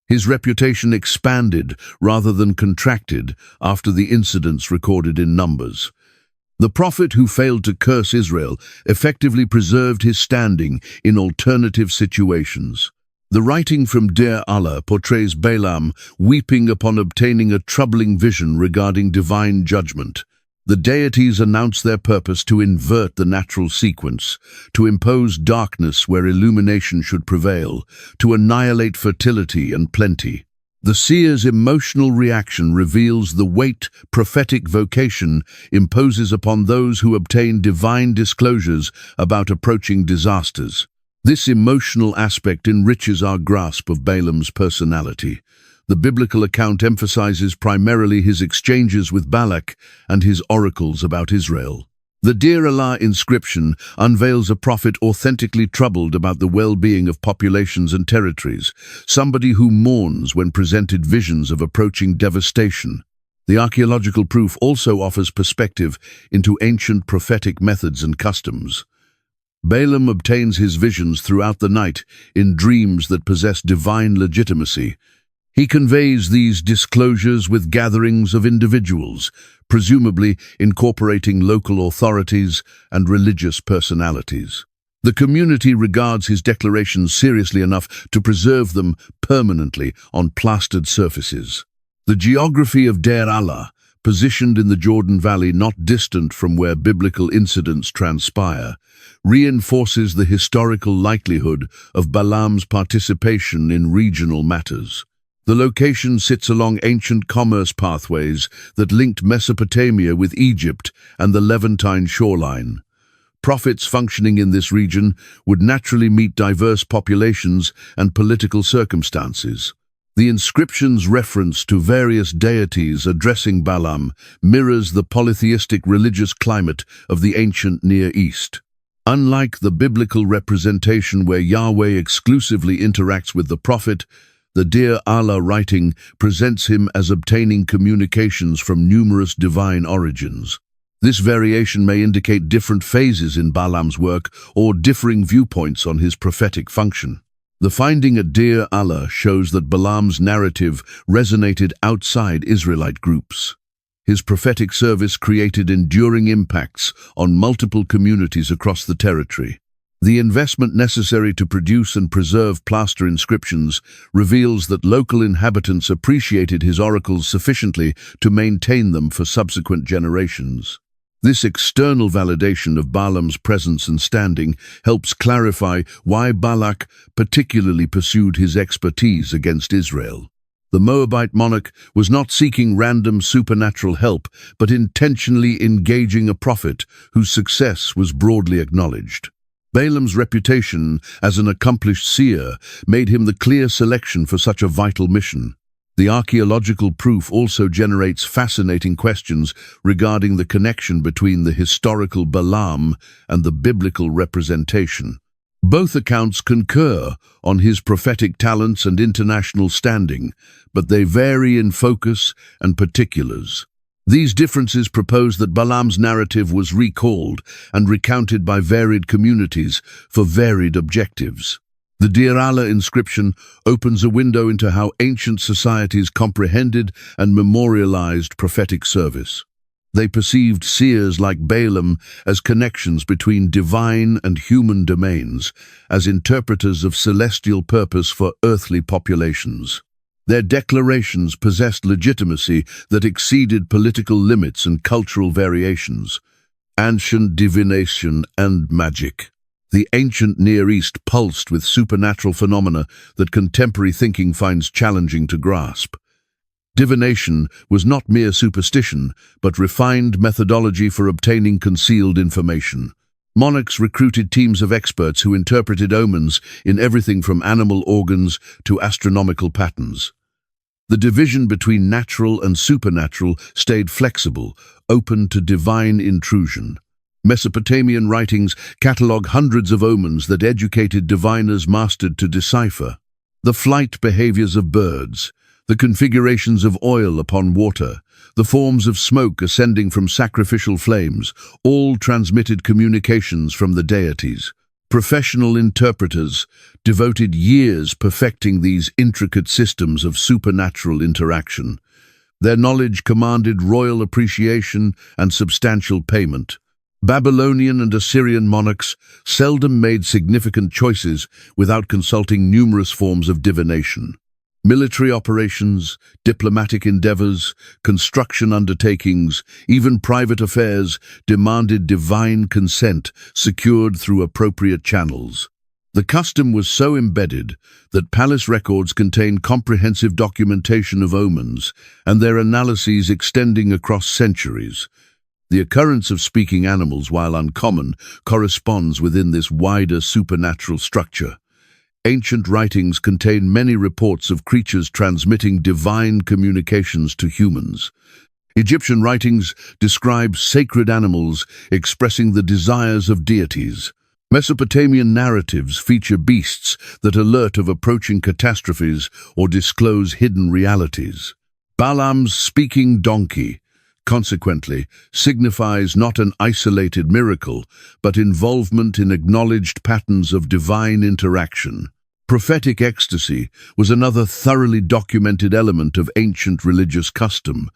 His reputation expanded rather than contracted after the incidents recorded in Numbers. The prophet who failed to curse Israel effectively preserved his standing in alternative situations. The writing from Deir Allah portrays Balaam weeping upon obtaining a troubling vision regarding divine judgment. The deities announce their purpose to invert the natural sequence, to impose darkness where illumination should prevail, to annihilate fertility and plenty. The seer's emotional reaction reveals the weight prophetic vocation imposes upon those who obtain divine disclosures about approaching disasters. This emotional aspect enriches our grasp of Balaam's personality. The biblical account emphasizes primarily his exchanges with Balak and his oracles about Israel. The Dear Allah inscription unveils a prophet authentically troubled about the well-being of populations and territories, somebody who mourns when presented visions of approaching devastation. The archaeological proof also offers perspective into ancient prophetic methods and customs. Balaam obtains his visions throughout the night in dreams that possess divine legitimacy. He conveys these disclosures with gatherings of individuals, presumably incorporating local authorities and religious personalities. The community regards his declarations seriously enough to preserve them permanently on plastered surfaces. The geography of Deir Allah, positioned in the Jordan Valley not distant from where biblical incidents transpire, reinforces the historical likelihood of Balaam's participation in regional matters. The location sits along ancient commerce pathways that linked Mesopotamia with Egypt and the Levantine shoreline. Prophets functioning in this region would naturally meet diverse populations and political circumstances. The inscription's reference to various deities addressing Balaam mirrors the polytheistic religious climate of the ancient Near East. Unlike the biblical representation where Yahweh exclusively interacts with the prophet, the Dear Allah writing presents him as obtaining communications from numerous divine origins. This variation may indicate different phases in Balaam's work or differing viewpoints on his prophetic function. The finding at Deir Allah shows that Balaam's narrative resonated outside Israelite groups. His prophetic service created enduring impacts on multiple communities across the territory. The investment necessary to produce and preserve plaster inscriptions reveals that local inhabitants appreciated his oracles sufficiently to maintain them for subsequent generations. This external validation of Balaam's presence and standing helps clarify why Balak particularly pursued his expertise against Israel. The Moabite monarch was not seeking random supernatural help, but intentionally engaging a prophet whose success was broadly acknowledged. Balaam's reputation as an accomplished seer made him the clear selection for such a vital mission. The archaeological proof also generates fascinating questions regarding the connection between the historical Balaam and the biblical representation. Both accounts concur on his prophetic talents and international standing, but they vary in focus and particulars. These differences propose that Balaam's narrative was recalled and recounted by varied communities for varied objectives. The Deir Allah inscription opens a window into how ancient societies comprehended and memorialized prophetic service. They perceived seers like Balaam as connections between divine and human domains, as interpreters of celestial purpose for earthly populations. Their declarations possessed legitimacy that exceeded political limits and cultural variations. Ancient divination and magic. The ancient Near East pulsed with supernatural phenomena that contemporary thinking finds challenging to grasp. Divination was not mere superstition, but refined methodology for obtaining concealed information. Monarchs recruited teams of experts who interpreted omens in everything from animal organs to astronomical patterns. The division between natural and supernatural stayed flexible, open to divine intrusion. Mesopotamian writings catalogue hundreds of omens that educated diviners mastered to decipher. The flight behaviors of birds, the configurations of oil upon water, the forms of smoke ascending from sacrificial flames, all transmitted communications from the deities. Professional interpreters devoted years perfecting these intricate systems of supernatural interaction. Their knowledge commanded royal appreciation and substantial payment. Babylonian and Assyrian monarchs seldom made significant choices without consulting numerous forms of divination. Military operations, diplomatic endeavors, construction undertakings, even private affairs demanded divine consent secured through appropriate channels. The custom was so embedded that palace records contain comprehensive documentation of omens and their analyses extending across centuries. The occurrence of speaking animals, while uncommon, corresponds within this wider supernatural structure. Ancient writings contain many reports of creatures transmitting divine communications to humans. Egyptian writings describe sacred animals expressing the desires of deities. Mesopotamian narratives feature beasts that alert of approaching catastrophes or disclose hidden realities. Balaam's speaking donkey, consequently, signifies not an isolated miracle, but involvement in acknowledged patterns of divine interaction. Prophetic ecstasy was another thoroughly documented element of ancient religious custom.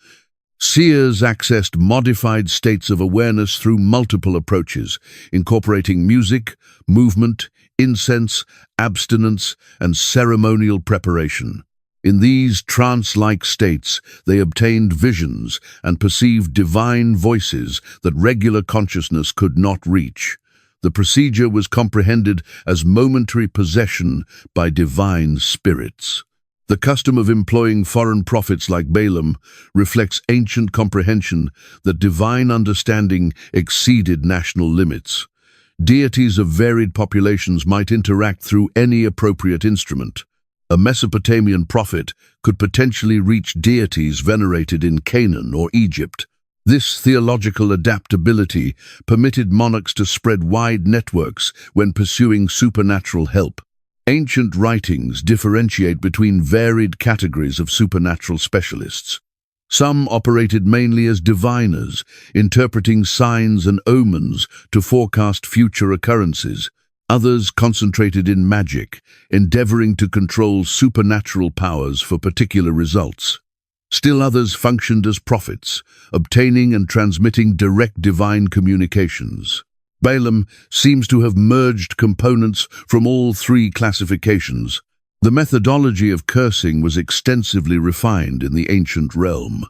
Seers accessed modified states of awareness through multiple approaches, incorporating music, movement, incense, abstinence, and ceremonial preparation. In these trance-like states, they obtained visions and perceived divine voices that regular consciousness could not reach. The procedure was comprehended as momentary possession by divine spirits. The custom of employing foreign prophets like Balaam reflects ancient comprehension that divine understanding exceeded national limits. Deities of varied populations might interact through any appropriate instrument. A Mesopotamian prophet could potentially reach deities venerated in Canaan or Egypt. This theological adaptability permitted monarchs to spread wide networks when pursuing supernatural help. Ancient writings differentiate between varied categories of supernatural specialists. Some operated mainly as diviners, interpreting signs and omens to forecast future occurrences. Others concentrated in magic, endeavoring to control supernatural powers for particular results. Still others functioned as prophets, obtaining and transmitting direct divine communications. Balaam seems to have merged components from all three classifications. The methodology of cursing was extensively refined in the ancient realm.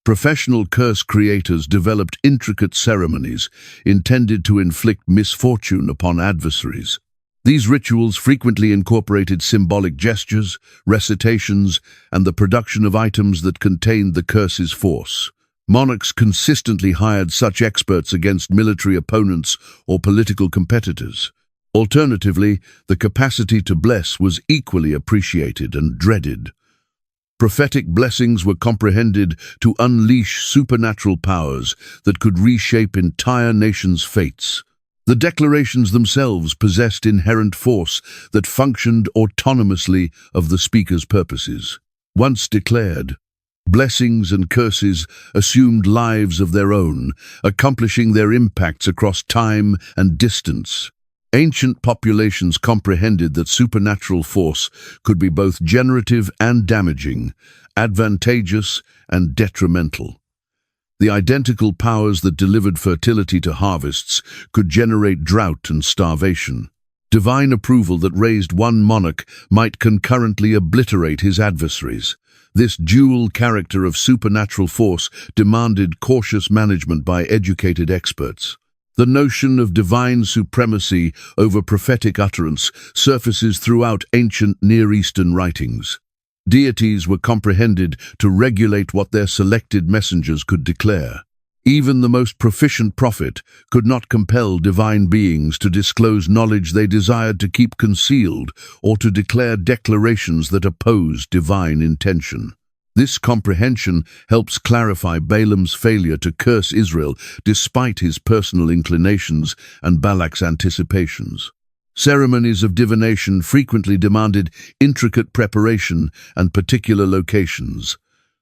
Professional curse creators developed intricate ceremonies intended to inflict misfortune upon adversaries. These rituals frequently incorporated symbolic gestures, recitations, and the production of items that contained the curse's force. Monarchs consistently hired such experts against military opponents or political competitors. Alternatively, the capacity to bless was equally appreciated and dreaded. Prophetic blessings were comprehended to unleash supernatural powers that could reshape entire nations' fates. The declarations themselves possessed inherent force that functioned autonomously of the speaker's purposes. Once declared, blessings and curses assumed lives of their own, accomplishing their impacts across time and distance. Ancient populations comprehended that supernatural force could be both generative and damaging, advantageous and detrimental. The identical powers that delivered fertility to harvests could generate drought and starvation. Divine approval that raised one monarch might concurrently obliterate his adversaries. This dual character of supernatural force demanded cautious management by educated experts. The notion of divine supremacy over prophetic utterance surfaces throughout ancient Near Eastern writings. Deities were comprehended to regulate what their selected messengers could declare. Even the most proficient prophet could not compel divine beings to disclose knowledge they desired to keep concealed or to declare declarations that opposed divine intention. This comprehension helps clarify Balaam's failure to curse Israel despite his personal inclinations and Balak's anticipations. Ceremonies of divination frequently demanded intricate preparation and particular locations.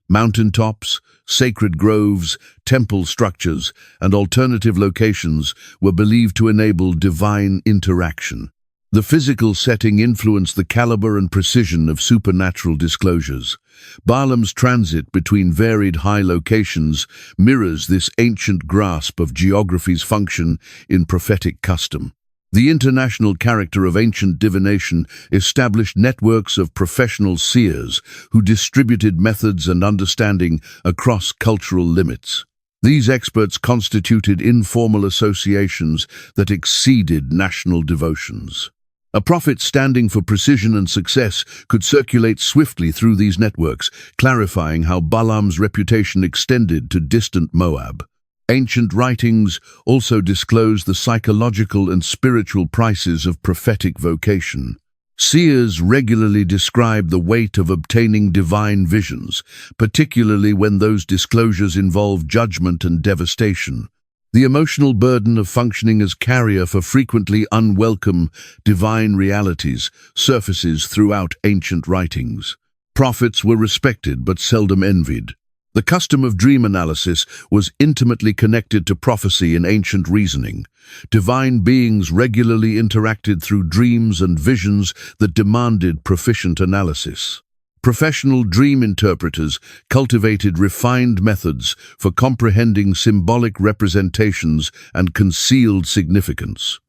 Mountaintops, sacred groves, temple structures, and alternative locations were believed to enable divine interaction. The physical setting influenced the caliber and precision of supernatural disclosures. Balaam's transit between varied high locations mirrors this ancient grasp of geography's function in prophetic custom. The international character of ancient divination established networks of professional seers who distributed methods and understanding across cultural limits. These experts constituted informal associations that exceeded national devotions. A prophet standing for precision and success could circulate swiftly through these networks, clarifying how Balaam's reputation extended to distant Moab. Ancient writings also disclose the psychological and spiritual prices of prophetic vocation. Seers regularly describe the weight of obtaining divine visions, particularly when those disclosures involve judgment and devastation. The emotional burden of functioning as carrier for frequently unwelcome divine realities surfaces throughout ancient writings. Prophets were respected but seldom envied. The custom of dream analysis was intimately connected to prophecy in ancient reasoning. Divine beings regularly interacted through dreams and visions that demanded proficient analysis. Professional dream interpreters cultivated refined methods for comprehending symbolic representations and concealed significance.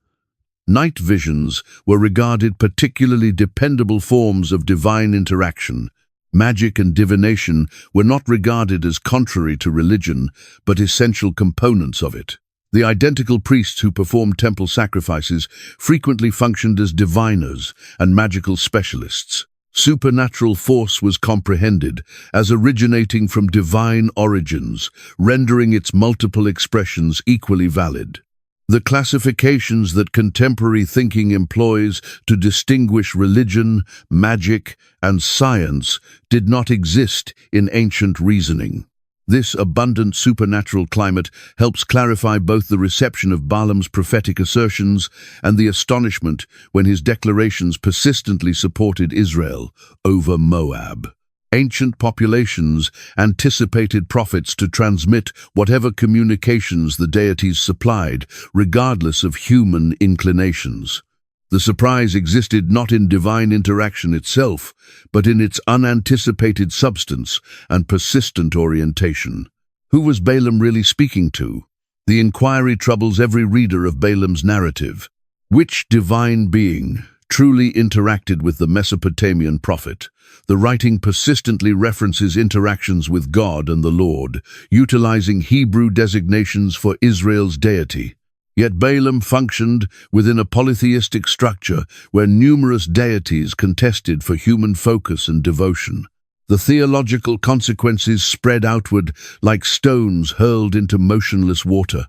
Night visions were regarded particularly dependable forms of divine interaction. Magic and divination were not regarded as contrary to religion, but essential components of it. The identical priests who performed temple sacrifices frequently functioned as diviners and magical specialists. Supernatural force was comprehended as originating from divine origins, rendering its multiple expressions equally valid. The classifications that contemporary thinking employs to distinguish religion, magic, and science did not exist in ancient reasoning. This abundant supernatural climate helps clarify both the reception of Balaam's prophetic assertions and the astonishment when his declarations persistently supported Israel over Moab. Ancient populations anticipated prophets to transmit whatever communications the deities supplied, regardless of human inclinations. The surprise existed not in divine interaction itself, but in its unanticipated substance and persistent orientation. Who was Balaam really speaking to? The inquiry troubles every reader of Balaam's narrative. Which divine being truly interacted with the Mesopotamian prophet? The writing persistently references interactions with God and the Lord, utilizing Hebrew designations for Israel's deity. Yet Balaam functioned within a polytheistic structure where numerous deities contested for human focus and devotion. The theological consequences spread outward like stones hurled into motionless water.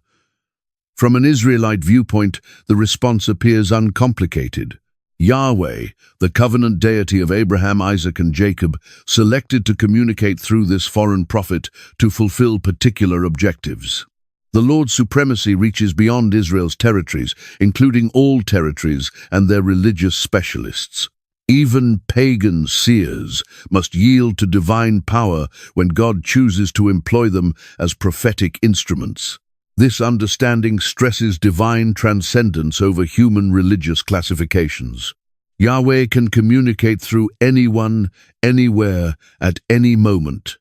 From an Israelite viewpoint, the response appears uncomplicated. Yahweh, the covenant deity of Abraham, Isaac, and Jacob, selected to communicate through this foreign prophet to fulfill particular objectives. The Lord's supremacy reaches beyond Israel's territories, including all territories and their religious specialists. Even pagan seers must yield to divine power when God chooses to employ them as prophetic instruments. This understanding stresses divine transcendence over human religious classifications. Yahweh can communicate through anyone, anywhere, at any moment.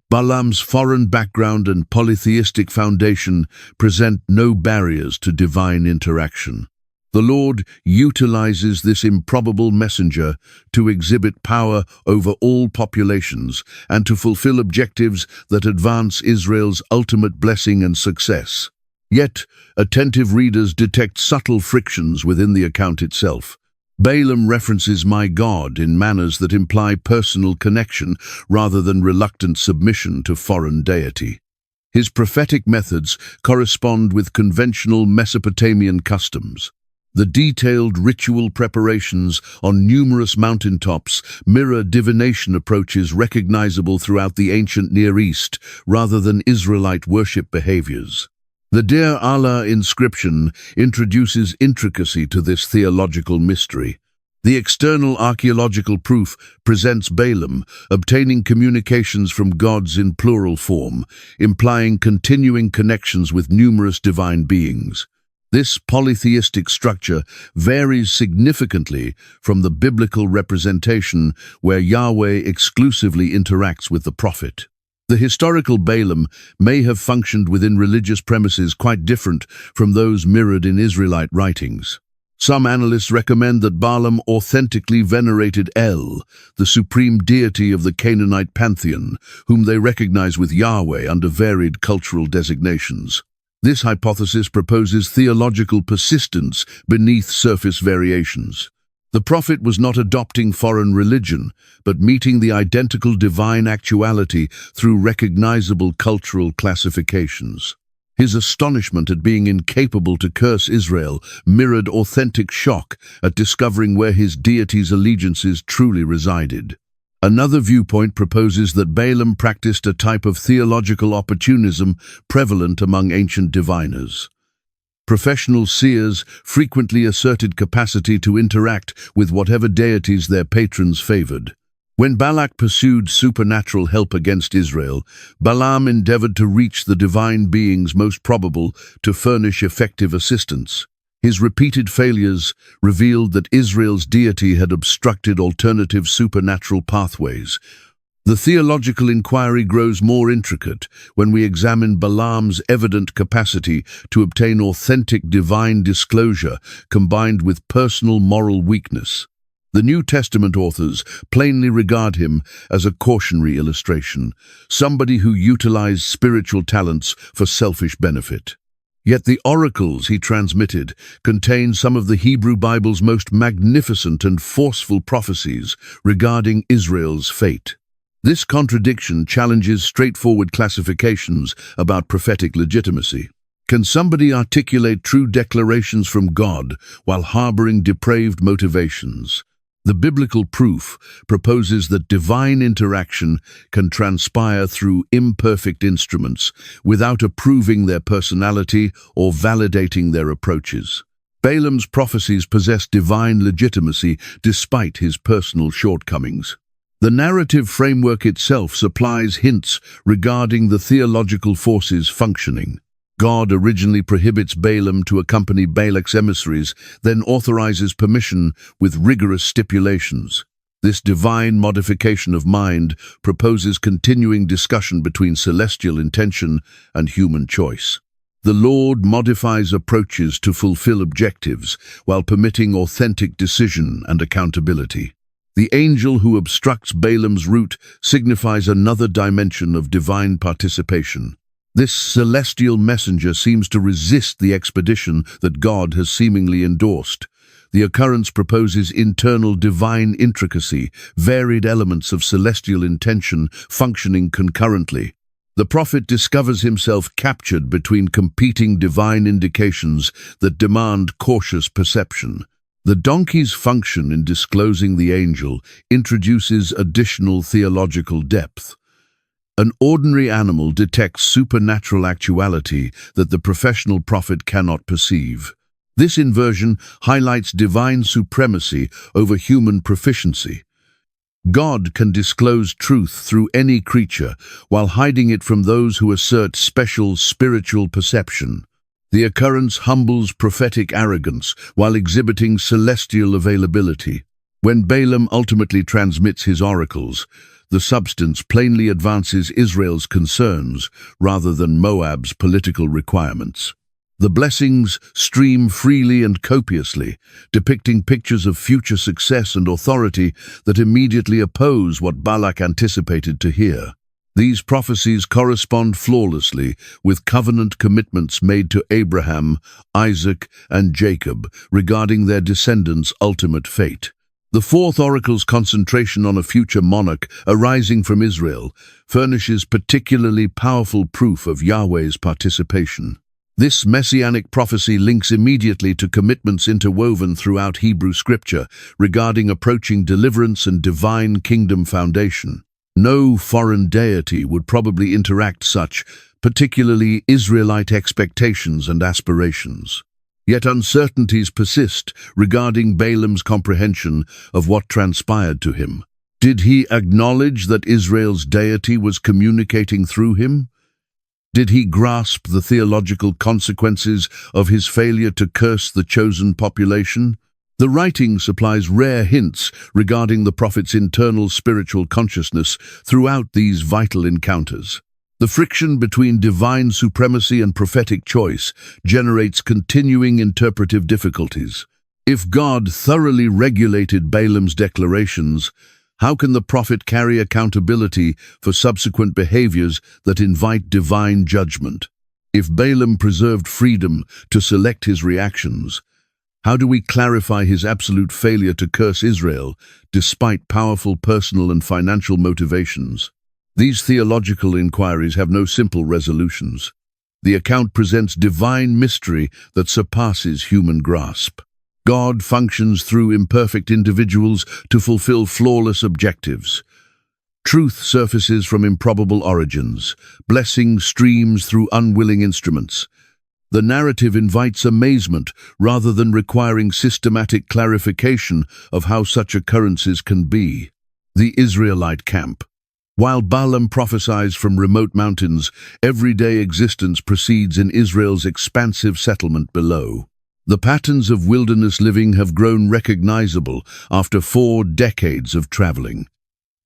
Balaam's foreign background and polytheistic foundation present no barriers to divine interaction. The Lord utilizes this improbable messenger to exhibit power over all populations and to fulfill objectives that advance Israel's ultimate blessing and success. Yet, attentive readers detect subtle frictions within the account itself. Balaam references "my God" in manners that imply personal connection rather than reluctant submission to foreign deity. His prophetic methods correspond with conventional Mesopotamian customs. The detailed ritual preparations on numerous mountaintops mirror divination approaches recognizable throughout the ancient Near East rather than Israelite worship behaviors. The Deir Allah inscription introduces intricacy to this theological mystery. The external archaeological proof presents Balaam obtaining communications from gods in plural form, implying continuing connections with numerous divine beings. This polytheistic structure varies significantly from the biblical representation where Yahweh exclusively interacts with the prophet. The historical Balaam may have functioned within religious premises quite different from those mirrored in Israelite writings. Some analysts recommend that Balaam authentically venerated El, the supreme deity of the Canaanite pantheon, whom they recognize with Yahweh under varied cultural designations. This hypothesis proposes theological persistence beneath surface variations. The prophet was not adopting foreign religion, but meeting the identical divine actuality through recognizable cultural classifications. His astonishment at being incapable to curse Israel mirrored authentic shock at discovering where his deity's allegiances truly resided. Another viewpoint proposes that Balaam practiced a type of theological opportunism prevalent among ancient diviners. Professional seers frequently asserted capacity to interact with whatever deities their patrons favored. When Balak pursued supernatural help against Israel, Balaam endeavored to reach the divine beings most probable to furnish effective assistance. His repeated failures revealed that Israel's deity had obstructed alternative supernatural pathways. The theological inquiry grows more intricate when we examine Balaam's evident capacity to obtain authentic divine disclosure combined with personal moral weakness. The New Testament authors plainly regard him as a cautionary illustration, somebody who utilized spiritual talents for selfish benefit. Yet the oracles he transmitted contain some of the Hebrew Bible's most magnificent and forceful prophecies regarding Israel's fate. This contradiction challenges straightforward classifications about prophetic legitimacy. Can somebody articulate true declarations from God while harboring depraved motivations? The biblical proof proposes that divine interaction can transpire through imperfect instruments without approving their personality or validating their approaches. Balaam's prophecies possess divine legitimacy despite his personal shortcomings. The narrative framework itself supplies hints regarding the theological forces functioning. God originally prohibits Balaam to accompany Balak's emissaries, then authorizes permission with rigorous stipulations. This divine modification of mind proposes continuing discussion between celestial intention and human choice. The Lord modifies approaches to fulfill objectives while permitting authentic decision and accountability. The angel who obstructs Balaam's route signifies another dimension of divine participation. This celestial messenger seems to resist the expedition that God has seemingly endorsed. The occurrence proposes internal divine intricacy, varied elements of celestial intention functioning concurrently. The prophet discovers himself captured between competing divine indications that demand cautious perception. The donkey's function in disclosing the angel introduces additional theological depth. An ordinary animal detects supernatural actuality that the professional prophet cannot perceive. This inversion highlights divine supremacy over human proficiency. God can disclose truth through any creature while hiding it from those who assert special spiritual perception. The occurrence humbles prophetic arrogance while exhibiting celestial availability. When Balaam ultimately transmits his oracles, the substance plainly advances Israel's concerns rather than Moab's political requirements. The blessings stream freely and copiously, depicting pictures of future success and authority that immediately oppose what Balak anticipated to hear. These prophecies correspond flawlessly with covenant commitments made to Abraham, Isaac, and Jacob regarding their descendants' ultimate fate. The fourth oracle's concentration on a future monarch arising from Israel furnishes particularly powerful proof of Yahweh's participation. This messianic prophecy links immediately to commitments interwoven throughout Hebrew scripture regarding approaching deliverance and divine kingdom foundation. No foreign deity would probably interact such, particularly Israelite expectations and aspirations. Yet uncertainties persist regarding Balaam's comprehension of what transpired to him. Did he acknowledge that Israel's deity was communicating through him? Did he grasp the theological consequences of his failure to curse the chosen population? The writing supplies rare hints regarding the prophet's internal spiritual consciousness throughout these vital encounters. The friction between divine supremacy and prophetic choice generates continuing interpretive difficulties. If God thoroughly regulated Balaam's declarations, how can the prophet carry accountability for subsequent behaviors that invite divine judgment? If Balaam preserved freedom to select his reactions, how do we clarify his absolute failure to curse Israel despite powerful personal and financial motivations? These theological inquiries have no simple resolutions. The account presents divine mystery that surpasses human grasp. God functions through imperfect individuals to fulfill flawless objectives. Truth surfaces from improbable origins. Blessing streams through unwilling instruments. The narrative invites amazement rather than requiring systematic clarification of how such occurrences can be. The Israelite camp. While Balaam prophesies from remote mountains, everyday existence proceeds in Israel's expansive settlement below. The patterns of wilderness living have grown recognizable after 4 decades of traveling.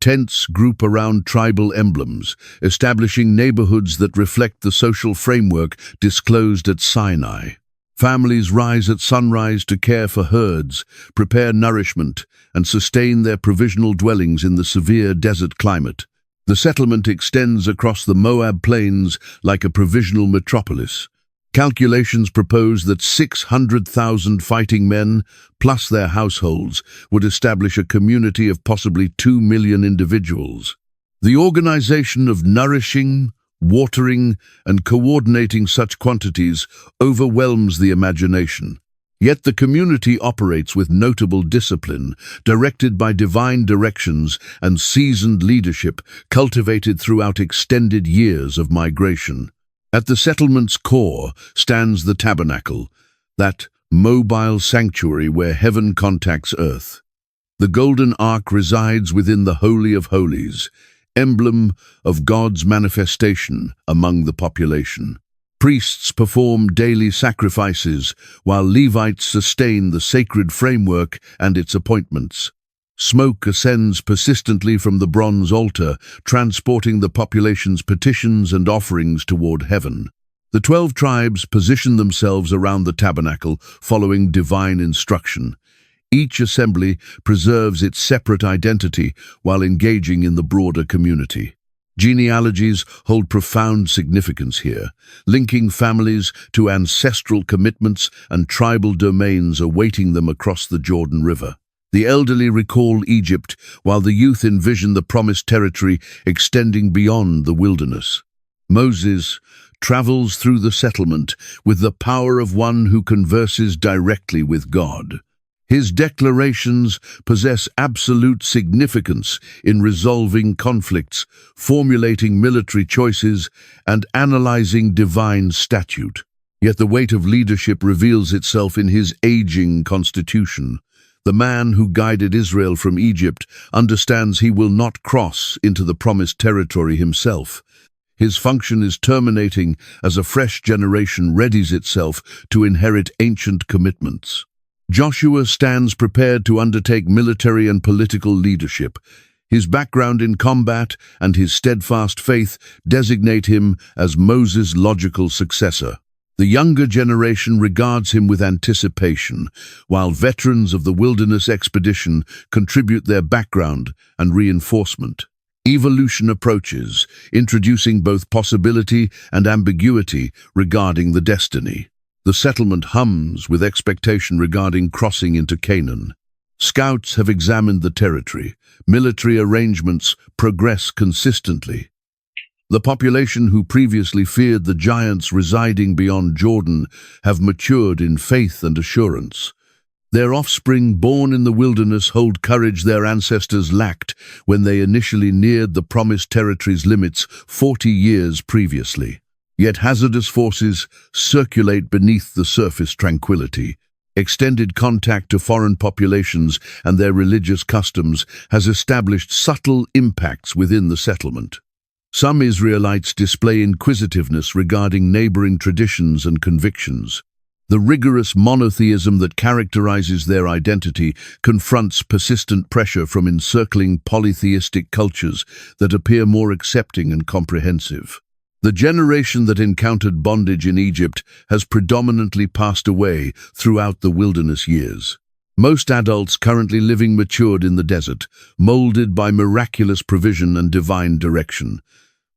Tents group around tribal emblems, establishing neighborhoods that reflect the social framework disclosed at Sinai. Families rise at sunrise to care for herds, prepare nourishment, and sustain their provisional dwellings in the severe desert climate. The settlement extends across the Moab plains like a provisional metropolis. Calculations propose that 600,000 fighting men, plus their households, would establish a community of possibly 2 million individuals. The organization of nourishing, watering, and coordinating such quantities overwhelms the imagination. Yet the community operates with notable discipline, directed by divine directions and seasoned leadership cultivated throughout extended years of migration. At the settlement's core stands the tabernacle, that mobile sanctuary where heaven contacts earth. The golden ark resides within the Holy of Holies, emblem of God's manifestation among the population. Priests perform daily sacrifices, while Levites sustain the sacred framework and its appointments. Smoke ascends persistently from the bronze altar, transporting the population's petitions and offerings toward heaven. The 12 tribes position themselves around the tabernacle, following divine instruction. Each assembly preserves its separate identity while engaging in the broader community. Genealogies hold profound significance here, linking families to ancestral commitments and tribal domains awaiting them across the Jordan River. The elderly recall Egypt, while the youth envision the promised territory extending beyond the wilderness. Moses travels through the settlement with the power of one who converses directly with God. His declarations possess absolute significance in resolving conflicts, formulating military choices, and analyzing divine statute. Yet the weight of leadership reveals itself in his aging constitution. The man who guided Israel from Egypt understands he will not cross into the promised territory himself. His function is terminating as a fresh generation readies itself to inherit ancient commitments. Joshua stands prepared to undertake military and political leadership. His background in combat and his steadfast faith designate him as Moses' logical successor. The younger generation regards him with anticipation, while veterans of the wilderness expedition contribute their background and reinforcement. Evolution approaches, introducing both possibility and ambiguity regarding the destiny. The settlement hums with expectation regarding crossing into Canaan. Scouts have examined the territory. Military arrangements progress consistently. The population who previously feared the giants residing beyond Jordan have matured in faith and assurance. Their offspring born in the wilderness hold courage their ancestors lacked when they initially neared the promised territory's limits 40 years previously. Yet hazardous forces circulate beneath the surface tranquility. Extended contact to foreign populations and their religious customs has established subtle impacts within the settlement. Some Israelites display inquisitiveness regarding neighboring traditions and convictions. The rigorous monotheism that characterizes their identity confronts persistent pressure from encircling polytheistic cultures that appear more accepting and comprehensive. The generation that encountered bondage in Egypt has predominantly passed away throughout the wilderness years. Most adults currently living matured in the desert, molded by miraculous provision and divine direction.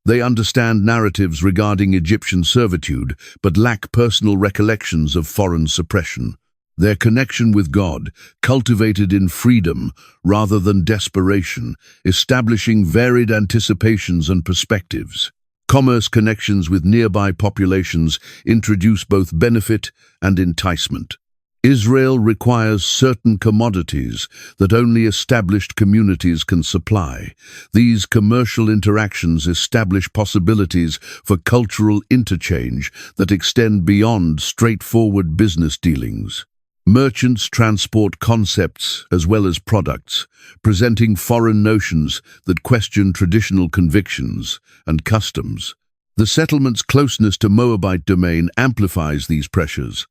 They understand narratives regarding Egyptian servitude, but lack personal recollections of foreign suppression. Their connection with God, cultivated in freedom rather than desperation, establishing varied anticipations and perspectives. Commerce connections with nearby populations introduce both benefit and enticement. Israel requires certain commodities that only established communities can supply. These commercial interactions establish possibilities for cultural interchange that extend beyond straightforward business dealings. Merchants transport concepts as well as products, presenting foreign notions that question traditional convictions and customs. The settlement's closeness to Moabite domain amplifies these pressures.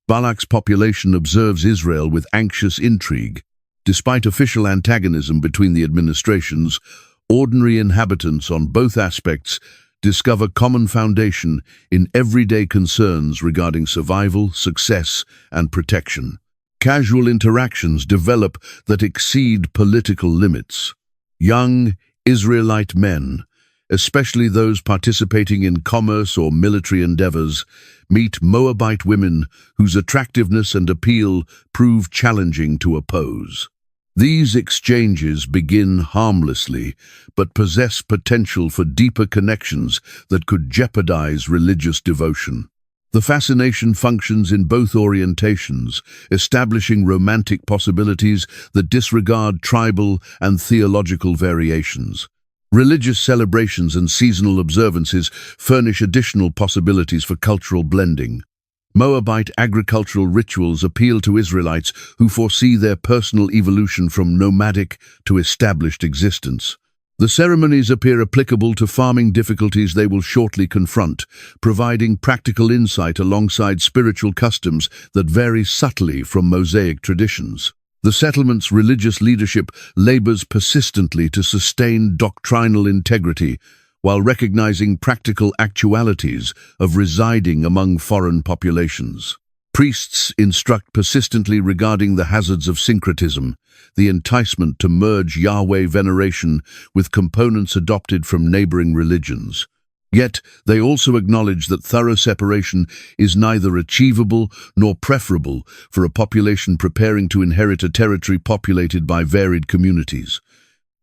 Balak's population observes Israel with anxious intrigue. Despite official antagonism between the administrations, ordinary inhabitants on both aspects discover common foundation in everyday concerns regarding survival, success, and protection. Casual interactions develop that exceed political limits. Young Israelite men, especially those participating in commerce or military endeavors, meet Moabite women whose attractiveness and appeal prove challenging to oppose. These exchanges begin harmlessly, but possess potential for deeper connections that could jeopardize religious devotion. The fascination functions in both orientations, establishing romantic possibilities that disregard tribal and theological variations. Religious celebrations and seasonal observances furnish additional possibilities for cultural blending. Moabite agricultural rituals appeal to Israelites who foresee their personal evolution from nomadic to established existence. The ceremonies appear applicable to farming difficulties they will shortly confront, providing practical insight alongside spiritual customs that vary subtly from Mosaic traditions. The settlement's religious leadership labors persistently to sustain doctrinal integrity while recognizing practical actualities of residing among foreign populations. Priests instruct persistently regarding the hazards of syncretism, the enticement to merge Yahweh veneration with components adopted from neighboring religions. Yet, they also acknowledge that thorough separation is neither achievable nor preferable for a population preparing to inherit a territory populated by varied communities.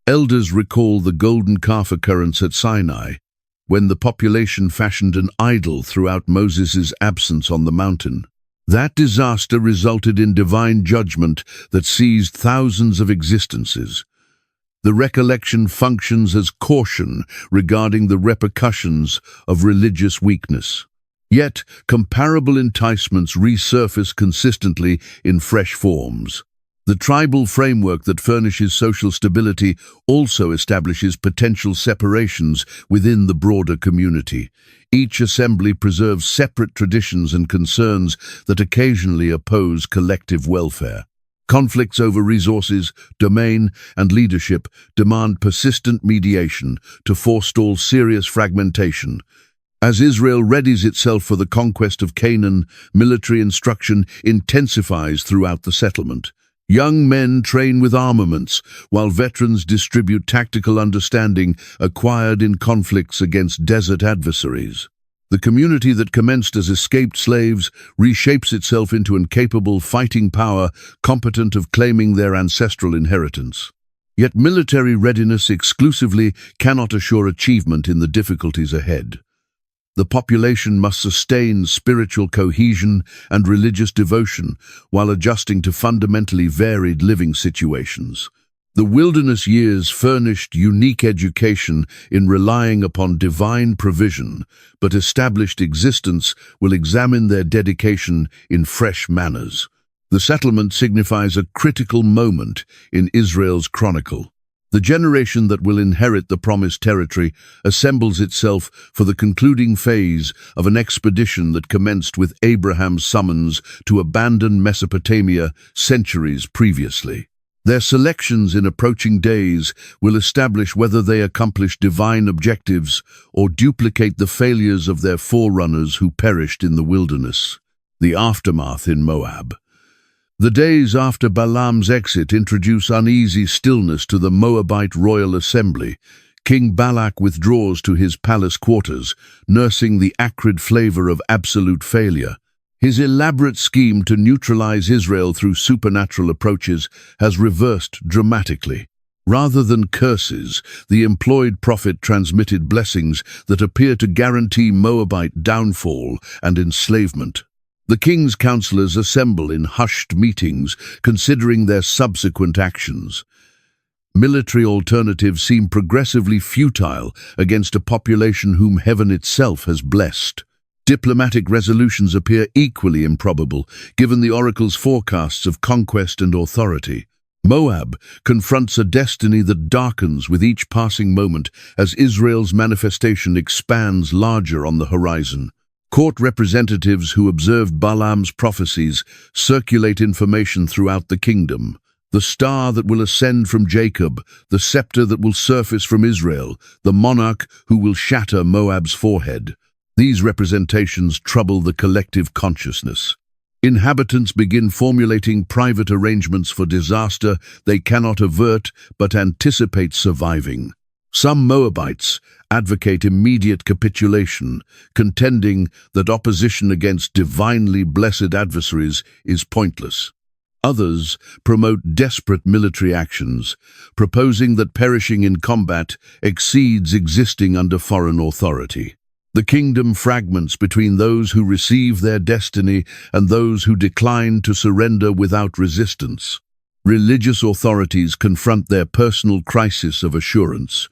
Elders recall the golden calf occurrence at Sinai, when the population fashioned an idol throughout Moses' absence on the mountain. That disaster resulted in divine judgment that seized thousands of existences. The recollection functions as caution regarding the repercussions of religious weakness. Yet, comparable enticements resurface consistently in fresh forms. The tribal framework that furnishes social stability also establishes potential separations within the broader community. Each assembly preserves separate traditions and concerns that occasionally oppose collective welfare. Conflicts over resources, domain, and leadership demand persistent mediation to forestall serious fragmentation. As Israel readies itself for the conquest of Canaan, military instruction intensifies throughout the settlement. Young men train with armaments, while veterans distribute tactical understanding acquired in conflicts against desert adversaries. The community that commenced as escaped slaves reshapes itself into an capable fighting power competent of claiming their ancestral inheritance. Yet military readiness exclusively cannot assure achievement in the difficulties ahead. The population must sustain spiritual cohesion and religious devotion while adjusting to fundamentally varied living situations. The wilderness years furnished unique education in relying upon divine provision, but established existence will examine their dedication in fresh manners. The settlement signifies a critical moment in Israel's chronicle. The generation that will inherit the promised territory assembles itself for the concluding phase of an expedition that commenced with Abraham's summons to abandon Mesopotamia centuries previously. Their selections in approaching days will establish whether they accomplish divine objectives or duplicate the failures of their forerunners who perished in the wilderness. The aftermath in Moab. The days after Balaam's exit introduce uneasy stillness to the Moabite royal assembly. King Balak withdraws to his palace quarters, nursing the acrid flavor of absolute failure. His elaborate scheme to neutralize Israel through supernatural approaches has reversed dramatically. Rather than curses, the employed prophet transmitted blessings that appear to guarantee Moabite downfall and enslavement. The king's counselors assemble in hushed meetings, considering their subsequent actions. Military alternatives seem progressively futile against a population whom heaven itself has blessed. Diplomatic resolutions appear equally improbable, given the oracle's forecasts of conquest and authority. Moab confronts a destiny that darkens with each passing moment as Israel's manifestation expands larger on the horizon. Court representatives who observed Balaam's prophecies circulate information throughout the kingdom. The star that will ascend from Jacob, the scepter that will surface from Israel, the monarch who will shatter Moab's forehead. These representations trouble the collective consciousness. Inhabitants begin formulating private arrangements for disaster they cannot avert but anticipate surviving. Some Moabites advocate immediate capitulation, contending that opposition against divinely blessed adversaries is pointless. Others promote desperate military actions, proposing that perishing in combat exceeds existing under foreign authority. The kingdom fragments between those who receive their destiny and those who decline to surrender without resistance. Religious authorities confront their personal crisis of assurance.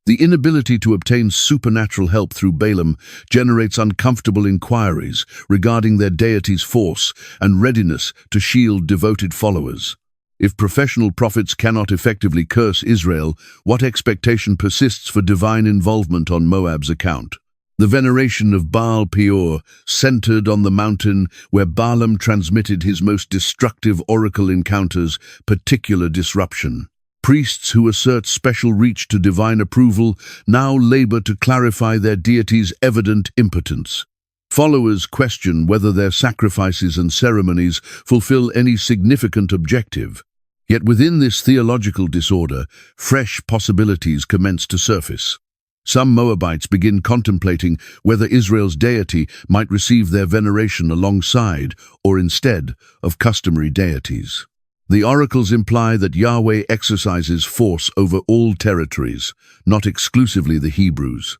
The inability to obtain supernatural help through Balaam generates uncomfortable inquiries regarding their deity's force and readiness to shield devoted followers. If professional prophets cannot effectively curse Israel, what expectation persists for divine involvement on Moab's account? The veneration of Baal Peor centered on the mountain where Balaam transmitted his most destructive oracle encounters particular disruption. Priests who assert special reach to divine approval now labor to clarify their deity's evident impotence. Followers question whether their sacrifices and ceremonies fulfill any significant objective. Yet within this theological disorder, fresh possibilities commence to surface. Some Moabites begin contemplating whether Israel's deity might receive their veneration alongside or instead of customary deities. The oracles imply that Yahweh exercises force over all territories, not exclusively the Hebrews.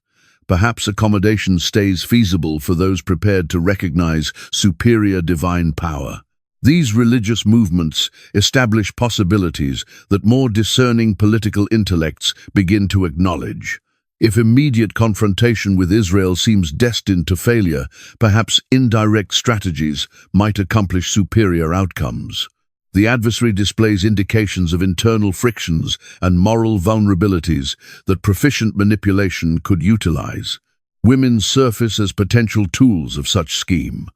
Perhaps accommodation stays feasible for those prepared to recognize superior divine power. These religious movements establish possibilities that more discerning political intellects begin to acknowledge. If immediate confrontation with Israel seems destined to failure, perhaps indirect strategies might accomplish superior outcomes. The adversary displays indications of internal frictions and moral vulnerabilities that proficient manipulation could utilize. Women surface as potential tools of such scheme.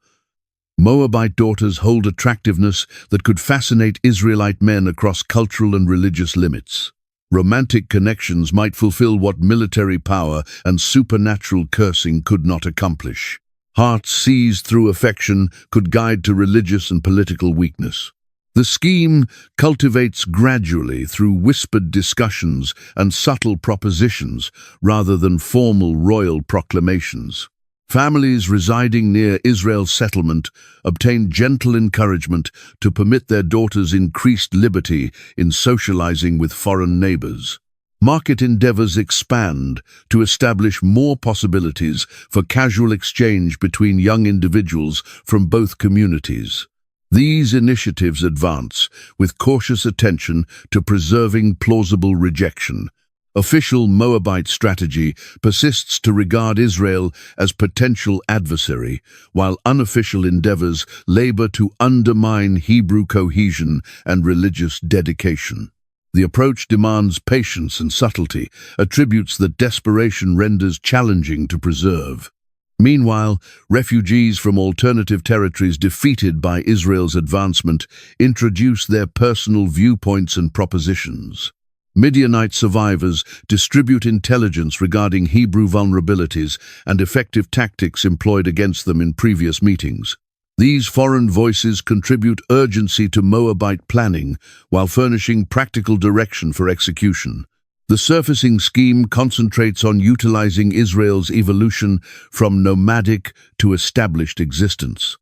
Moabite daughters hold attractiveness that could fascinate Israelite men across cultural and religious limits. Romantic connections might fulfill what military power and supernatural cursing could not accomplish. Hearts seized through affection could guide to religious and political weakness. The scheme cultivates gradually through whispered discussions and subtle propositions rather than formal royal proclamations. Families residing near Israel's settlement obtain gentle encouragement to permit their daughters increased liberty in socializing with foreign neighbors. Market endeavors expand to establish more possibilities for casual exchange between young individuals from both communities. These initiatives advance with cautious attention to preserving plausible rejection. Official Moabite strategy persists to regard Israel as potential adversary, while unofficial endeavors labor to undermine Hebrew cohesion and religious dedication. The approach demands patience and subtlety, attributes that desperation renders challenging to preserve. Meanwhile, refugees from alternative territories defeated by Israel's advancement introduce their personal viewpoints and propositions. Midianite survivors distribute intelligence regarding Hebrew vulnerabilities and effective tactics employed against them in previous meetings. These foreign voices contribute urgency to Moabite planning while furnishing practical direction for execution. The surfacing scheme concentrates on utilizing Israel's evolution from nomadic to established existence.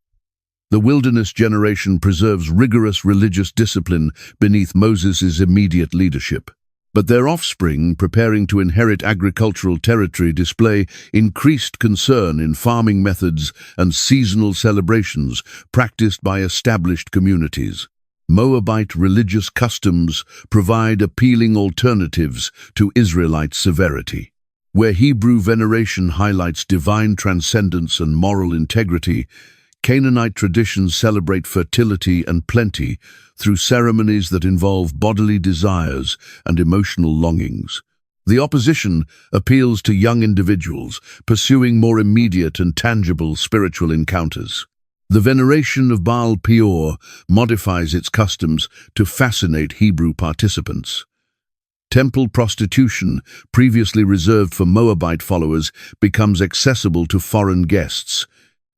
The wilderness generation preserves rigorous religious discipline beneath Moses' immediate leadership. But their offspring, preparing to inherit agricultural territory, display increased concern in farming methods and seasonal celebrations practiced by established communities. Moabite religious customs provide appealing alternatives to Israelite severity. Where Hebrew veneration highlights divine transcendence and moral integrity, Canaanite traditions celebrate fertility and plenty through ceremonies that involve bodily desires and emotional longings. The opposition appeals to young individuals pursuing more immediate and tangible spiritual encounters. The veneration of Baal Peor modifies its customs to fascinate Hebrew participants. Temple prostitution, previously reserved for Moabite followers, becomes accessible to foreign guests.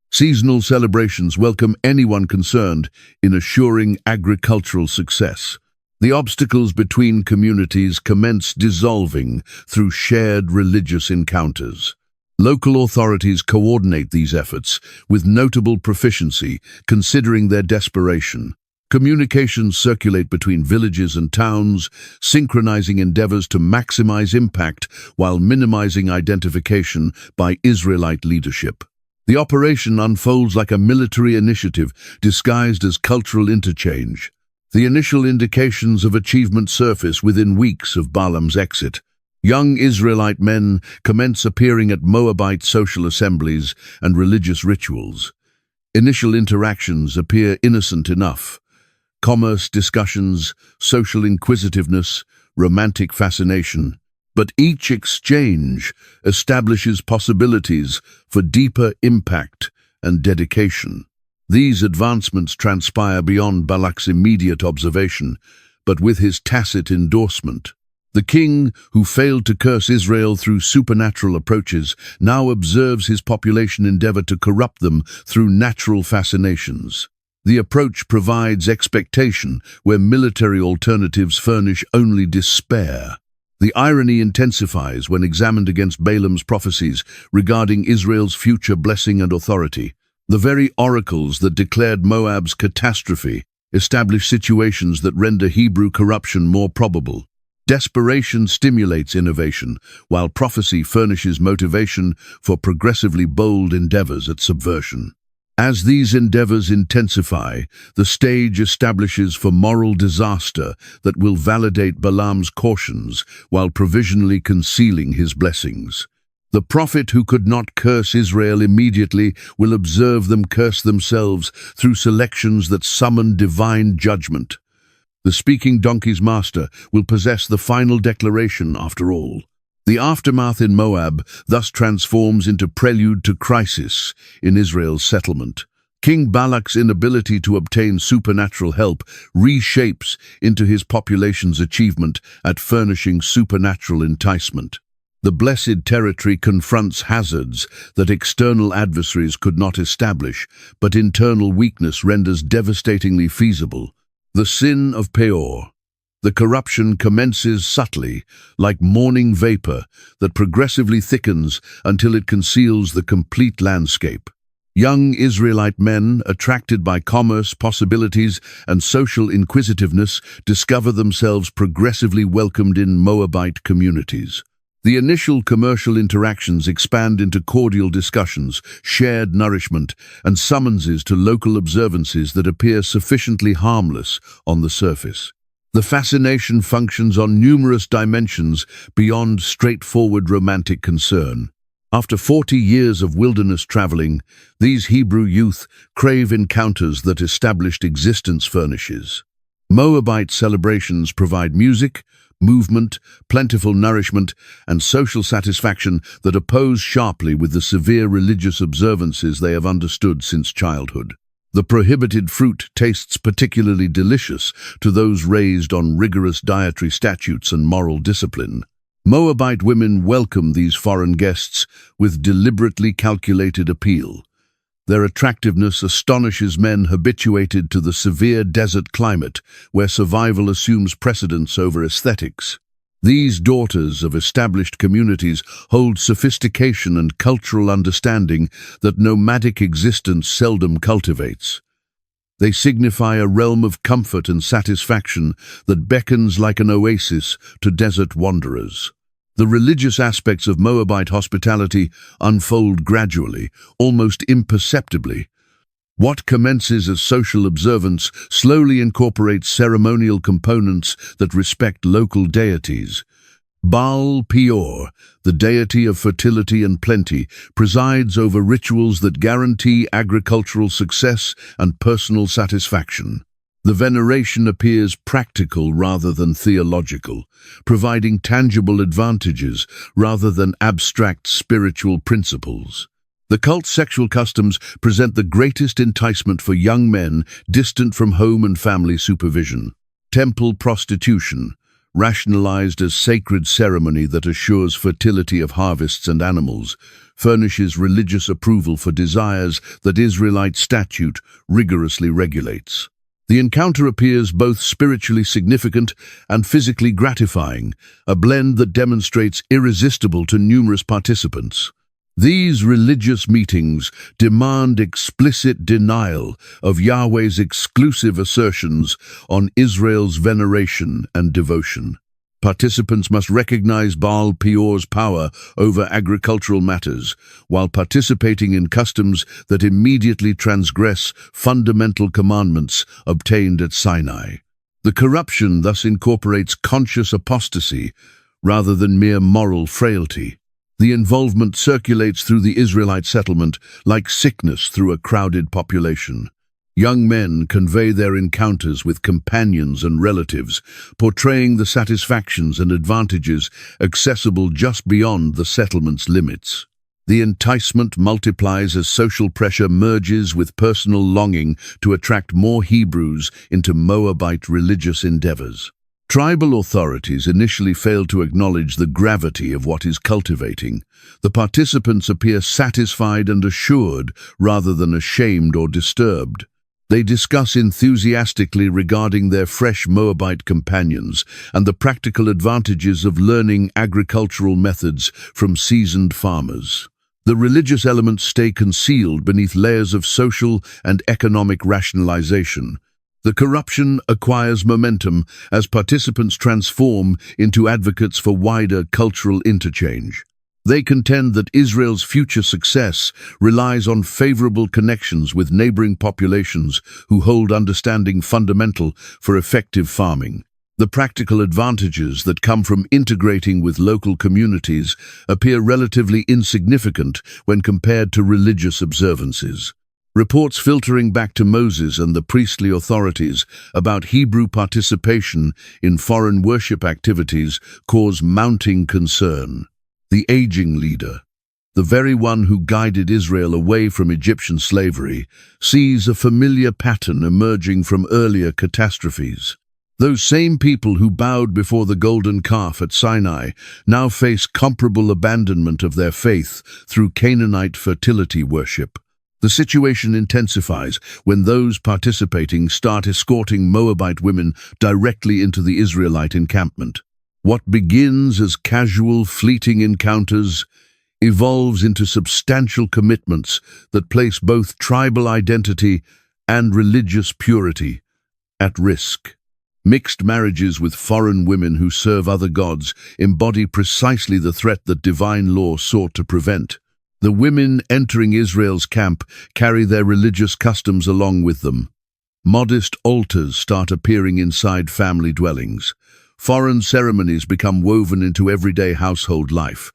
Seasonal celebrations welcome anyone concerned in assuring agricultural success. The obstacles between communities commence dissolving through shared religious encounters. Local authorities coordinate these efforts with notable proficiency, considering their desperation. Communications circulate between villages and towns, synchronizing endeavors to maximize impact while minimizing identification by Israelite leadership. The operation unfolds like a military initiative disguised as cultural interchange. The initial indications of achievement surface within weeks of Balaam's exit. Young Israelite men commence appearing at Moabite social assemblies and religious rituals. Initial interactions appear innocent enough. Commerce discussions, social inquisitiveness, romantic fascination. But each exchange establishes possibilities for deeper impact and dedication. These advancements transpire beyond Balak's immediate observation, but with his tacit endorsement. The king, who failed to curse Israel through supernatural approaches, now observes his population endeavor to corrupt them through natural fascinations. The approach provides expectation where military alternatives furnish only despair. The irony intensifies when examined against Balaam's prophecies regarding Israel's future blessing and authority. The very oracles that declared Moab's catastrophe establish situations that render Hebrew corruption more probable. Desperation stimulates innovation, while prophecy furnishes motivation for progressively bold endeavors at subversion. As these endeavors intensify, the stage establishes for moral disaster that will validate Balaam's cautions while provisionally concealing his blessings. The prophet who could not curse Israel immediately will observe them curse themselves through selections that summon divine judgment. The speaking donkey's master will possess the final declaration after all. The aftermath in Moab thus transforms into prelude to crisis in Israel's settlement. King Balak's inability to obtain supernatural help reshapes into his population's achievement at furnishing supernatural enticement. The blessed territory confronts hazards that external adversaries could not establish, but internal weakness renders devastatingly feasible. The sin of Peor. The corruption commences subtly, like morning vapor that progressively thickens until it conceals the complete landscape. Young Israelite men, attracted by commerce, possibilities, and social inquisitiveness, discover themselves progressively welcomed in Moabite communities. The initial commercial interactions expand into cordial discussions, shared nourishment, and summonses to local observances that appear sufficiently harmless on the surface. The fascination functions on numerous dimensions beyond straightforward romantic concern. After 40 years of wilderness traveling, these Hebrew youth crave encounters that established existence furnishes. Moabite celebrations provide music, movement, plentiful nourishment, and social satisfaction that oppose sharply with the severe religious observances they have understood since childhood. The prohibited fruit tastes particularly delicious to those raised on rigorous dietary statutes and moral discipline. Moabite women welcome these foreign guests with deliberately calculated appeal. Their attractiveness astonishes men habituated to the severe desert climate, where survival assumes precedence over aesthetics. These daughters of established communities hold sophistication and cultural understanding that nomadic existence seldom cultivates. They signify a realm of comfort and satisfaction that beckons like an oasis to desert wanderers. The religious aspects of Moabite hospitality unfold gradually, almost imperceptibly. What commences as social observance slowly incorporates ceremonial components that respect local deities. Baal Peor, the deity of fertility and plenty, presides over rituals that guarantee agricultural success and personal satisfaction. The veneration appears practical rather than theological, providing tangible advantages rather than abstract spiritual principles. The cult's sexual customs present the greatest enticement for young men distant from home and family supervision. Temple prostitution, rationalized as sacred ceremony that assures fertility of harvests and animals, furnishes religious approval for desires that Israelite statute rigorously regulates. The encounter appears both spiritually significant and physically gratifying, a blend that demonstrates irresistible to numerous participants. These religious meetings demand explicit denial of Yahweh's exclusive assertions on Israel's veneration and devotion. Participants must recognize Baal Peor's power over agricultural matters, while participating in customs that immediately transgress fundamental commandments obtained at Sinai. The corruption thus incorporates conscious apostasy rather than mere moral frailty. The involvement circulates through the Israelite settlement like sickness through a crowded population. Young men convey their encounters with companions and relatives, portraying the satisfactions and advantages accessible just beyond the settlement's limits. The enticement multiplies as social pressure merges with personal longing to attract more Hebrews into Moabite religious endeavors. Tribal authorities initially fail to acknowledge the gravity of what is cultivating. The participants appear satisfied and assured rather than ashamed or disturbed. They discuss enthusiastically regarding their fresh Moabite companions and the practical advantages of learning agricultural methods from seasoned farmers. The religious elements stay concealed beneath layers of social and economic rationalization. The corruption acquires momentum as participants transform into advocates for wider cultural interchange. They contend that Israel's future success relies on favorable connections with neighboring populations who hold understanding fundamental for effective farming. The practical advantages that come from integrating with local communities appear relatively insignificant when compared to religious observances. Reports filtering back to Moses and the priestly authorities about Hebrew participation in foreign worship activities cause mounting concern. The aging leader, the very one who guided Israel away from Egyptian slavery, sees a familiar pattern emerging from earlier catastrophes. Those same people who bowed before the golden calf at Sinai now face comparable abandonment of their faith through Canaanite fertility worship. The situation intensifies when those participating start escorting Moabite women directly into the Israelite encampment. What begins as casual, fleeting encounters evolves into substantial commitments that place both tribal identity and religious purity at risk. Mixed marriages with foreign women who serve other gods embody precisely the threat that divine law sought to prevent. The women entering Israel's camp carry their religious customs along with them. Modest altars start appearing inside family dwellings. Foreign ceremonies become woven into everyday household life.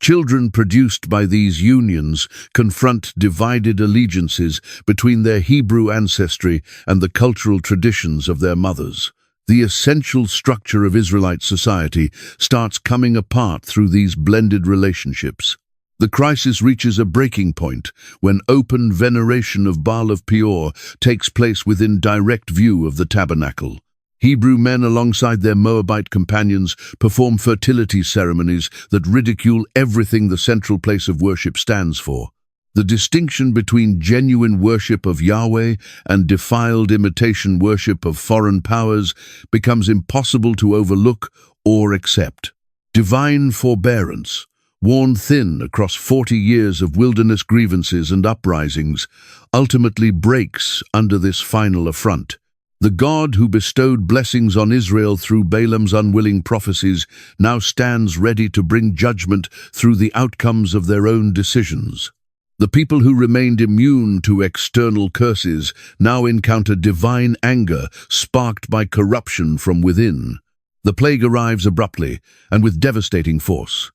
Children produced by these unions confront divided allegiances between their Hebrew ancestry and the cultural traditions of their mothers. The essential structure of Israelite society starts coming apart through these blended relationships. The crisis reaches a breaking point when open veneration of Baal of Peor takes place within direct view of the tabernacle. Hebrew men alongside their Moabite companions perform fertility ceremonies that ridicule everything the central place of worship stands for. The distinction between genuine worship of Yahweh and defiled imitation worship of foreign powers becomes impossible to overlook or accept. Divine forbearance, worn thin across 40 years of wilderness grievances and uprisings, ultimately breaks under this final affront. The God who bestowed blessings on Israel through Balaam's unwilling prophecies now stands ready to bring judgment through the outcomes of their own decisions. The people who remained immune to external curses now encounter divine anger sparked by corruption from within. The plague arrives abruptly and with devastating force.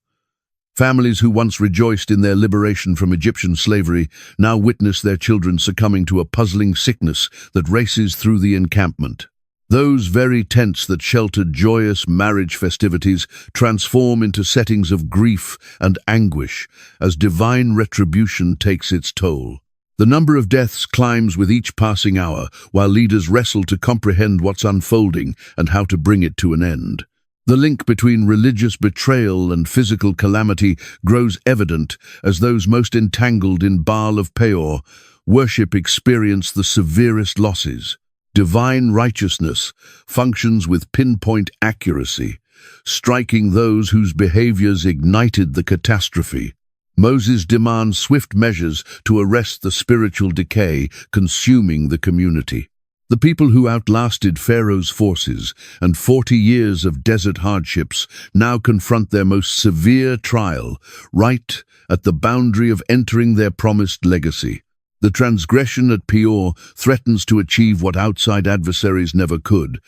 Families who once rejoiced in their liberation from Egyptian slavery now witness their children succumbing to a puzzling sickness that races through the encampment. Those very tents that sheltered joyous marriage festivities transform into settings of grief and anguish as divine retribution takes its toll. The number of deaths climbs with each passing hour, while leaders wrestle to comprehend what's unfolding and how to bring it to an end. The link between religious betrayal and physical calamity grows evident as those most entangled in Baal of Peor worship experience the severest losses. Divine righteousness functions with pinpoint accuracy, striking those whose behaviors ignited the catastrophe. Moses demands swift measures to arrest the spiritual decay consuming the community. The people who outlasted Pharaoh's forces and 40 years of desert hardships now confront their most severe trial, right at the boundary of entering their promised legacy. The transgression at Peor threatens to achieve what outside adversaries never could: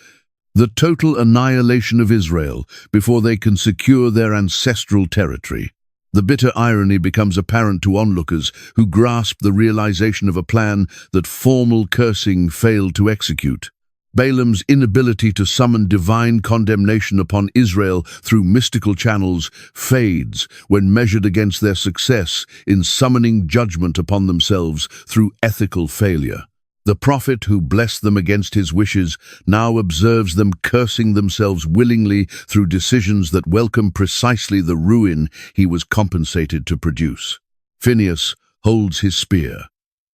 the total annihilation of Israel before they can secure their ancestral territory. The bitter irony becomes apparent to onlookers who grasp the realization of a plan that formal cursing failed to execute. Balaam's inability to summon divine condemnation upon Israel through mystical channels fades when measured against their success in summoning judgment upon themselves through ethical failure. The prophet who blessed them against his wishes now observes them cursing themselves willingly through decisions that welcome precisely the ruin he was compensated to produce. Phinehas holds his spear.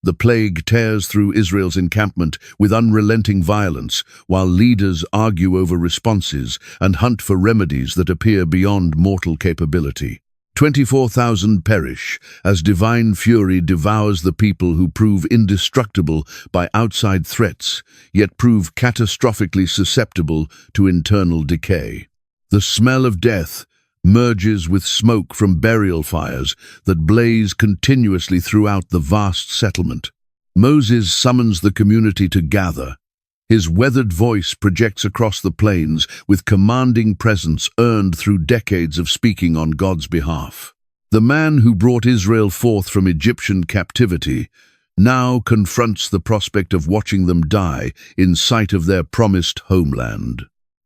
The plague tears through Israel's encampment with unrelenting violence, while leaders argue over responses and hunt for remedies that appear beyond mortal capability. 24,000 perish as divine fury devours the people who prove indestructible by outside threats, yet prove catastrophically susceptible to internal decay. The smell of death merges with smoke from burial fires that blaze continuously throughout the vast settlement. Moses summons the community to gather. His weathered voice projects across the plains with commanding presence earned through decades of speaking on God's behalf. The man who brought Israel forth from Egyptian captivity now confronts the prospect of watching them die in sight of their promised homeland.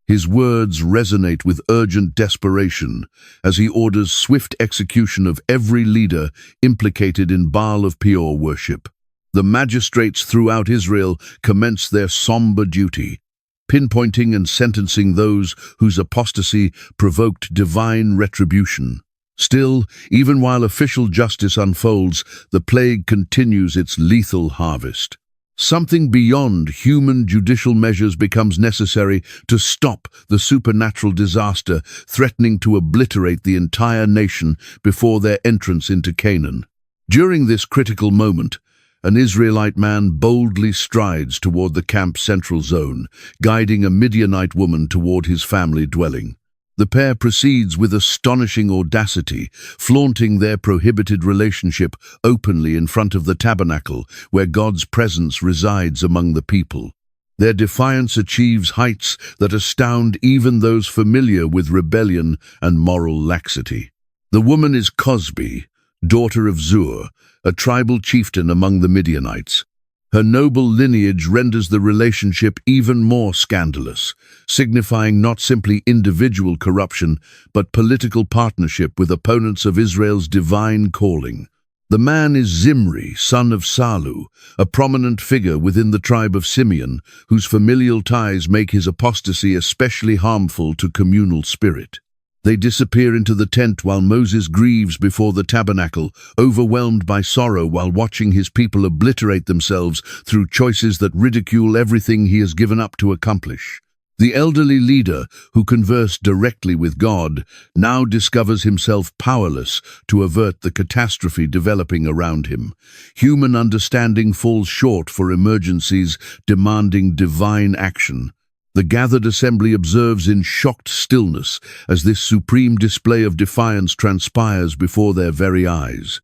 His words resonate with urgent desperation as he orders swift execution of every leader implicated in Baal of Peor worship. The magistrates throughout Israel commence their somber duty, pinpointing and sentencing those whose apostasy provoked divine retribution. Still, even while official justice unfolds, the plague continues its lethal harvest. Something beyond human judicial measures becomes necessary to stop the supernatural disaster threatening to obliterate the entire nation before their entrance into Canaan. During this critical moment, an Israelite man boldly strides toward the camp's central zone, guiding a Midianite woman toward his family dwelling. The pair proceeds with astonishing audacity, flaunting their prohibited relationship openly in front of the tabernacle where God's presence resides among the people. Their defiance achieves heights that astound even those familiar with rebellion and moral laxity. The woman is Cosbi, daughter of Zur, a tribal chieftain among the Midianites. Her noble lineage renders the relationship even more scandalous, signifying not simply individual corruption, but political partnership with opponents of Israel's divine calling. The man is Zimri, son of Salu, a prominent figure within the tribe of Simeon, whose familial ties make his apostasy especially harmful to communal spirit. They disappear into the tent while Moses grieves before the tabernacle, overwhelmed by sorrow while watching his people obliterate themselves through choices that ridicule everything he has given up to accomplish. The elderly leader, who conversed directly with God, now discovers himself powerless to avert the catastrophe developing around him. Human understanding falls short for emergencies demanding divine action. The gathered assembly observes in shocked stillness as this supreme display of defiance transpires before their very eyes.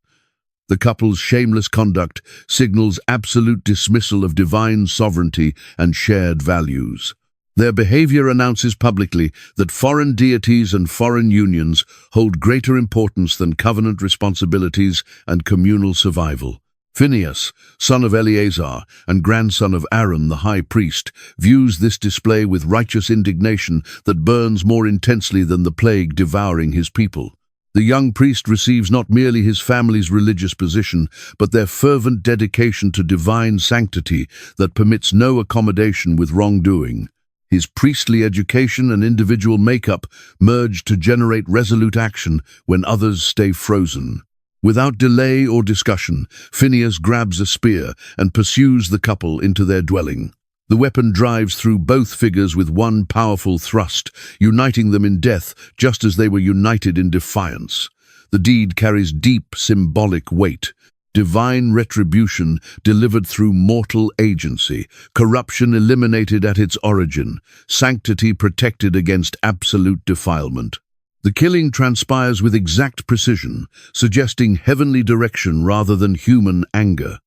The couple's shameless conduct signals absolute dismissal of divine sovereignty and shared values. Their behavior announces publicly that foreign deities and foreign unions hold greater importance than covenant responsibilities and communal survival. Phinehas, son of Eleazar and grandson of Aaron the high priest, views this display with righteous indignation that burns more intensely than the plague devouring his people. The young priest receives not merely his family's religious position, but their fervent dedication to divine sanctity that permits no accommodation with wrongdoing. His priestly education and individual makeup merge to generate resolute action when others stay frozen. Without delay or discussion, Phinehas grabs a spear and pursues the couple into their dwelling. The weapon drives through both figures with one powerful thrust, uniting them in death just as they were united in defiance. The deed carries deep symbolic weight. Divine retribution delivered through mortal agency, corruption eliminated at its origin, sanctity protected against absolute defilement. The killing transpires with exact precision, suggesting heavenly direction rather than human anger.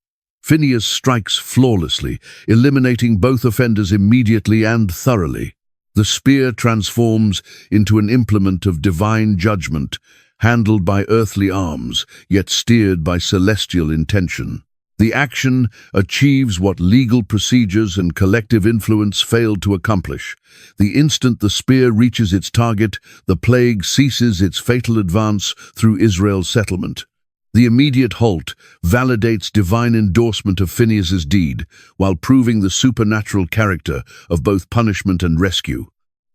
Phinehas strikes flawlessly, eliminating both offenders immediately and thoroughly. The spear transforms into an implement of divine judgment, handled by earthly arms, yet steered by celestial intention. The action achieves what legal procedures and collective influence failed to accomplish. The instant the spear reaches its target, the plague ceases its fatal advance through Israel's settlement. The immediate halt validates divine endorsement of Phinehas's deed, while proving the supernatural character of both punishment and rescue.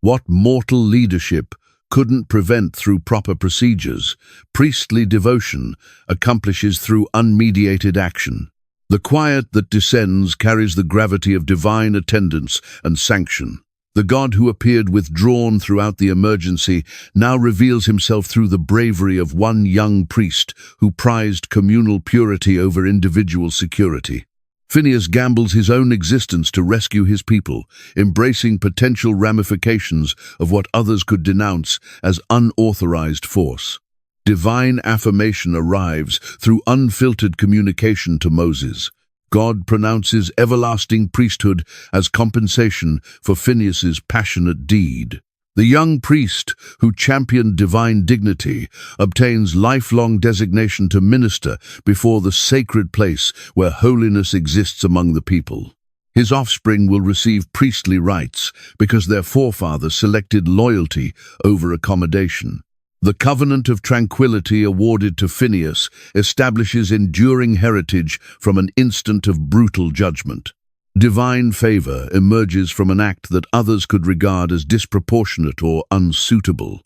What mortal leadership couldn't prevent through proper procedures, priestly devotion accomplishes through unmediated action. The quiet that descends carries the gravity of divine attendance and sanction. The God who appeared withdrawn throughout the emergency now reveals himself through the bravery of one young priest who prized communal purity over individual security. Phinehas gambles his own existence to rescue his people, embracing potential ramifications of what others could denounce as unauthorized force. Divine affirmation arrives through unfiltered communication to Moses. God pronounces everlasting priesthood as compensation for Phinehas's passionate deed. The young priest, who championed divine dignity, obtains lifelong designation to minister before the sacred place where holiness exists among the people. His offspring will receive priestly rights because their forefathers selected loyalty over accommodation. The covenant of tranquility awarded to Phinehas establishes enduring heritage from an instant of brutal judgment. Divine favor emerges from an act that others could regard as disproportionate or unsuitable.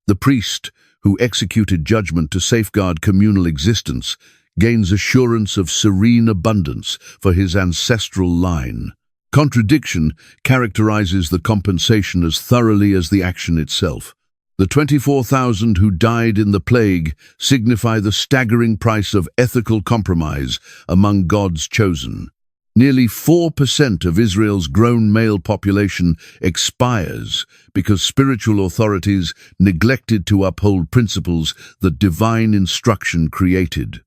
The priest, who executed judgment to safeguard communal existence, gains assurance of serene abundance for his ancestral line. Contradiction characterizes the compensation as thoroughly as the action itself. The 24,000 who died in the plague signify the staggering price of ethical compromise among God's chosen. Nearly 4% of Israel's grown male population expires because spiritual authorities neglected to uphold principles that divine instruction created.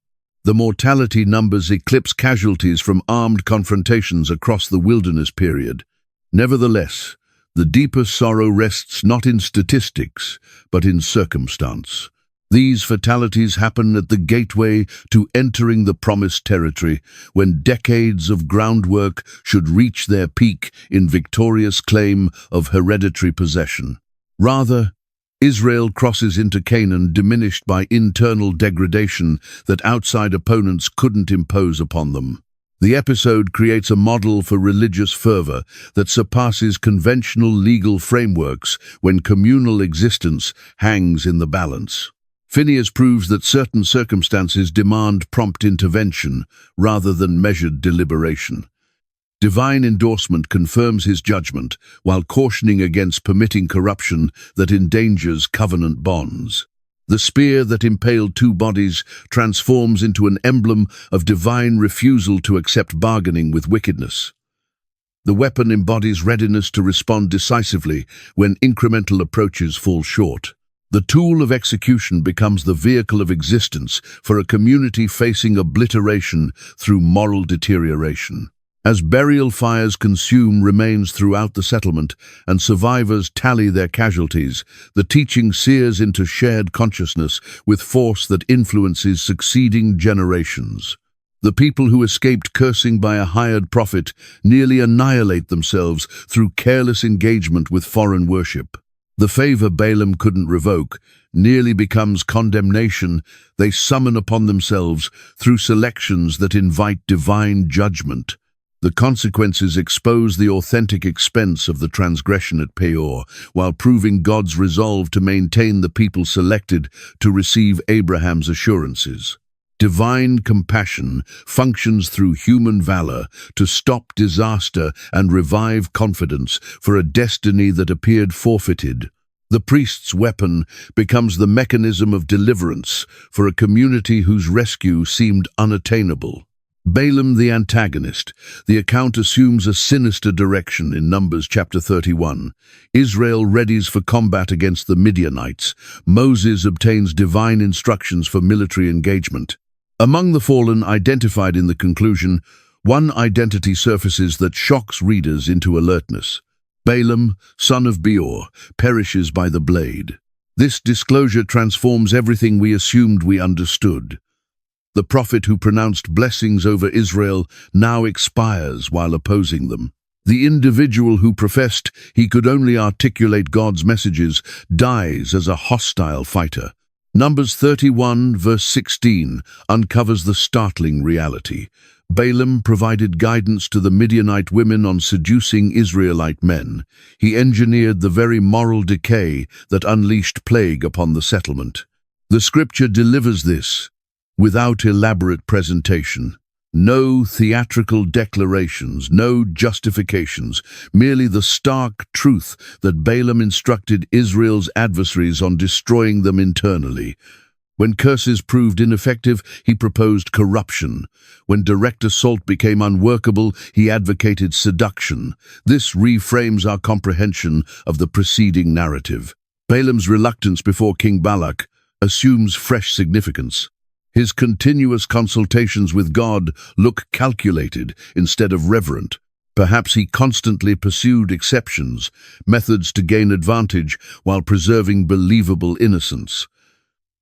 The mortality numbers eclipse casualties from armed confrontations across the wilderness period. Nevertheless, the deeper sorrow rests not in statistics, but in circumstance. These fatalities happen at the gateway to entering the promised territory, when decades of groundwork should reach their peak in victorious claim of hereditary possession. Rather, Israel crosses into Canaan diminished by internal degradation that outside opponents couldn't impose upon them. The episode creates a model for religious fervor that surpasses conventional legal frameworks when communal existence hangs in the balance. Phinehas proves that certain circumstances demand prompt intervention rather than measured deliberation. Divine endorsement confirms his judgment, while cautioning against permitting corruption that endangers covenant bonds. The spear that impaled two bodies transforms into an emblem of divine refusal to accept bargaining with wickedness. The weapon embodies readiness to respond decisively when incremental approaches fall short. The tool of execution becomes the vehicle of existence for a community facing obliteration through moral deterioration. As burial fires consume remains throughout the settlement and survivors tally their casualties, the teaching sears into shared consciousness with force that influences succeeding generations. The people who escaped cursing by a hired prophet nearly annihilate themselves through careless engagement with foreign worship. The favor Balaam couldn't revoke nearly becomes condemnation they summon upon themselves through selections that invite divine judgment. The consequences expose the authentic expense of the transgression at Peor, while proving God's resolve to maintain the people selected to receive Abraham's assurances. Divine compassion functions through human valor to stop disaster and revive confidence for a destiny that appeared forfeited. The priest's weapon becomes the mechanism of deliverance for a community whose rescue seemed unattainable. Balaam the antagonist. The account assumes a sinister direction in Numbers chapter 31. Israel readies for combat against the Midianites. Moses obtains divine instructions for military engagement. Among the fallen identified in the conclusion, one identity surfaces that shocks readers into alertness. Balaam, son of Beor, perishes by the blade. This disclosure transforms everything we assumed we understood. The prophet who pronounced blessings over Israel now expires while opposing them. The individual who professed he could only articulate God's messages dies as a hostile fighter. Numbers 31, verse 16, uncovers the startling reality. Balaam provided guidance to the Midianite women on seducing Israelite men. He engineered the very moral decay that unleashed plague upon the settlement. The scripture delivers this without elaborate presentation. No theatrical declarations, no justifications, merely the stark truth that Balaam instructed Israel's adversaries on destroying them internally. When curses proved ineffective, he proposed corruption. When direct assault became unworkable, he advocated seduction. This reframes our comprehension of the preceding narrative. Balaam's reluctance before King Balak assumes fresh significance. His continuous consultations with God look calculated instead of reverent. Perhaps he constantly pursued exceptions, methods to gain advantage while preserving believable innocence.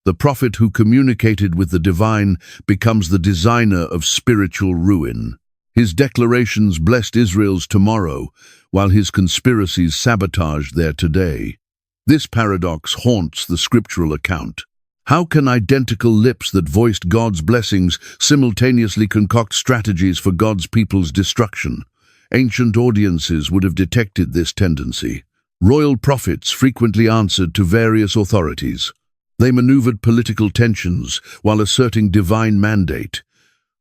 The prophet who communicated with the divine becomes the designer of spiritual ruin. His declarations blessed Israel's tomorrow, while his conspiracies sabotaged their today. This paradox haunts the scriptural account. How can identical lips that voiced God's blessings simultaneously concoct strategies for God's people's destruction? Ancient audiences would have detected this tendency. Royal prophets frequently answered to various authorities. They maneuvered political tensions while asserting divine mandate.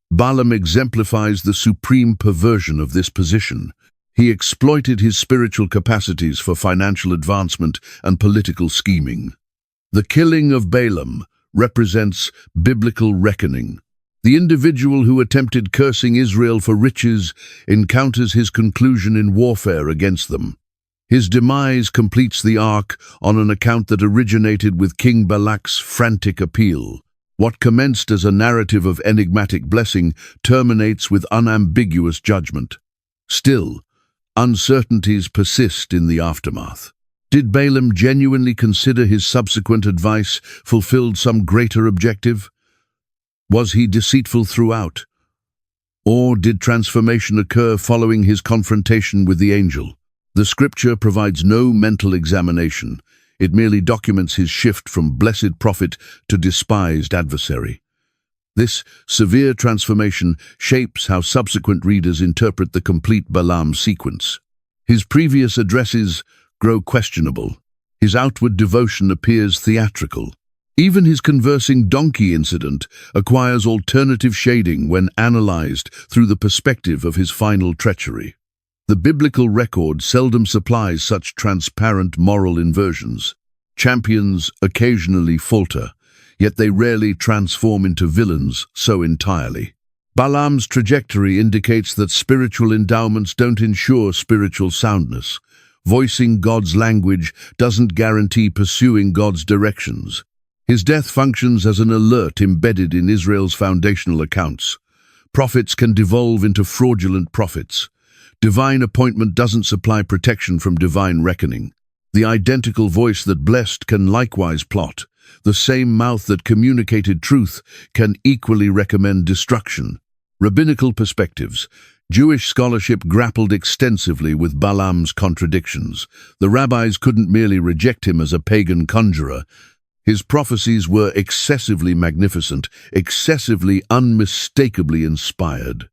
Balaam exemplifies the supreme perversion of this position. He exploited his spiritual capacities for financial advancement and political scheming. The killing of Balaam represents biblical reckoning. The individual who attempted cursing Israel for riches encounters his conclusion in warfare against them. His demise completes the arc on an account that originated with King Balak's frantic appeal. What commenced as a narrative of enigmatic blessing terminates with unambiguous judgment. Still, uncertainties persist in the aftermath. Did Balaam genuinely consider his subsequent advice fulfilled some greater objective? Was he deceitful throughout? Or did transformation occur following his confrontation with the angel? The scripture provides no mental examination. It merely documents his shift from blessed prophet to despised adversary. This severe transformation shapes how subsequent readers interpret the complete Balaam sequence. His previous addresses grow questionable. His outward devotion appears theatrical. Even his conversing donkey incident acquires alternative shading when analyzed through the perspective of his final treachery. The biblical record seldom supplies such transparent moral inversions. Champions occasionally falter, yet they rarely transform into villains so entirely. Balaam's trajectory indicates that spiritual endowments don't ensure spiritual soundness. Voicing God's language doesn't guarantee pursuing God's directions. His death functions as an alert embedded in Israel's foundational accounts. Prophets can devolve into fraudulent prophets. Divine appointment doesn't supply protection from divine reckoning. The identical voice that blessed can likewise plot. The same mouth that communicated truth can equally recommend destruction. Rabbinical perspectives. Jewish scholarship grappled extensively with Balaam's contradictions. The rabbis couldn't merely reject him as a pagan conjurer. His prophecies were excessively magnificent, excessively unmistakably inspired.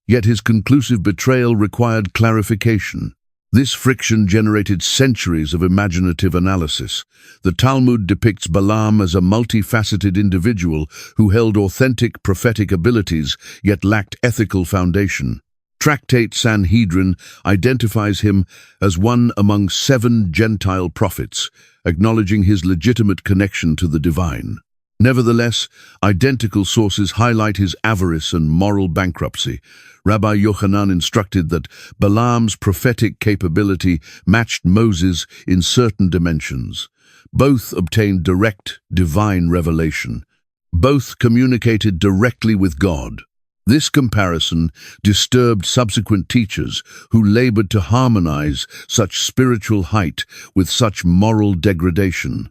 Yet his conclusive betrayal required clarification. This friction generated centuries of imaginative analysis. The Talmud depicts Balaam as a multifaceted individual who held authentic prophetic abilities yet lacked ethical foundation. Tractate Sanhedrin identifies him as one among 7 Gentile prophets, acknowledging his legitimate connection to the divine. Nevertheless, identical sources highlight his avarice and moral bankruptcy. Rabbi Yochanan instructed that Balaam's prophetic capability matched Moses in certain dimensions. Both obtained direct divine revelation. Both communicated directly with God. This comparison disturbed subsequent teachers who labored to harmonize such spiritual height with such moral degradation.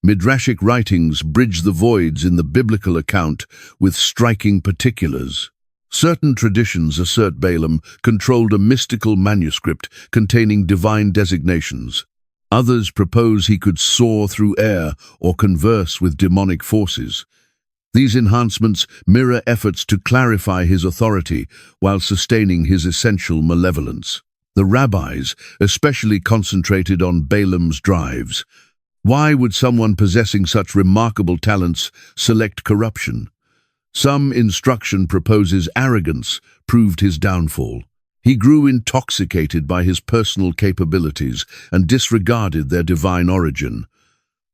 Midrashic writings bridge the voids in the biblical account with striking particulars. Certain traditions assert Balaam controlled a mystical manuscript containing divine designations. Others propose he could soar through air or converse with demonic forces. These enhancements mirror efforts to clarify his authority while sustaining his essential malevolence. The rabbis especially concentrated on Balaam's drives. Why would someone possessing such remarkable talents select corruption? Some instruction proposes arrogance proved his downfall. He grew intoxicated by his personal capabilities and disregarded their divine origin.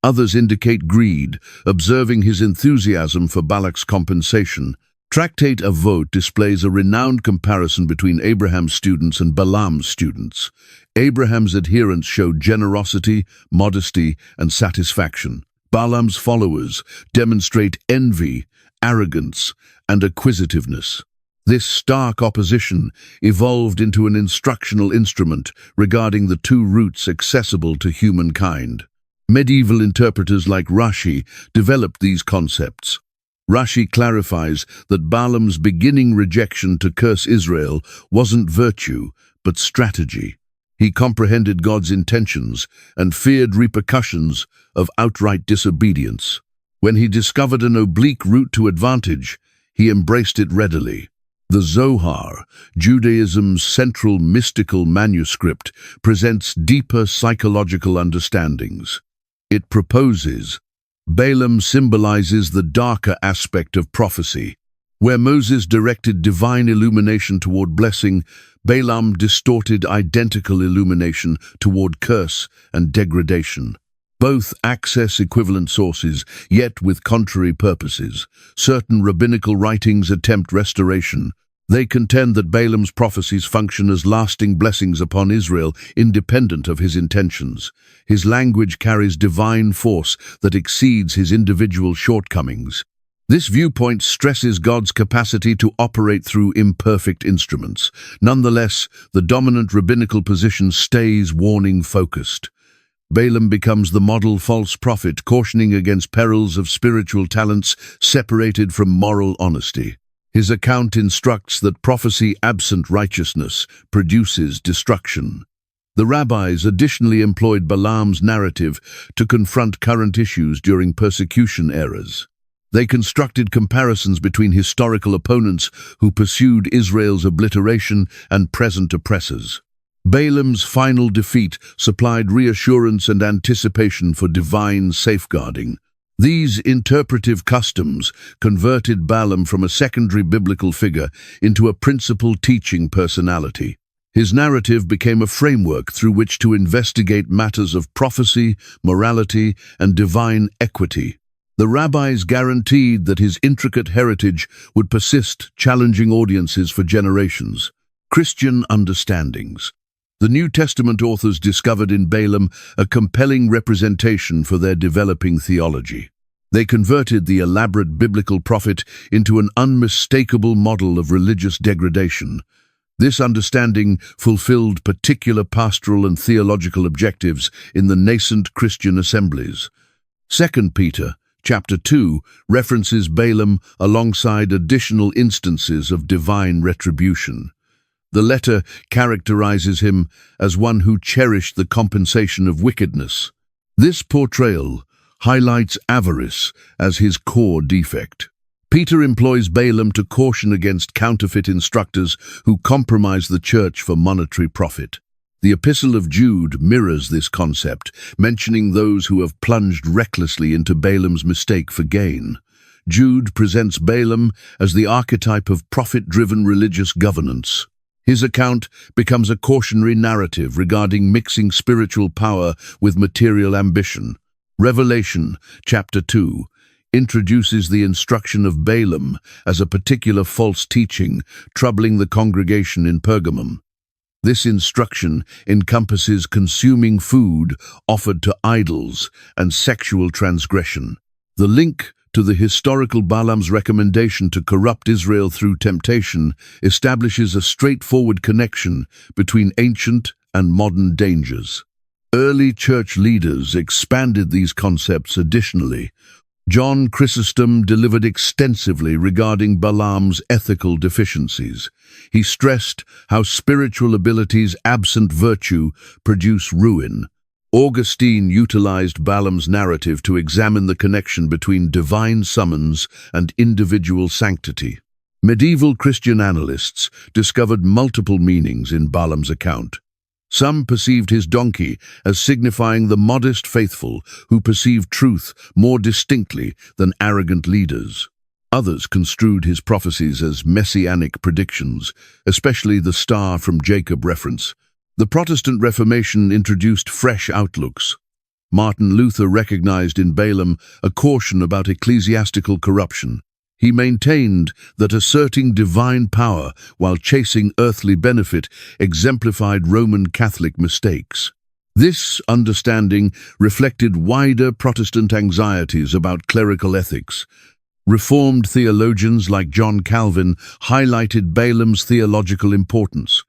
Others indicate greed, observing his enthusiasm for Balak's compensation. Tractate Avot displays a renowned comparison between Abraham's students and Balaam's students. Abraham's adherents showed generosity, modesty, and satisfaction. Balaam's followers demonstrate envy, arrogance, and acquisitiveness. This stark opposition evolved into an instructional instrument regarding the two routes accessible to humankind. Medieval interpreters like Rashi developed these concepts. Rashi clarifies that Balaam's beginning rejection to curse Israel wasn't virtue, but strategy. He comprehended God's intentions and feared repercussions of outright disobedience. When he discovered an oblique route to advantage, he embraced it readily. The Zohar, Judaism's central mystical manuscript, presents deeper psychological understandings. It proposes Balaam symbolizes the darker aspect of prophecy. Where Moses directed divine illumination toward blessing, Balaam distorted identical illumination toward curse and degradation. Both access equivalent sources, yet with contrary purposes. Certain rabbinical writings attempt restoration. They contend that Balaam's prophecies function as lasting blessings upon Israel, independent of his intentions. His language carries divine force that exceeds his individual shortcomings. This viewpoint stresses God's capacity to operate through imperfect instruments. Nonetheless, the dominant rabbinical position stays warning-focused. Balaam becomes the model false prophet, cautioning against perils of spiritual talents separated from moral honesty. His account instructs that prophecy absent righteousness produces destruction. The rabbis additionally employed Balaam's narrative to confront current issues during persecution eras. They constructed comparisons between historical opponents who pursued Israel's obliteration and present oppressors. Balaam's final defeat supplied reassurance and anticipation for divine safeguarding. These interpretive customs converted Balaam from a secondary biblical figure into a principal teaching personality. His narrative became a framework through which to investigate matters of prophecy, morality, and divine equity. The rabbis guaranteed that his intricate heritage would persist, challenging audiences for generations. Christian understandings. The New Testament authors discovered in Balaam a compelling representation for their developing theology. They converted the elaborate biblical prophet into an unmistakable model of religious degradation. This understanding fulfilled particular pastoral and theological objectives in the nascent Christian assemblies. 2 Peter, chapter 2, references Balaam alongside additional instances of divine retribution. The letter characterizes him as one who cherished the compensation of wickedness. This portrayal highlights avarice as his core defect. Peter employs Balaam to caution against counterfeit instructors who compromise the church for monetary profit. The Epistle of Jude mirrors this concept, mentioning those who have plunged recklessly into Balaam's mistake for gain. Jude presents Balaam as the archetype of profit-driven religious governance. His account becomes a cautionary narrative regarding mixing spiritual power with material ambition. Revelation, chapter 2, introduces the instruction of Balaam as a particular false teaching, troubling the congregation in Pergamum. This instruction encompasses consuming food offered to idols and sexual transgression. The link to the historical Balaam's recommendation to corrupt Israel through temptation establishes a straightforward connection between ancient and modern dangers. Early church leaders expanded these concepts additionally. John Chrysostom delivered extensively regarding Balaam's ethical deficiencies. He stressed how spiritual abilities absent virtue produce ruin. Augustine utilized Balaam's narrative to examine the connection between divine summons and individual sanctity. Medieval Christian analysts discovered multiple meanings in Balaam's account. Some perceived his donkey as signifying the modest faithful who perceived truth more distinctly than arrogant leaders. Others construed his prophecies as messianic predictions, especially the star from Jacob reference. The Protestant Reformation introduced fresh outlooks. Martin Luther recognized in Balaam a caution about ecclesiastical corruption. He maintained that asserting divine power while chasing earthly benefit exemplified Roman Catholic mistakes. This understanding reflected wider Protestant anxieties about clerical ethics. Reformed theologians like John Calvin highlighted Balaam's theological importance.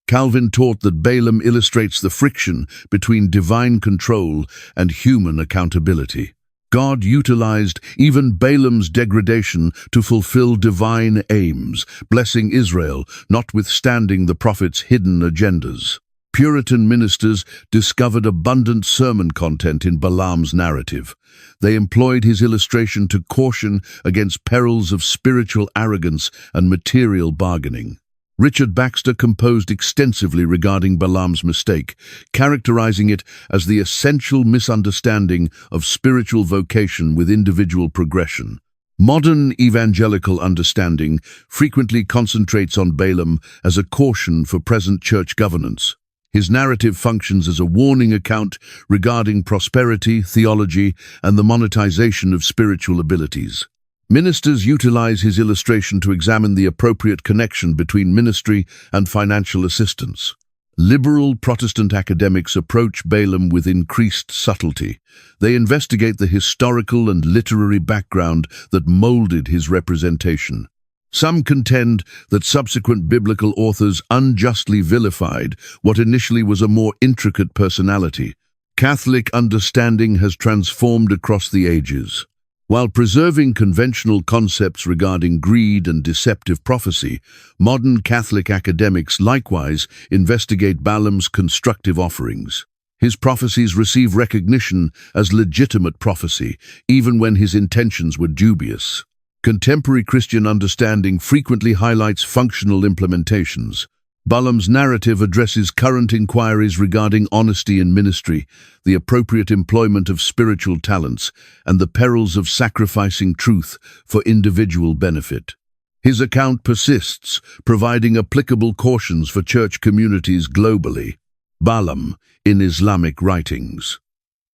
Calvin taught that Balaam illustrates the friction between divine control and human accountability. God utilized even Balaam's degradation to fulfill divine aims, blessing Israel, notwithstanding the prophet's hidden agendas. Puritan ministers discovered abundant sermon content in Balaam's narrative. They employed his illustration to caution against perils of spiritual arrogance and material bargaining. Richard Baxter composed extensively regarding Balaam's mistake, characterizing it as the essential misunderstanding of spiritual vocation with individual progression. Modern evangelical understanding frequently concentrates on Balaam as a caution for present church governance. His narrative functions as a warning account regarding prosperity, theology, and the monetization of spiritual abilities. Ministers utilize his illustration to examine the appropriate connection between ministry and financial assistance. Liberal Protestant academics approach Balaam with increased subtlety. They investigate the historical and literary background that molded his representation. Some contend that subsequent biblical authors unjustly vilified what initially was a more intricate personality. Catholic understanding has transformed across the ages. While preserving conventional concepts regarding greed and deceptive prophecy, modern Catholic academics likewise investigate Balaam's constructive offerings. His prophecies receive recognition as legitimate prophecy, even when his intentions were dubious. Contemporary Christian understanding frequently highlights functional implementations. Balaam's narrative addresses current inquiries regarding honesty in ministry, the appropriate employment of spiritual talents, and the perils of sacrificing truth for individual benefit. His account persists, providing applicable cautions for church communities globally. Balaam in Islamic writings.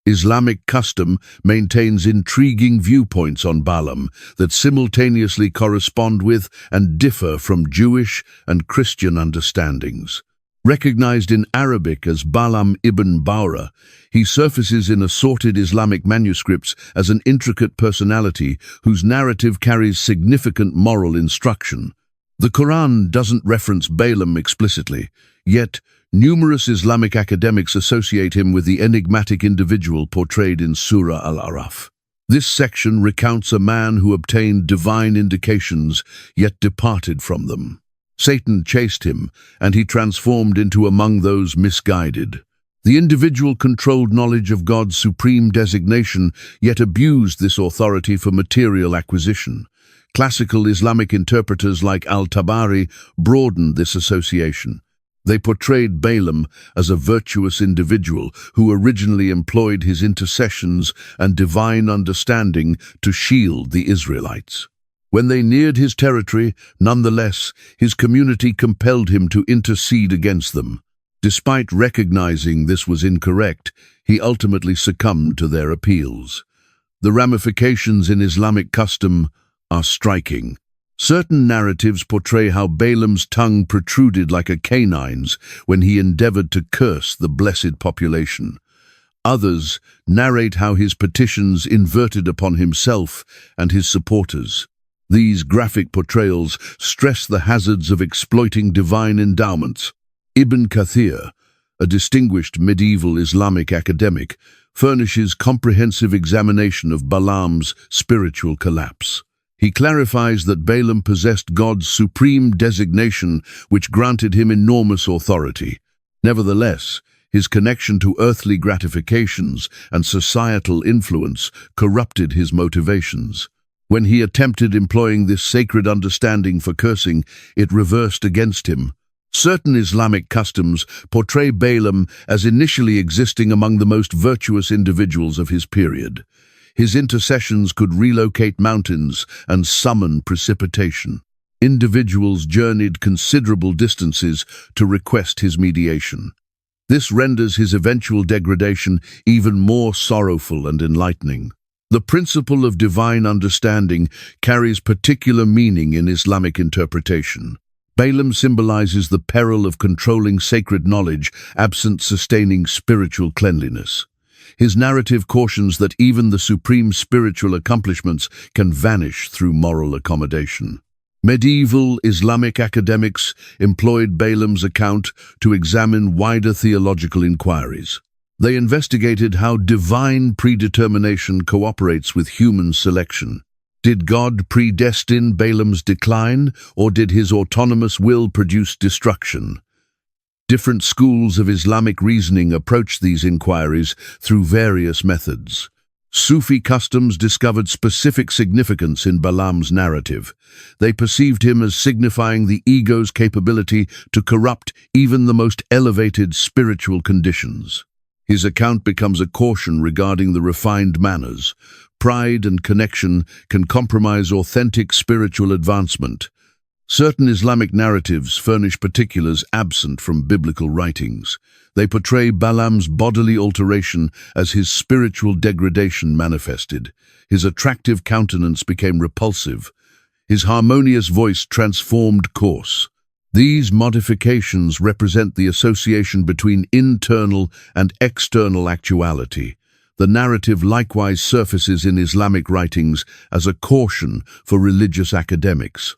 Islamic custom maintains intriguing viewpoints on Balaam that simultaneously correspond with and differ from Jewish and Christian understandings. Recognized in Arabic as Balaam ibn Bawra, he surfaces in assorted Islamic manuscripts as an intricate personality whose narrative carries significant moral instruction. The Quran doesn't reference Balaam explicitly, yet numerous Islamic academics associate him with the enigmatic individual portrayed in Surah Al-Araf. This section recounts a man who obtained divine indications, yet departed from them. Satan chased him, and he transformed into among those misguided. The individual controlled knowledge of God's supreme designation, yet abused this authority for material acquisition. Classical Islamic interpreters like Al-Tabari broadened this association. They portrayed Balaam as a virtuous individual who originally employed his intercessions and divine understanding to shield the Israelites. When they neared his territory, nonetheless, his community compelled him to intercede against them. Despite recognizing this was incorrect, he ultimately succumbed to their appeals. The ramifications in Islamic custom are striking. Certain narratives portray how Balaam's tongue protruded like a canine's when he endeavored to curse the blessed population. Others narrate how his petitions inverted upon himself and his supporters. These graphic portrayals stress the hazards of exploiting divine endowments. Ibn Kathir, a distinguished medieval Islamic academic, furnishes comprehensive examination of Balaam's spiritual collapse. He clarifies that Balaam possessed God's supreme designation, which granted him enormous authority. Nevertheless, his connection to earthly gratifications and societal influence corrupted his motivations. When he attempted employing this sacred understanding for cursing, it reversed against him. Certain Islamic customs portray Balaam as initially existing among the most virtuous individuals of his period. His intercessions could relocate mountains and summon precipitation. Individuals journeyed considerable distances to request his mediation. This renders his eventual degradation even more sorrowful and enlightening. The principle of divine understanding carries particular meaning in Islamic interpretation. Balaam symbolizes the peril of controlling sacred knowledge absent sustaining spiritual cleanliness. His narrative cautions that even the supreme spiritual accomplishments can vanish through moral accommodation. Medieval Islamic academics employed Balaam's account to examine wider theological inquiries. They investigated how divine predetermination cooperates with human selection. Did God predestine Balaam's decline, or did his autonomous will produce destruction? Different schools of Islamic reasoning approached these inquiries through various methods. Sufi customs discovered specific significance in Balaam's narrative. They perceived him as signifying the ego's capability to corrupt even the most elevated spiritual conditions. His account becomes a caution regarding the refined manners. Pride and connection can compromise authentic spiritual advancement. Certain Islamic narratives furnish particulars absent from biblical writings. They portray Balaam's bodily alteration as his spiritual degradation manifested. His attractive countenance became repulsive. His harmonious voice transformed course. These modifications represent the association between internal and external actuality. The narrative likewise surfaces in Islamic writings as a caution for religious academics.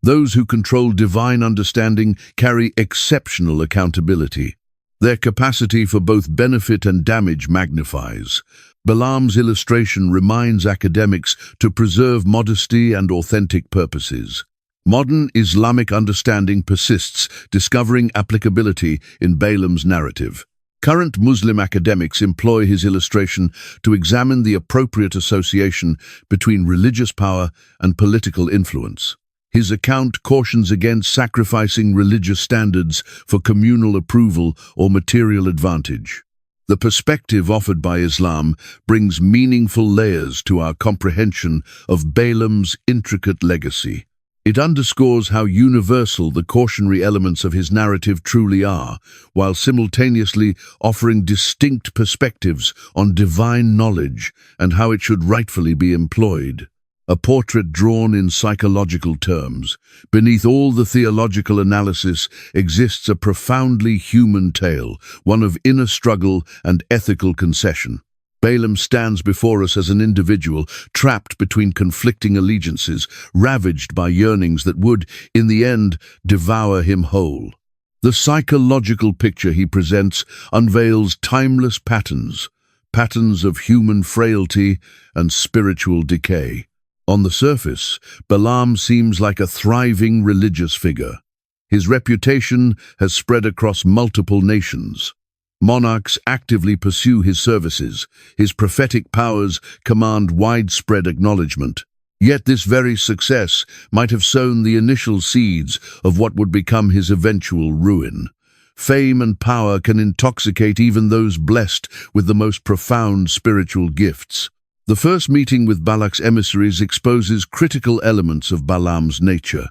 Those who control divine understanding carry exceptional accountability. Their capacity for both benefit and damage magnifies. Balaam's illustration reminds academics to preserve modesty and authentic purposes. Modern Islamic understanding persists, discovering applicability in Balaam's narrative. Current Muslim academics employ his illustration to examine the appropriate association between religious power and political influence. His account cautions against sacrificing religious standards for communal approval or material advantage. The perspective offered by Islam brings meaningful layers to our comprehension of Balaam's intricate legacy. It underscores how universal the cautionary elements of his narrative truly are, while simultaneously offering distinct perspectives on divine knowledge and how it should rightfully be employed. A portrait drawn in psychological terms. Beneath all the theological analysis exists a profoundly human tale, one of inner struggle and ethical concession. Balaam stands before us as an individual, trapped between conflicting allegiances, ravaged by yearnings that would, in the end, devour him whole. The psychological picture he presents unveils timeless patterns of human frailty and spiritual decay. On the surface, Balaam seems like a thriving religious figure. His reputation has spread across multiple nations. Monarchs actively pursue his services. His prophetic powers command widespread acknowledgement. Yet this very success might have sown the initial seeds of what would become his eventual ruin. Fame and power can intoxicate even those blessed with the most profound spiritual gifts. The first meeting with Balak's emissaries exposes critical elements of Balaam's nature.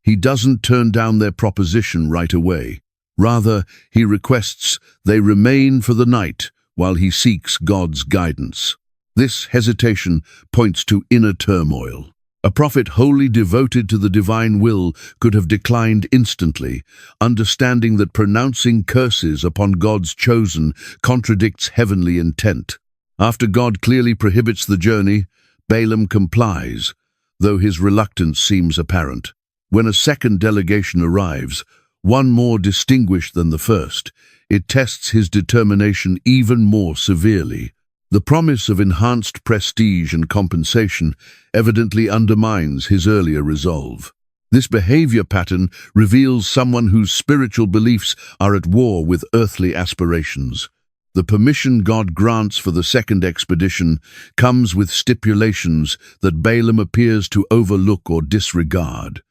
He doesn't turn down their proposition right away. Rather, he requests they remain for the night while he seeks God's guidance. This hesitation points to inner turmoil. A prophet wholly devoted to the divine will could have declined instantly, understanding that pronouncing curses upon God's chosen contradicts heavenly intent. After God clearly prohibits the journey, Balaam complies, though his reluctance seems apparent. When a second delegation arrives, one more distinguished than the first, it tests his determination even more severely. The promise of enhanced prestige and compensation evidently undermines his earlier resolve. This behavior pattern reveals someone whose spiritual beliefs are at war with earthly aspirations. The permission God grants for the second expedition comes with stipulations that Balaam appears to overlook or disregard.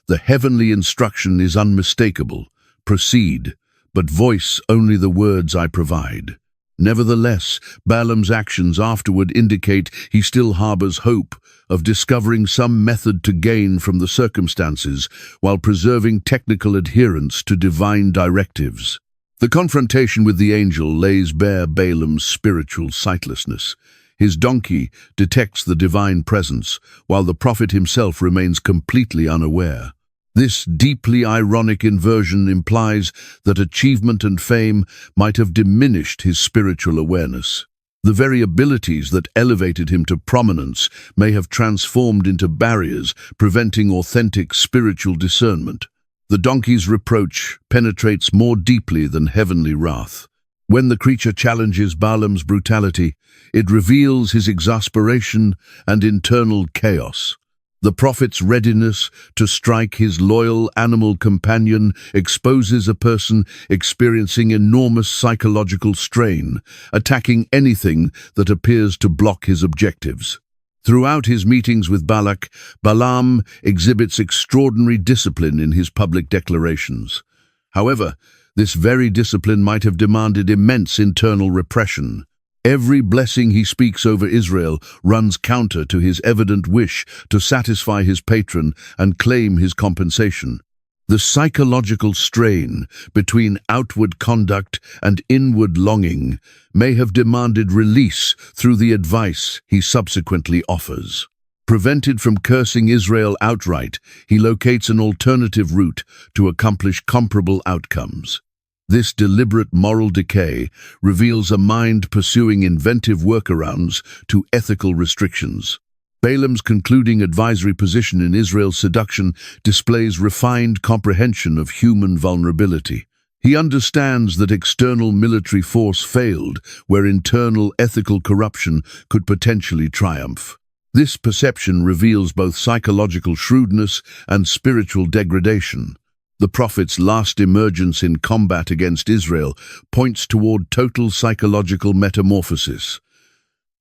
The heavenly instruction is unmistakable: proceed, but voice only the words I provide. Nevertheless, Balaam's actions afterward indicate he still harbors hope of discovering some method to gain from the circumstances while preserving technical adherence to divine directives. The confrontation with the angel lays bare Balaam's spiritual sightlessness. His donkey detects the divine presence, while the prophet himself remains completely unaware. This deeply ironic inversion implies that achievement and fame might have diminished his spiritual awareness. The very abilities that elevated him to prominence may have transformed into barriers, preventing authentic spiritual discernment. The donkey's reproach penetrates more deeply than heavenly wrath. When the creature challenges Balaam's brutality, it reveals his exasperation and internal chaos. The prophet's readiness to strike his loyal animal companion exposes a person experiencing enormous psychological strain, attacking anything that appears to block his objectives. Throughout his meetings with Balak, Balaam exhibits extraordinary discipline in his public declarations. However, this very discipline might have demanded immense internal repression. Every blessing he speaks over Israel runs counter to his evident wish to satisfy his patron and claim his compensation. The psychological strain between outward conduct and inward longing may have demanded release through the advice he subsequently offers. Prevented from cursing Israel outright, he locates an alternative route to accomplish comparable outcomes. This deliberate moral decay reveals a mind pursuing inventive workarounds to ethical restrictions. Balaam's concluding advisory position in Israel's seduction displays refined comprehension of human vulnerability. He understands that external military force failed where internal ethical corruption could potentially triumph. This perception reveals both psychological shrewdness and spiritual degradation. The prophet's last emergence in combat against Israel points toward total psychological metamorphosis.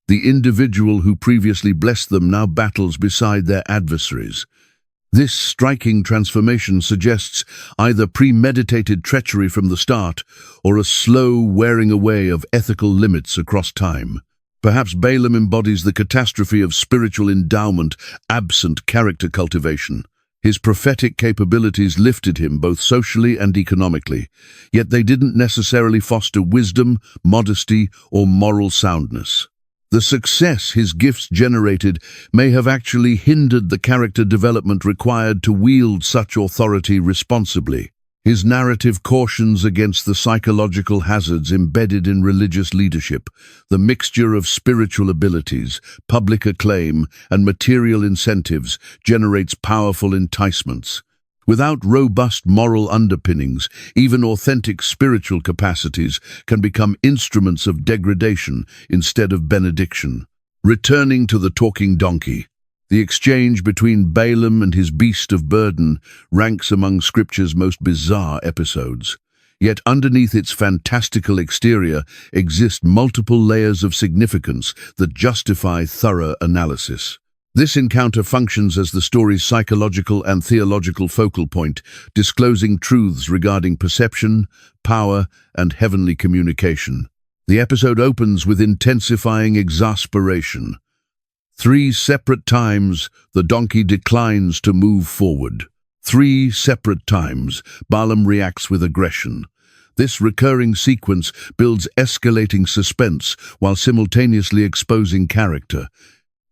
The individual who previously blessed them now battles beside their adversaries. This striking transformation suggests either premeditated treachery from the start or a slow wearing away of ethical limits across time. Perhaps Balaam embodies the catastrophe of spiritual endowment absent character cultivation. His prophetic capabilities lifted him both socially and economically, yet they didn't necessarily foster wisdom, modesty, or moral soundness. The success his gifts generated may have actually hindered the character development required to wield such authority responsibly. His narrative cautions against the psychological hazards embedded in religious leadership. The mixture of spiritual abilities, public acclaim, and material incentives generates powerful enticements. Without robust moral underpinnings, even authentic spiritual capacities can become instruments of degradation instead of benediction. Returning to the talking donkey. The exchange between Balaam and his beast of burden ranks among Scripture's most bizarre episodes. Yet underneath its fantastical exterior exist multiple layers of significance that justify thorough analysis. This encounter functions as the story's psychological and theological focal point, disclosing truths regarding perception, power, and heavenly communication. The episode opens with intensifying exasperation. 3 separate times, the donkey declines to move forward. 3 separate times, Balaam reacts with aggression. This recurring sequence builds escalating suspense while simultaneously exposing character.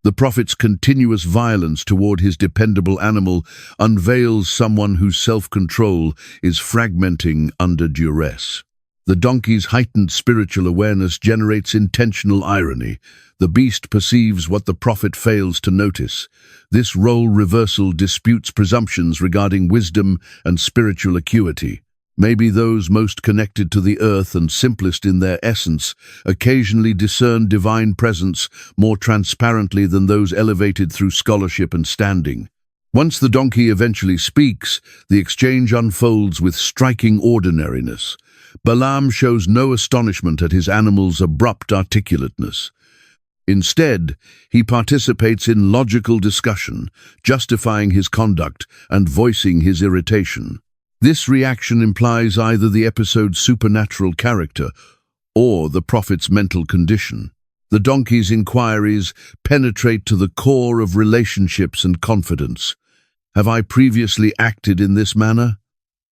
The prophet's continuous violence toward his dependable animal unveils someone whose self-control is fragmenting under duress. The donkey's heightened spiritual awareness generates intentional irony. The beast perceives what the prophet fails to notice. This role reversal disputes presumptions regarding wisdom and spiritual acuity. Maybe those most connected to the earth and simplest in their essence occasionally discern divine presence more transparently than those elevated through scholarship and standing. Once the donkey eventually speaks, the exchange unfolds with striking ordinariness. Balaam shows no astonishment at his animal's abrupt articulateness. Instead, he participates in logical discussion, justifying his conduct and voicing his irritation. This reaction implies either the episode's supernatural character or the prophet's mental condition. The donkey's inquiries penetrate to the core of relationships and confidence. Have I previously acted in this manner?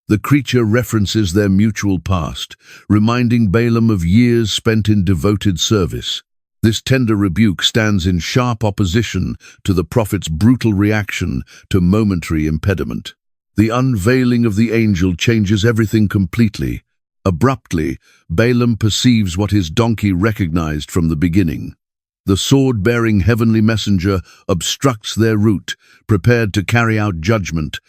The creature references their mutual past, reminding Balaam of years spent in devoted service. This tender rebuke stands in sharp opposition to the prophet's brutal reaction to momentary impediment. The unveiling of the angel changes everything completely. Abruptly, Balaam perceives what his donkey recognized from the beginning. The sword-bearing heavenly messenger obstructs their route, prepared to carry out judgment.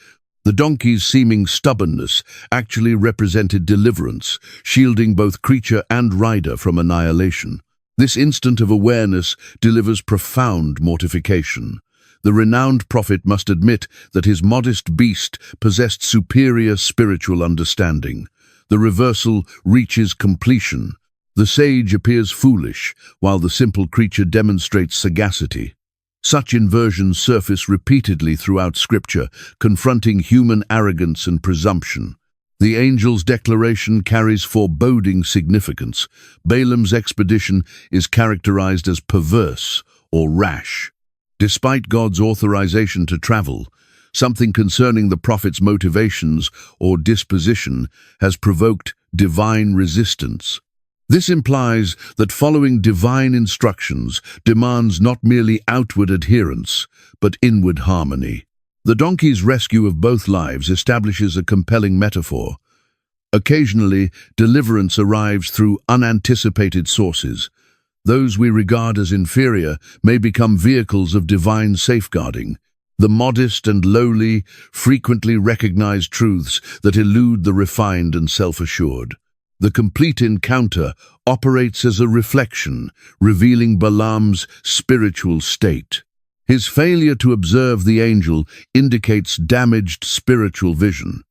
The donkey's seeming stubbornness actually represented deliverance, shielding both creature and rider from annihilation. This instant of awareness delivers profound mortification. The renowned prophet must admit that his modest beast possessed superior spiritual understanding. The reversal reaches completion. The sage appears foolish, while the simple creature demonstrates sagacity. Such inversions surface repeatedly throughout Scripture, confronting human arrogance and presumption. The angel's declaration carries foreboding significance. Balaam's expedition is characterized as perverse or rash. Despite God's authorization to travel, something concerning the prophet's motivations or disposition has provoked divine resistance. This implies that following divine instructions demands not merely outward adherence, but inward harmony. The donkey's rescue of both lives establishes a compelling metaphor. Occasionally, deliverance arrives through unanticipated sources. Those we regard as inferior may become vehicles of divine safeguarding. The modest and lowly frequently recognize truths that elude the refined and self-assured. The complete encounter operates as a reflection, revealing Balaam's spiritual state. His failure to observe the angel indicates damaged spiritual vision.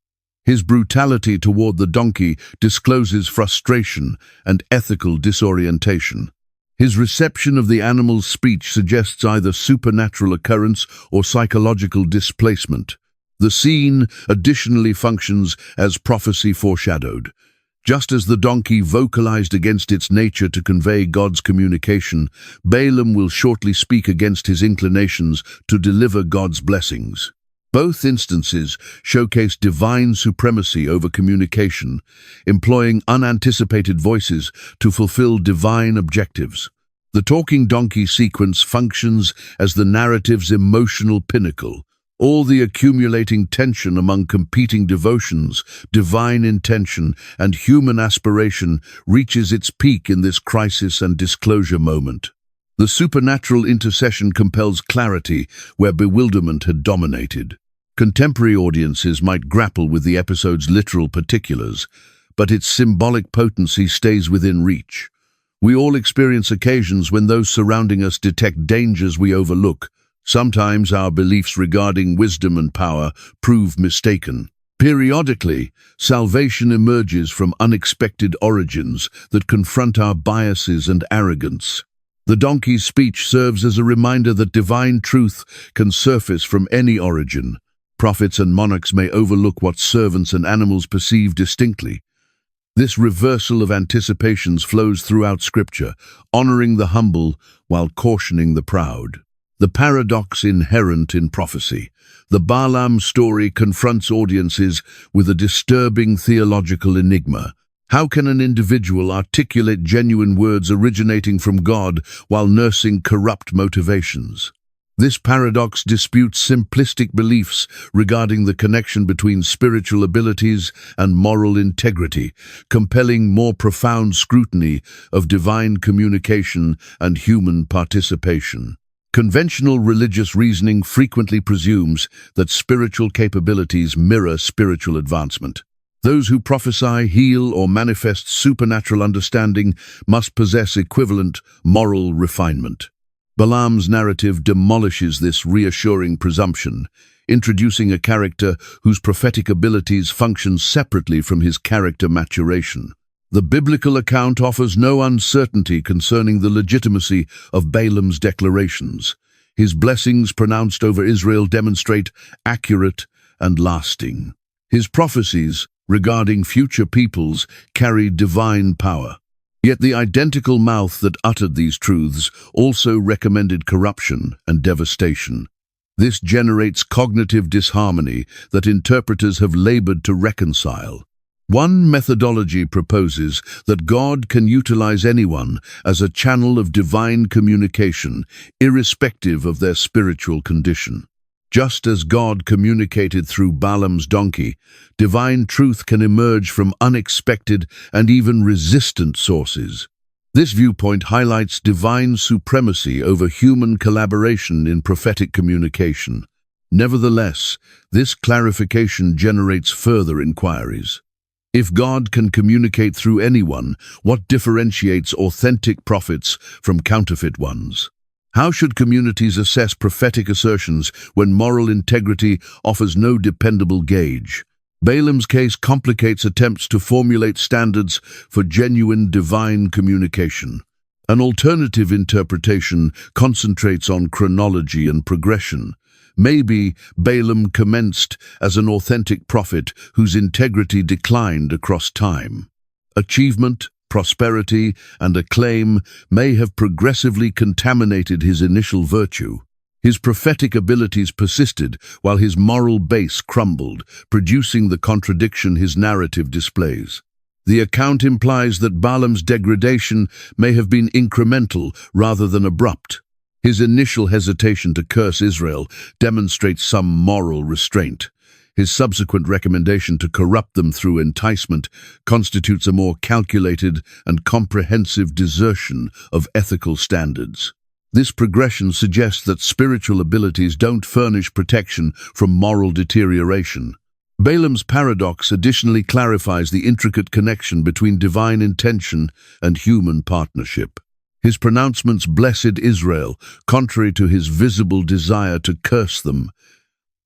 His brutality toward the donkey discloses frustration and ethical disorientation. His reception of the animal's speech suggests either supernatural occurrence or psychological displacement. The scene additionally functions as prophecy foreshadowed. Just as the donkey vocalized against its nature to convey God's communication, Balaam will shortly speak against his inclinations to deliver God's blessings. Both instances showcase divine supremacy over communication, employing unanticipated voices to fulfill divine objectives. The talking donkey sequence functions as the narrative's emotional pinnacle. All the accumulating tension among competing devotions, divine intention, and human aspiration reaches its peak in this crisis and disclosure moment. The supernatural intercession compels clarity where bewilderment had dominated. Contemporary audiences might grapple with the episode's literal particulars, but its symbolic potency stays within reach. We all experience occasions when those surrounding us detect dangers we overlook. Sometimes our beliefs regarding wisdom and power prove mistaken. Periodically, salvation emerges from unexpected origins that confront our biases and arrogance. The donkey's speech serves as a reminder that divine truth can surface from any origin. Prophets and monarchs may overlook what servants and animals perceive distinctly. This reversal of anticipations flows throughout Scripture, honoring the humble while cautioning the proud. The paradox inherent in prophecy. The Balaam story confronts audiences with a disturbing theological enigma. How can an individual articulate genuine words originating from God while nursing corrupt motivations? This paradox disputes simplistic beliefs regarding the connection between spiritual abilities and moral integrity, compelling more profound scrutiny of divine communication and human participation. Conventional religious reasoning frequently presumes that spiritual capabilities mirror spiritual advancement. Those who prophesy, heal, or manifest supernatural understanding must possess equivalent moral refinement. Balaam's narrative demolishes this reassuring presumption, introducing a character whose prophetic abilities function separately from his character maturation. The biblical account offers no uncertainty concerning the legitimacy of Balaam's declarations. His blessings pronounced over Israel demonstrate accurate and lasting. His prophecies regarding future peoples carry divine power. Yet the identical mouth that uttered these truths also recommended corruption and devastation. This generates cognitive disharmony that interpreters have labored to reconcile. One methodology proposes that God can utilize anyone as a channel of divine communication, irrespective of their spiritual condition. Just as God communicated through Balaam's donkey, divine truth can emerge from unexpected and even resistant sources. This viewpoint highlights divine supremacy over human collaboration in prophetic communication. Nevertheless, this clarification generates further inquiries. If God can communicate through anyone, what differentiates authentic prophets from counterfeit ones? How should communities assess prophetic assertions when moral integrity offers no dependable gauge? Balaam's case complicates attempts to formulate standards for genuine divine communication. An alternative interpretation concentrates on chronology and progression. Maybe Balaam commenced as an authentic prophet whose integrity declined across time. Achievement, prosperity, and acclaim may have progressively contaminated his initial virtue. His prophetic abilities persisted while his moral base crumbled, producing the contradiction his narrative displays. The account implies that Balaam's degradation may have been incremental rather than abrupt. His initial hesitation to curse Israel demonstrates some moral restraint. His subsequent recommendation to corrupt them through enticement constitutes a more calculated and comprehensive desertion of ethical standards. This progression suggests that spiritual abilities don't furnish protection from moral deterioration. Balaam's paradox additionally clarifies the intricate connection between divine intention and human partnership. His pronouncements blessed Israel, contrary to his visible desire to curse them.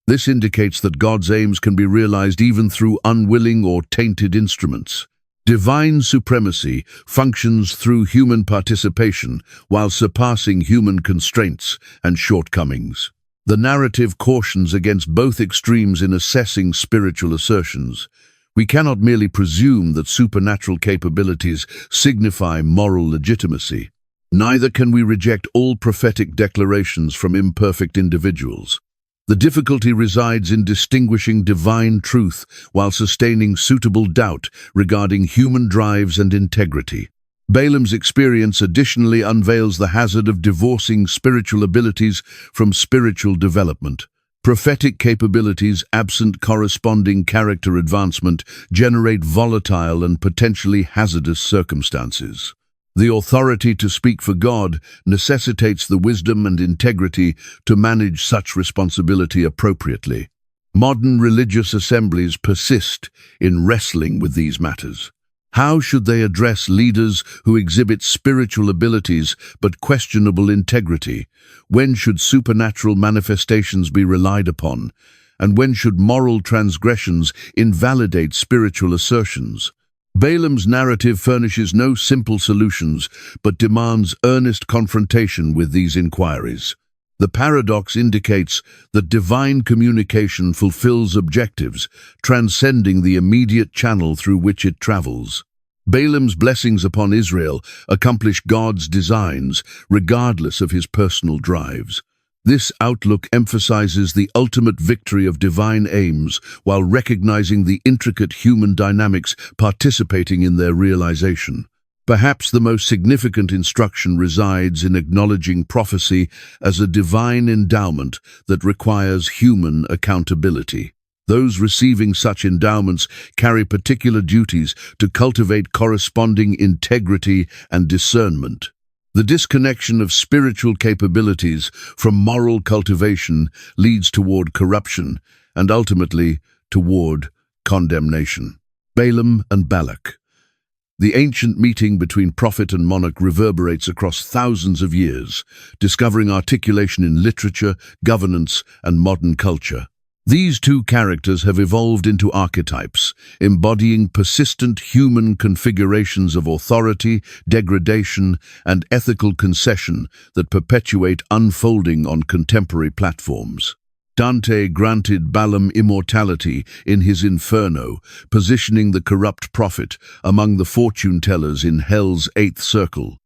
This indicates that God's aims can be realized even through unwilling or tainted instruments. Divine supremacy functions through human participation while surpassing human constraints and shortcomings. The narrative cautions against both extremes in assessing spiritual assertions. We cannot merely presume that supernatural capabilities signify moral legitimacy. Neither can we reject all prophetic declarations from imperfect individuals. The difficulty resides in distinguishing divine truth while sustaining suitable doubt regarding human drives and integrity. Balaam's experience additionally unveils the hazard of divorcing spiritual abilities from spiritual development. Prophetic capabilities absent corresponding character advancement generate volatile and potentially hazardous circumstances. The authority to speak for God necessitates the wisdom and integrity to manage such responsibility appropriately. Modern religious assemblies persist in wrestling with these matters. How should they address leaders who exhibit spiritual abilities but questionable integrity? When should supernatural manifestations be relied upon? And when should moral transgressions invalidate spiritual assertions? Balaam's narrative furnishes no simple solutions, but demands earnest confrontation with these inquiries. The paradox indicates that divine communication fulfills objectives, transcending the immediate channel through which it travels. Balaam's blessings upon Israel accomplish God's designs, regardless of his personal drives. This outlook emphasizes the ultimate victory of divine aims while recognizing the intricate human dynamics participating in their realization. Perhaps the most significant instruction resides in acknowledging prophecy as a divine endowment that requires human accountability. Those receiving such endowments carry particular duties to cultivate corresponding integrity and discernment. The disconnection of spiritual capabilities from moral cultivation leads toward corruption and ultimately toward condemnation. Balaam and Balak. The ancient meeting between prophet and monarch reverberates across thousands of years, discovering articulation in literature, governance, and modern culture. These two characters have evolved into archetypes, embodying persistent human configurations of authority, degradation, and ethical concession that perpetuate unfolding on contemporary platforms. Dante granted Balaam immortality in his Inferno, positioning the corrupt prophet among the fortune-tellers in Hell's eighth circle.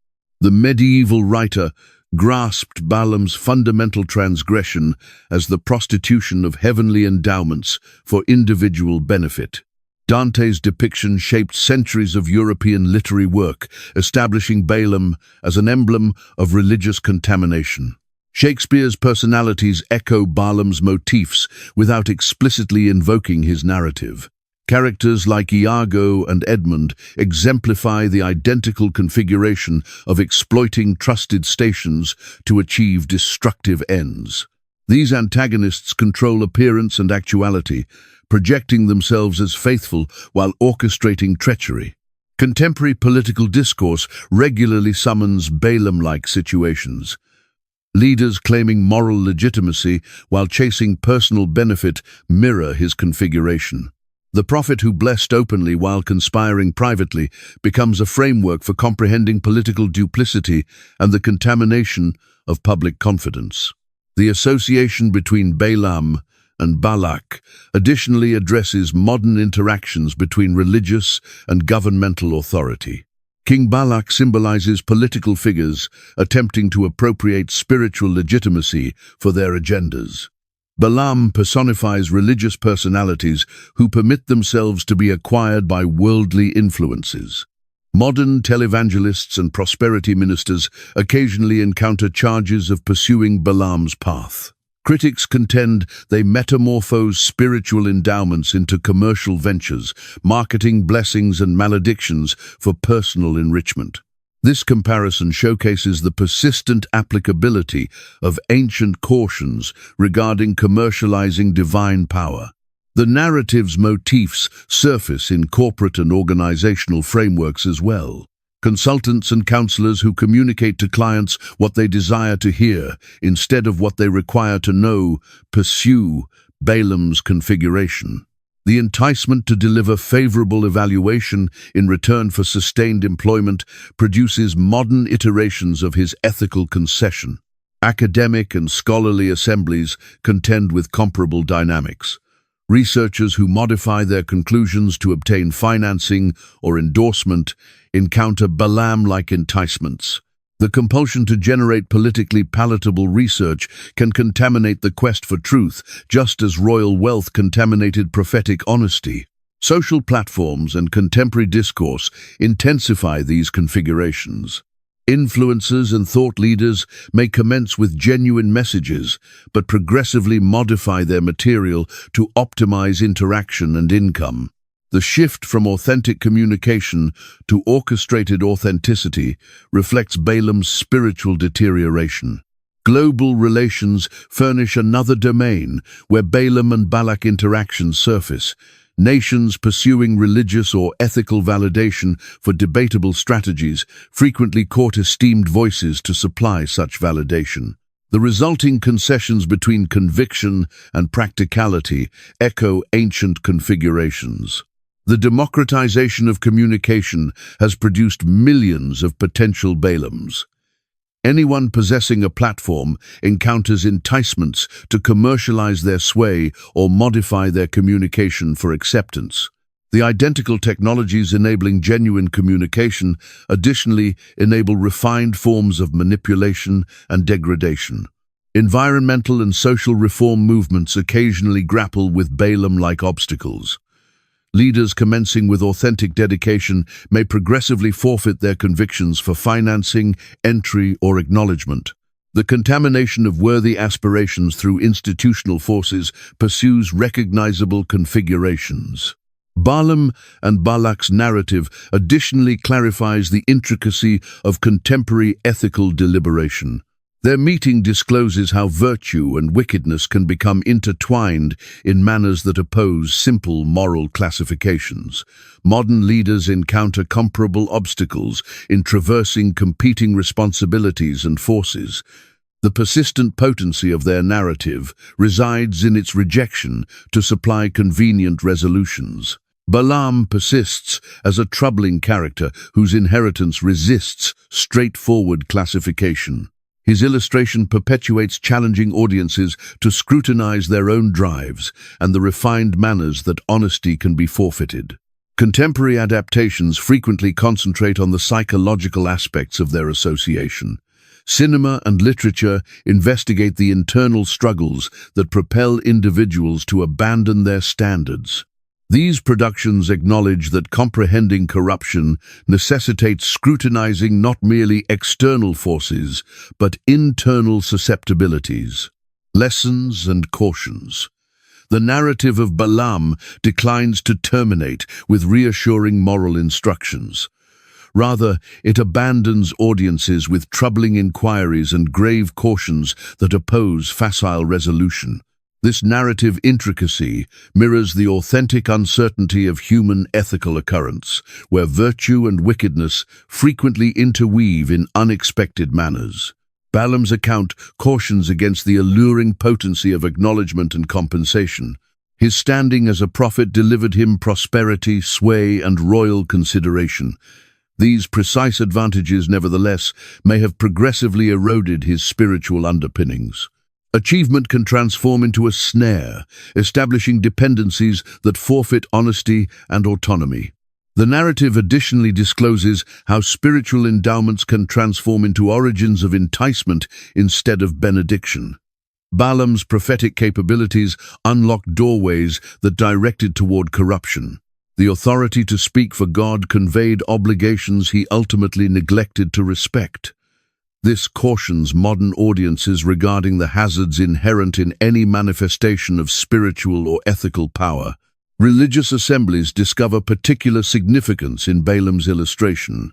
The medieval writer grasped Balaam's fundamental transgression as the prostitution of heavenly endowments for individual benefit. Dante's depiction shaped centuries of European literary work, establishing Balaam as an emblem of religious contamination. Shakespeare's personalities echo Balaam's motifs without explicitly invoking his narrative. Characters like Iago and Edmund exemplify the identical configuration of exploiting trusted stations to achieve destructive ends. These antagonists control appearance and actuality, projecting themselves as faithful while orchestrating treachery. Contemporary political discourse regularly summons Balaam-like situations. Leaders claiming moral legitimacy while chasing personal benefit mirror his configuration. The prophet who blessed openly while conspiring privately becomes a framework for comprehending political duplicity and the contamination of public confidence. The association between Balaam and Balak additionally addresses modern interactions between religious and governmental authority. King Balak symbolizes political figures attempting to appropriate spiritual legitimacy for their agendas. Balaam personifies religious personalities who permit themselves to be acquired by worldly influences. Modern televangelists and prosperity ministers occasionally encounter charges of pursuing Balaam's path. Critics contend they metamorphose spiritual endowments into commercial ventures, marketing blessings and maledictions for personal enrichment. This comparison showcases the persistent applicability of ancient cautions regarding commercializing divine power. The narrative's motifs surface in corporate and organizational frameworks as well. Consultants and counselors who communicate to clients what they desire to hear instead of what they require to know pursue Balaam's configuration. The enticement to deliver favorable evaluation in return for sustained employment produces modern iterations of his ethical concession. Academic and scholarly assemblies contend with comparable dynamics. Researchers who modify their conclusions to obtain financing or endorsement encounter Balaam-like enticements. The compulsion to generate politically palatable research can contaminate the quest for truth, just as royal wealth contaminated prophetic honesty. Social platforms and contemporary discourse intensify these configurations. Influencers and thought leaders may commence with genuine messages, but progressively modify their material to optimize interaction and income. The shift from authentic communication to orchestrated authenticity reflects Balaam's spiritual deterioration. Global relations furnish another domain where Balaam and Balak interactions surface. Nations pursuing religious or ethical validation for debatable strategies frequently court esteemed voices to supply such validation. The resulting concessions between conviction and practicality echo ancient configurations. The democratization of communication has produced millions of potential Balaams. Anyone possessing a platform encounters enticements to commercialize their sway or modify their communication for acceptance. The identical technologies enabling genuine communication additionally enable refined forms of manipulation and degradation. Environmental and social reform movements occasionally grapple with Balaam-like obstacles. Leaders commencing with authentic dedication may progressively forfeit their convictions for financing, entry, or acknowledgement. The contamination of worthy aspirations through institutional forces pursues recognizable configurations. Balaam and Balak's narrative additionally clarifies the intricacy of contemporary ethical deliberation. Their meeting discloses how virtue and wickedness can become intertwined in manners that oppose simple moral classifications. Modern leaders encounter comparable obstacles in traversing competing responsibilities and forces. The persistent potency of their narrative resides in its rejection to supply convenient resolutions. Balaam persists as a troubling character whose inheritance resists straightforward classification. His illustration perpetuates challenging audiences to scrutinize their own drives and the refined manners that honesty can be forfeited. Contemporary adaptations frequently concentrate on the psychological aspects of their association. Cinema and literature investigate the internal struggles that propel individuals to abandon their standards. These productions acknowledge that comprehending corruption necessitates scrutinizing not merely external forces, but internal susceptibilities. Lessons and cautions. The narrative of Balaam declines to terminate with reassuring moral instructions. Rather, it abandons audiences with troubling inquiries and grave cautions that oppose facile resolution. This narrative intricacy mirrors the authentic uncertainty of human ethical occurrence, where virtue and wickedness frequently interweave in unexpected manners. Balaam's account cautions against the alluring potency of acknowledgement and compensation. His standing as a prophet delivered him prosperity, sway, and royal consideration. These precise advantages, nevertheless, may have progressively eroded his spiritual underpinnings. Achievement can transform into a snare, establishing dependencies that forfeit honesty and autonomy. The narrative additionally discloses how spiritual endowments can transform into origins of enticement instead of benediction. Balaam's prophetic capabilities unlocked doorways that directed toward corruption. The authority to speak for God conveyed obligations he ultimately neglected to respect. This cautions modern audiences regarding the hazards inherent in any manifestation of spiritual or ethical power. Religious assemblies discover particular significance in Balaam's illustration.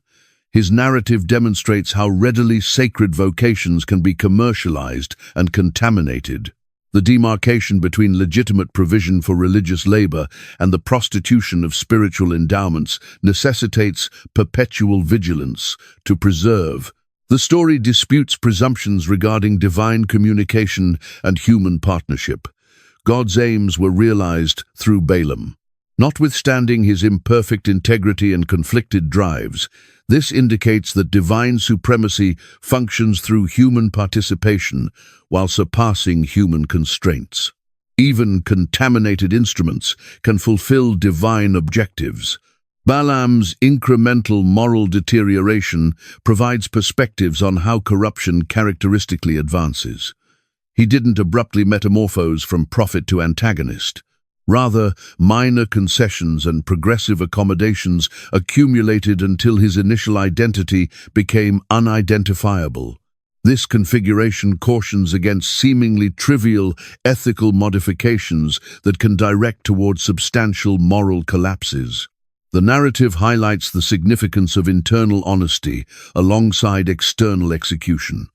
His narrative demonstrates how readily sacred vocations can be commercialized and contaminated. The demarcation between legitimate provision for religious labor and the prostitution of spiritual endowments necessitates perpetual vigilance to preserve. The story disputes presumptions regarding divine communication and human partnership. God's aims were realized through Balaam. Notwithstanding his imperfect integrity and conflicted drives, this indicates that divine supremacy functions through human participation while surpassing human constraints. Even contaminated instruments can fulfill divine objectives. Balaam's incremental moral deterioration provides perspectives on how corruption characteristically advances. He didn't abruptly metamorphose from prophet to antagonist. Rather, minor concessions and progressive accommodations accumulated until his initial identity became unidentifiable. This configuration cautions against seemingly trivial ethical modifications that can direct toward substantial moral collapses. The narrative highlights the significance of internal honesty alongside external execution.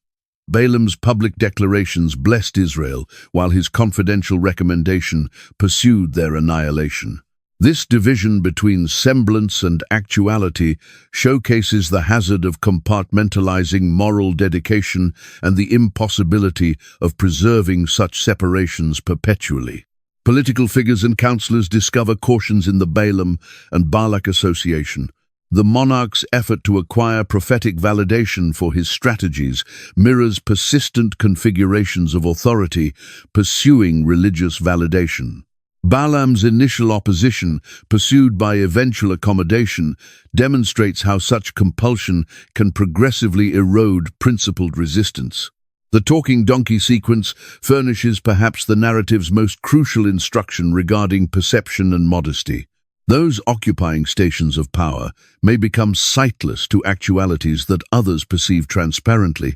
Balaam's public declarations blessed Israel, while his confidential recommendation pursued their annihilation. This division between semblance and actuality showcases the hazard of compartmentalizing moral dedication and the impossibility of preserving such separations perpetually. Political figures and counselors discover cautions in the Balaam and Balak association. The monarch's effort to acquire prophetic validation for his strategies mirrors persistent configurations of authority pursuing religious validation. Balaam's initial opposition, pursued by eventual accommodation, demonstrates how such compulsion can progressively erode principled resistance. The talking donkey sequence furnishes perhaps the narrative's most crucial instruction regarding perception and modesty. Those occupying stations of power may become sightless to actualities that others perceive transparently.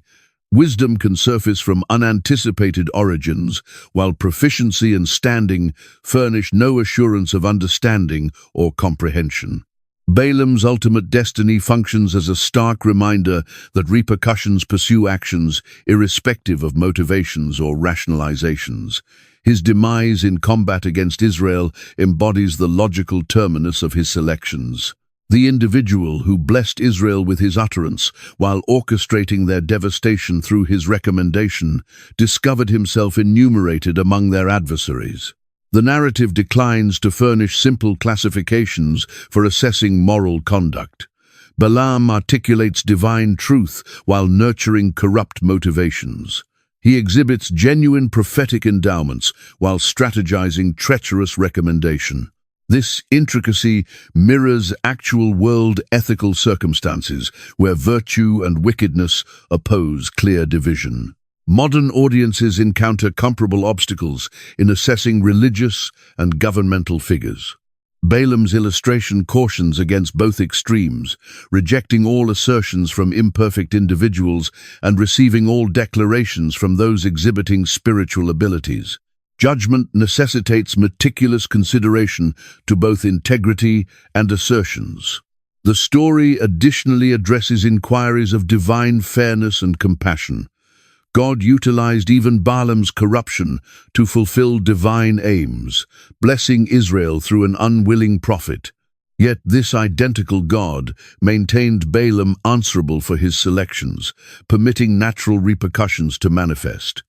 Wisdom can surface from unanticipated origins, while proficiency and standing furnish no assurance of understanding or comprehension. Balaam's ultimate destiny functions as a stark reminder that repercussions pursue actions irrespective of motivations or rationalizations. His demise in combat against Israel embodies the logical terminus of his selections. The individual who blessed Israel with his utterance, while orchestrating their devastation through his recommendation, discovered himself enumerated among their adversaries. The narrative declines to furnish simple classifications for assessing moral conduct. Balaam articulates divine truth while nurturing corrupt motivations. He exhibits genuine prophetic endowments while strategizing treacherous recommendation. This intricacy mirrors actual world ethical circumstances where virtue and wickedness oppose clear division. Modern audiences encounter comparable obstacles in assessing religious and governmental figures. Balaam's illustration cautions against both extremes, rejecting all assertions from imperfect individuals and receiving all declarations from those exhibiting spiritual abilities. Judgment necessitates meticulous consideration to both integrity and assertions. The story additionally addresses inquiries of divine fairness and compassion. God utilized even Balaam's corruption to fulfill divine aims, blessing Israel through an unwilling prophet. Yet this identical God maintained Balaam answerable for his selections, permitting natural repercussions to manifest.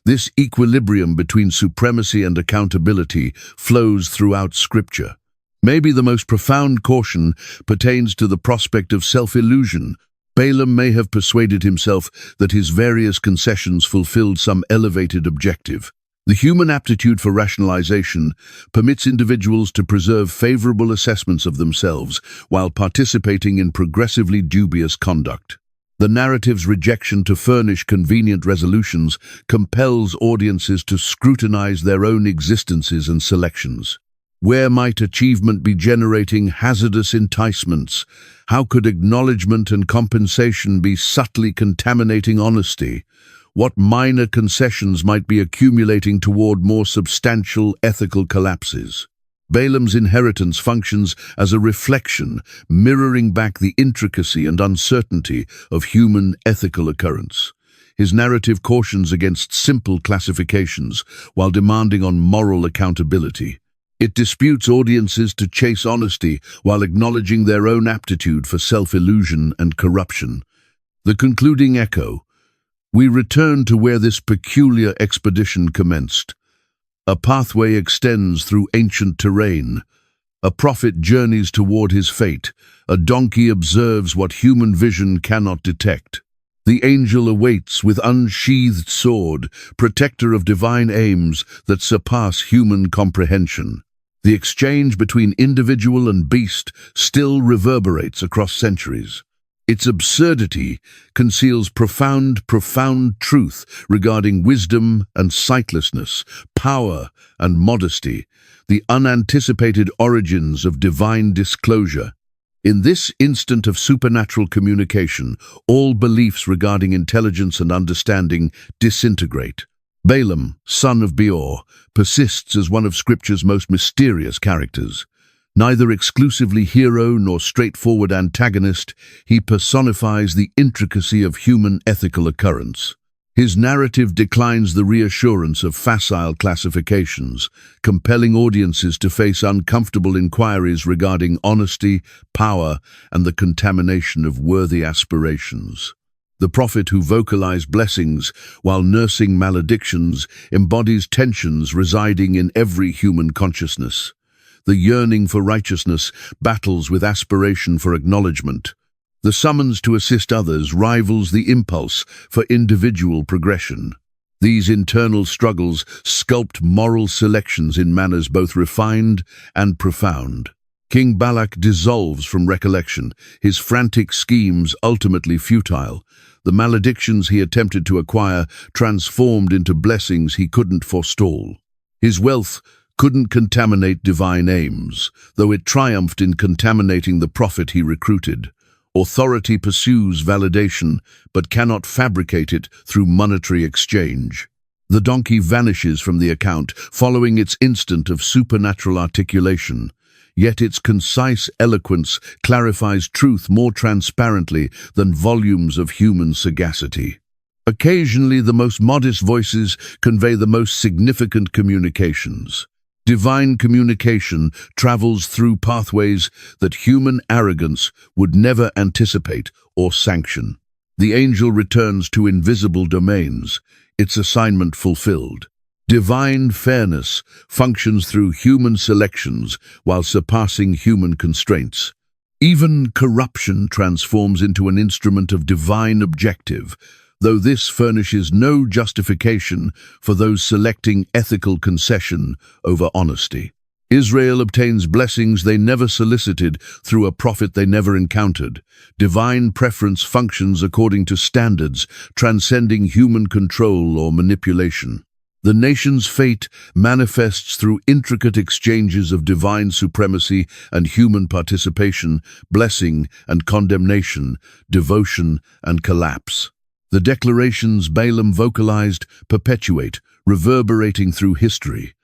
This equilibrium between supremacy and accountability flows throughout Scripture. Maybe the most profound caution pertains to the prospect of self-illusion. Balaam may have persuaded himself that his various concessions fulfilled some elevated objective. The human aptitude for rationalization permits individuals to preserve favorable assessments of themselves while participating in progressively dubious conduct. The narrative's rejection to furnish convenient resolutions compels audiences to scrutinize their own existences and selections. Where might achievement be generating hazardous enticements? How could acknowledgement and compensation be subtly contaminating honesty? What minor concessions might be accumulating toward more substantial ethical collapses? Balaam's inheritance functions as a reflection, mirroring back the intricacy and uncertainty of human ethical occurrence. His narrative cautions against simple classifications while demanding on moral accountability. It disputes audiences to chase honesty while acknowledging their own aptitude for self-illusion and corruption. The concluding echo: we return to where this peculiar expedition commenced. A pathway extends through ancient terrain. A prophet journeys toward his fate. A donkey observes what human vision cannot detect. The angel awaits with unsheathed sword, protector of divine aims that surpass human comprehension. The exchange between individual and beast still reverberates across centuries. Its absurdity conceals profound truth regarding wisdom and sightlessness, power and modesty, the unanticipated origins of divine disclosure. In this instant of supernatural communication, all beliefs regarding intelligence and understanding disintegrate. Balaam, son of Beor, persists as one of Scripture's most mysterious characters. Neither exclusively hero nor straightforward antagonist, he personifies the intricacy of human ethical occurrence. His narrative declines the reassurance of facile classifications, compelling audiences to face uncomfortable inquiries regarding honesty, power, and the contamination of worthy aspirations. The prophet who vocalized blessings while nursing maledictions embodies tensions residing in every human consciousness. The yearning for righteousness battles with aspiration for acknowledgement. The summons to assist others rivals the impulse for individual progression. These internal struggles sculpt moral selections in manners both refined and profound. King Balak dissolves from recollection, his frantic schemes ultimately futile. The maledictions he attempted to acquire transformed into blessings he couldn't forestall. His wealth couldn't contaminate divine aims, though it triumphed in contaminating the prophet he recruited. Authority pursues validation, but cannot fabricate it through monetary exchange. The donkey vanishes from the account, following its instant of supernatural articulation. Yet its concise eloquence clarifies truth more transparently than volumes of human sagacity. Occasionally, the most modest voices convey the most significant communications. Divine communication travels through pathways that human arrogance would never anticipate or sanction. The angel returns to invisible domains, its assignment fulfilled. Divine fairness functions through human selections while surpassing human constraints. Even corruption transforms into an instrument of divine objective, though this furnishes no justification for those selecting ethical concession over honesty. Israel obtains blessings they never solicited through a prophet they never encountered. Divine preference functions according to standards transcending human control or manipulation. The nation's fate manifests through intricate exchanges of divine supremacy and human participation, blessing and condemnation, devotion and collapse. The declarations Balaam vocalized perpetuate, reverberating through history.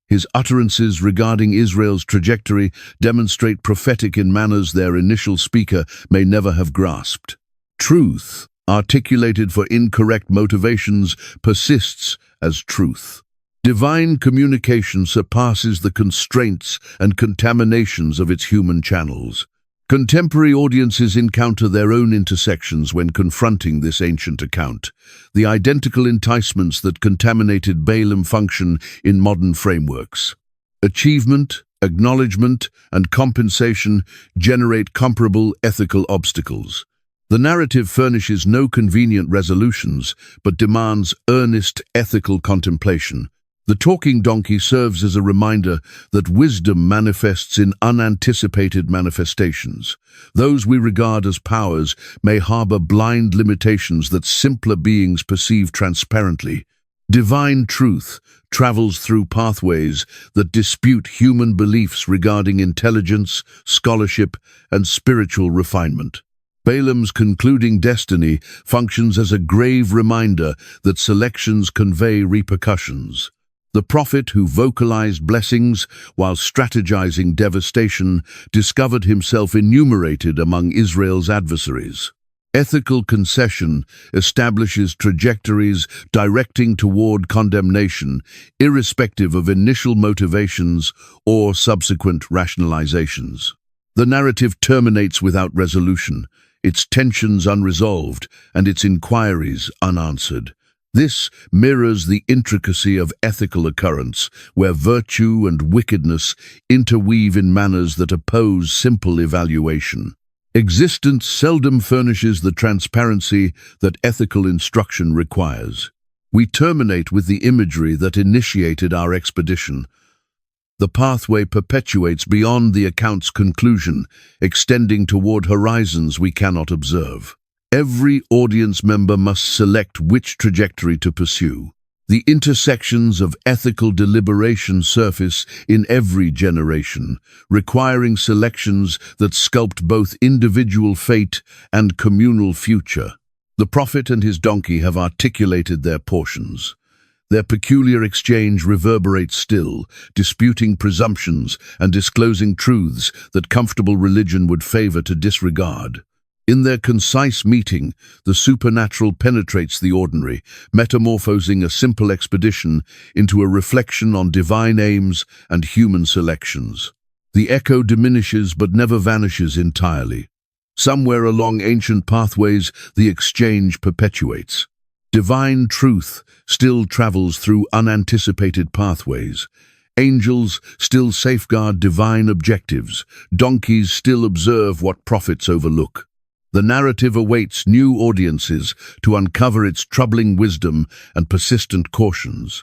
His utterances regarding Israel's trajectory demonstrate prophetic in manners their initial speaker may never have grasped. Truth, articulated for incorrect motivations, persists as truth. Divine communication surpasses the constraints and contaminations of its human channels. Contemporary audiences encounter their own intersections when confronting this ancient account. The identical enticements that contaminated Balaam function in modern frameworks. Achievement, acknowledgement, and compensation generate comparable ethical obstacles. The narrative furnishes no convenient resolutions, but demands earnest ethical contemplation. The talking donkey serves as a reminder that wisdom manifests in unanticipated manifestations. Those we regard as powers may harbor blind limitations that simpler beings perceive transparently. Divine truth travels through pathways that dispute human beliefs regarding intelligence, scholarship, and spiritual refinement. Balaam's concluding destiny functions as a grave reminder that selections convey repercussions. The prophet who vocalized blessings while strategizing devastation discovered himself enumerated among Israel's adversaries. Ethical concession establishes trajectories directing toward condemnation, irrespective of initial motivations or subsequent rationalizations. The narrative terminates without resolution, its tensions unresolved, and its inquiries unanswered. This mirrors the intricacy of ethical occurrence, where virtue and wickedness interweave in manners that oppose simple evaluation. Existence seldom furnishes the transparency that ethical instruction requires. We terminate with the imagery that initiated our expedition. The pathway perpetuates beyond the account's conclusion, extending toward horizons we cannot observe. Every audience member must select which trajectory to pursue. The intersections of ethical deliberation surface in every generation, requiring selections that sculpt both individual fate and communal future. The prophet and his donkey have articulated their portions. Their peculiar exchange reverberates still, disputing presumptions and disclosing truths that comfortable religion would favor to disregard. In their concise meeting, the supernatural penetrates the ordinary, metamorphosing a simple expedition into a reflection on divine aims and human selections. The echo diminishes but never vanishes entirely. Somewhere along ancient pathways, the exchange perpetuates. Divine truth still travels through unanticipated pathways. Angels still safeguard divine objectives. Donkeys still observe what prophets overlook. The narrative awaits new audiences to uncover its troubling wisdom and persistent cautions.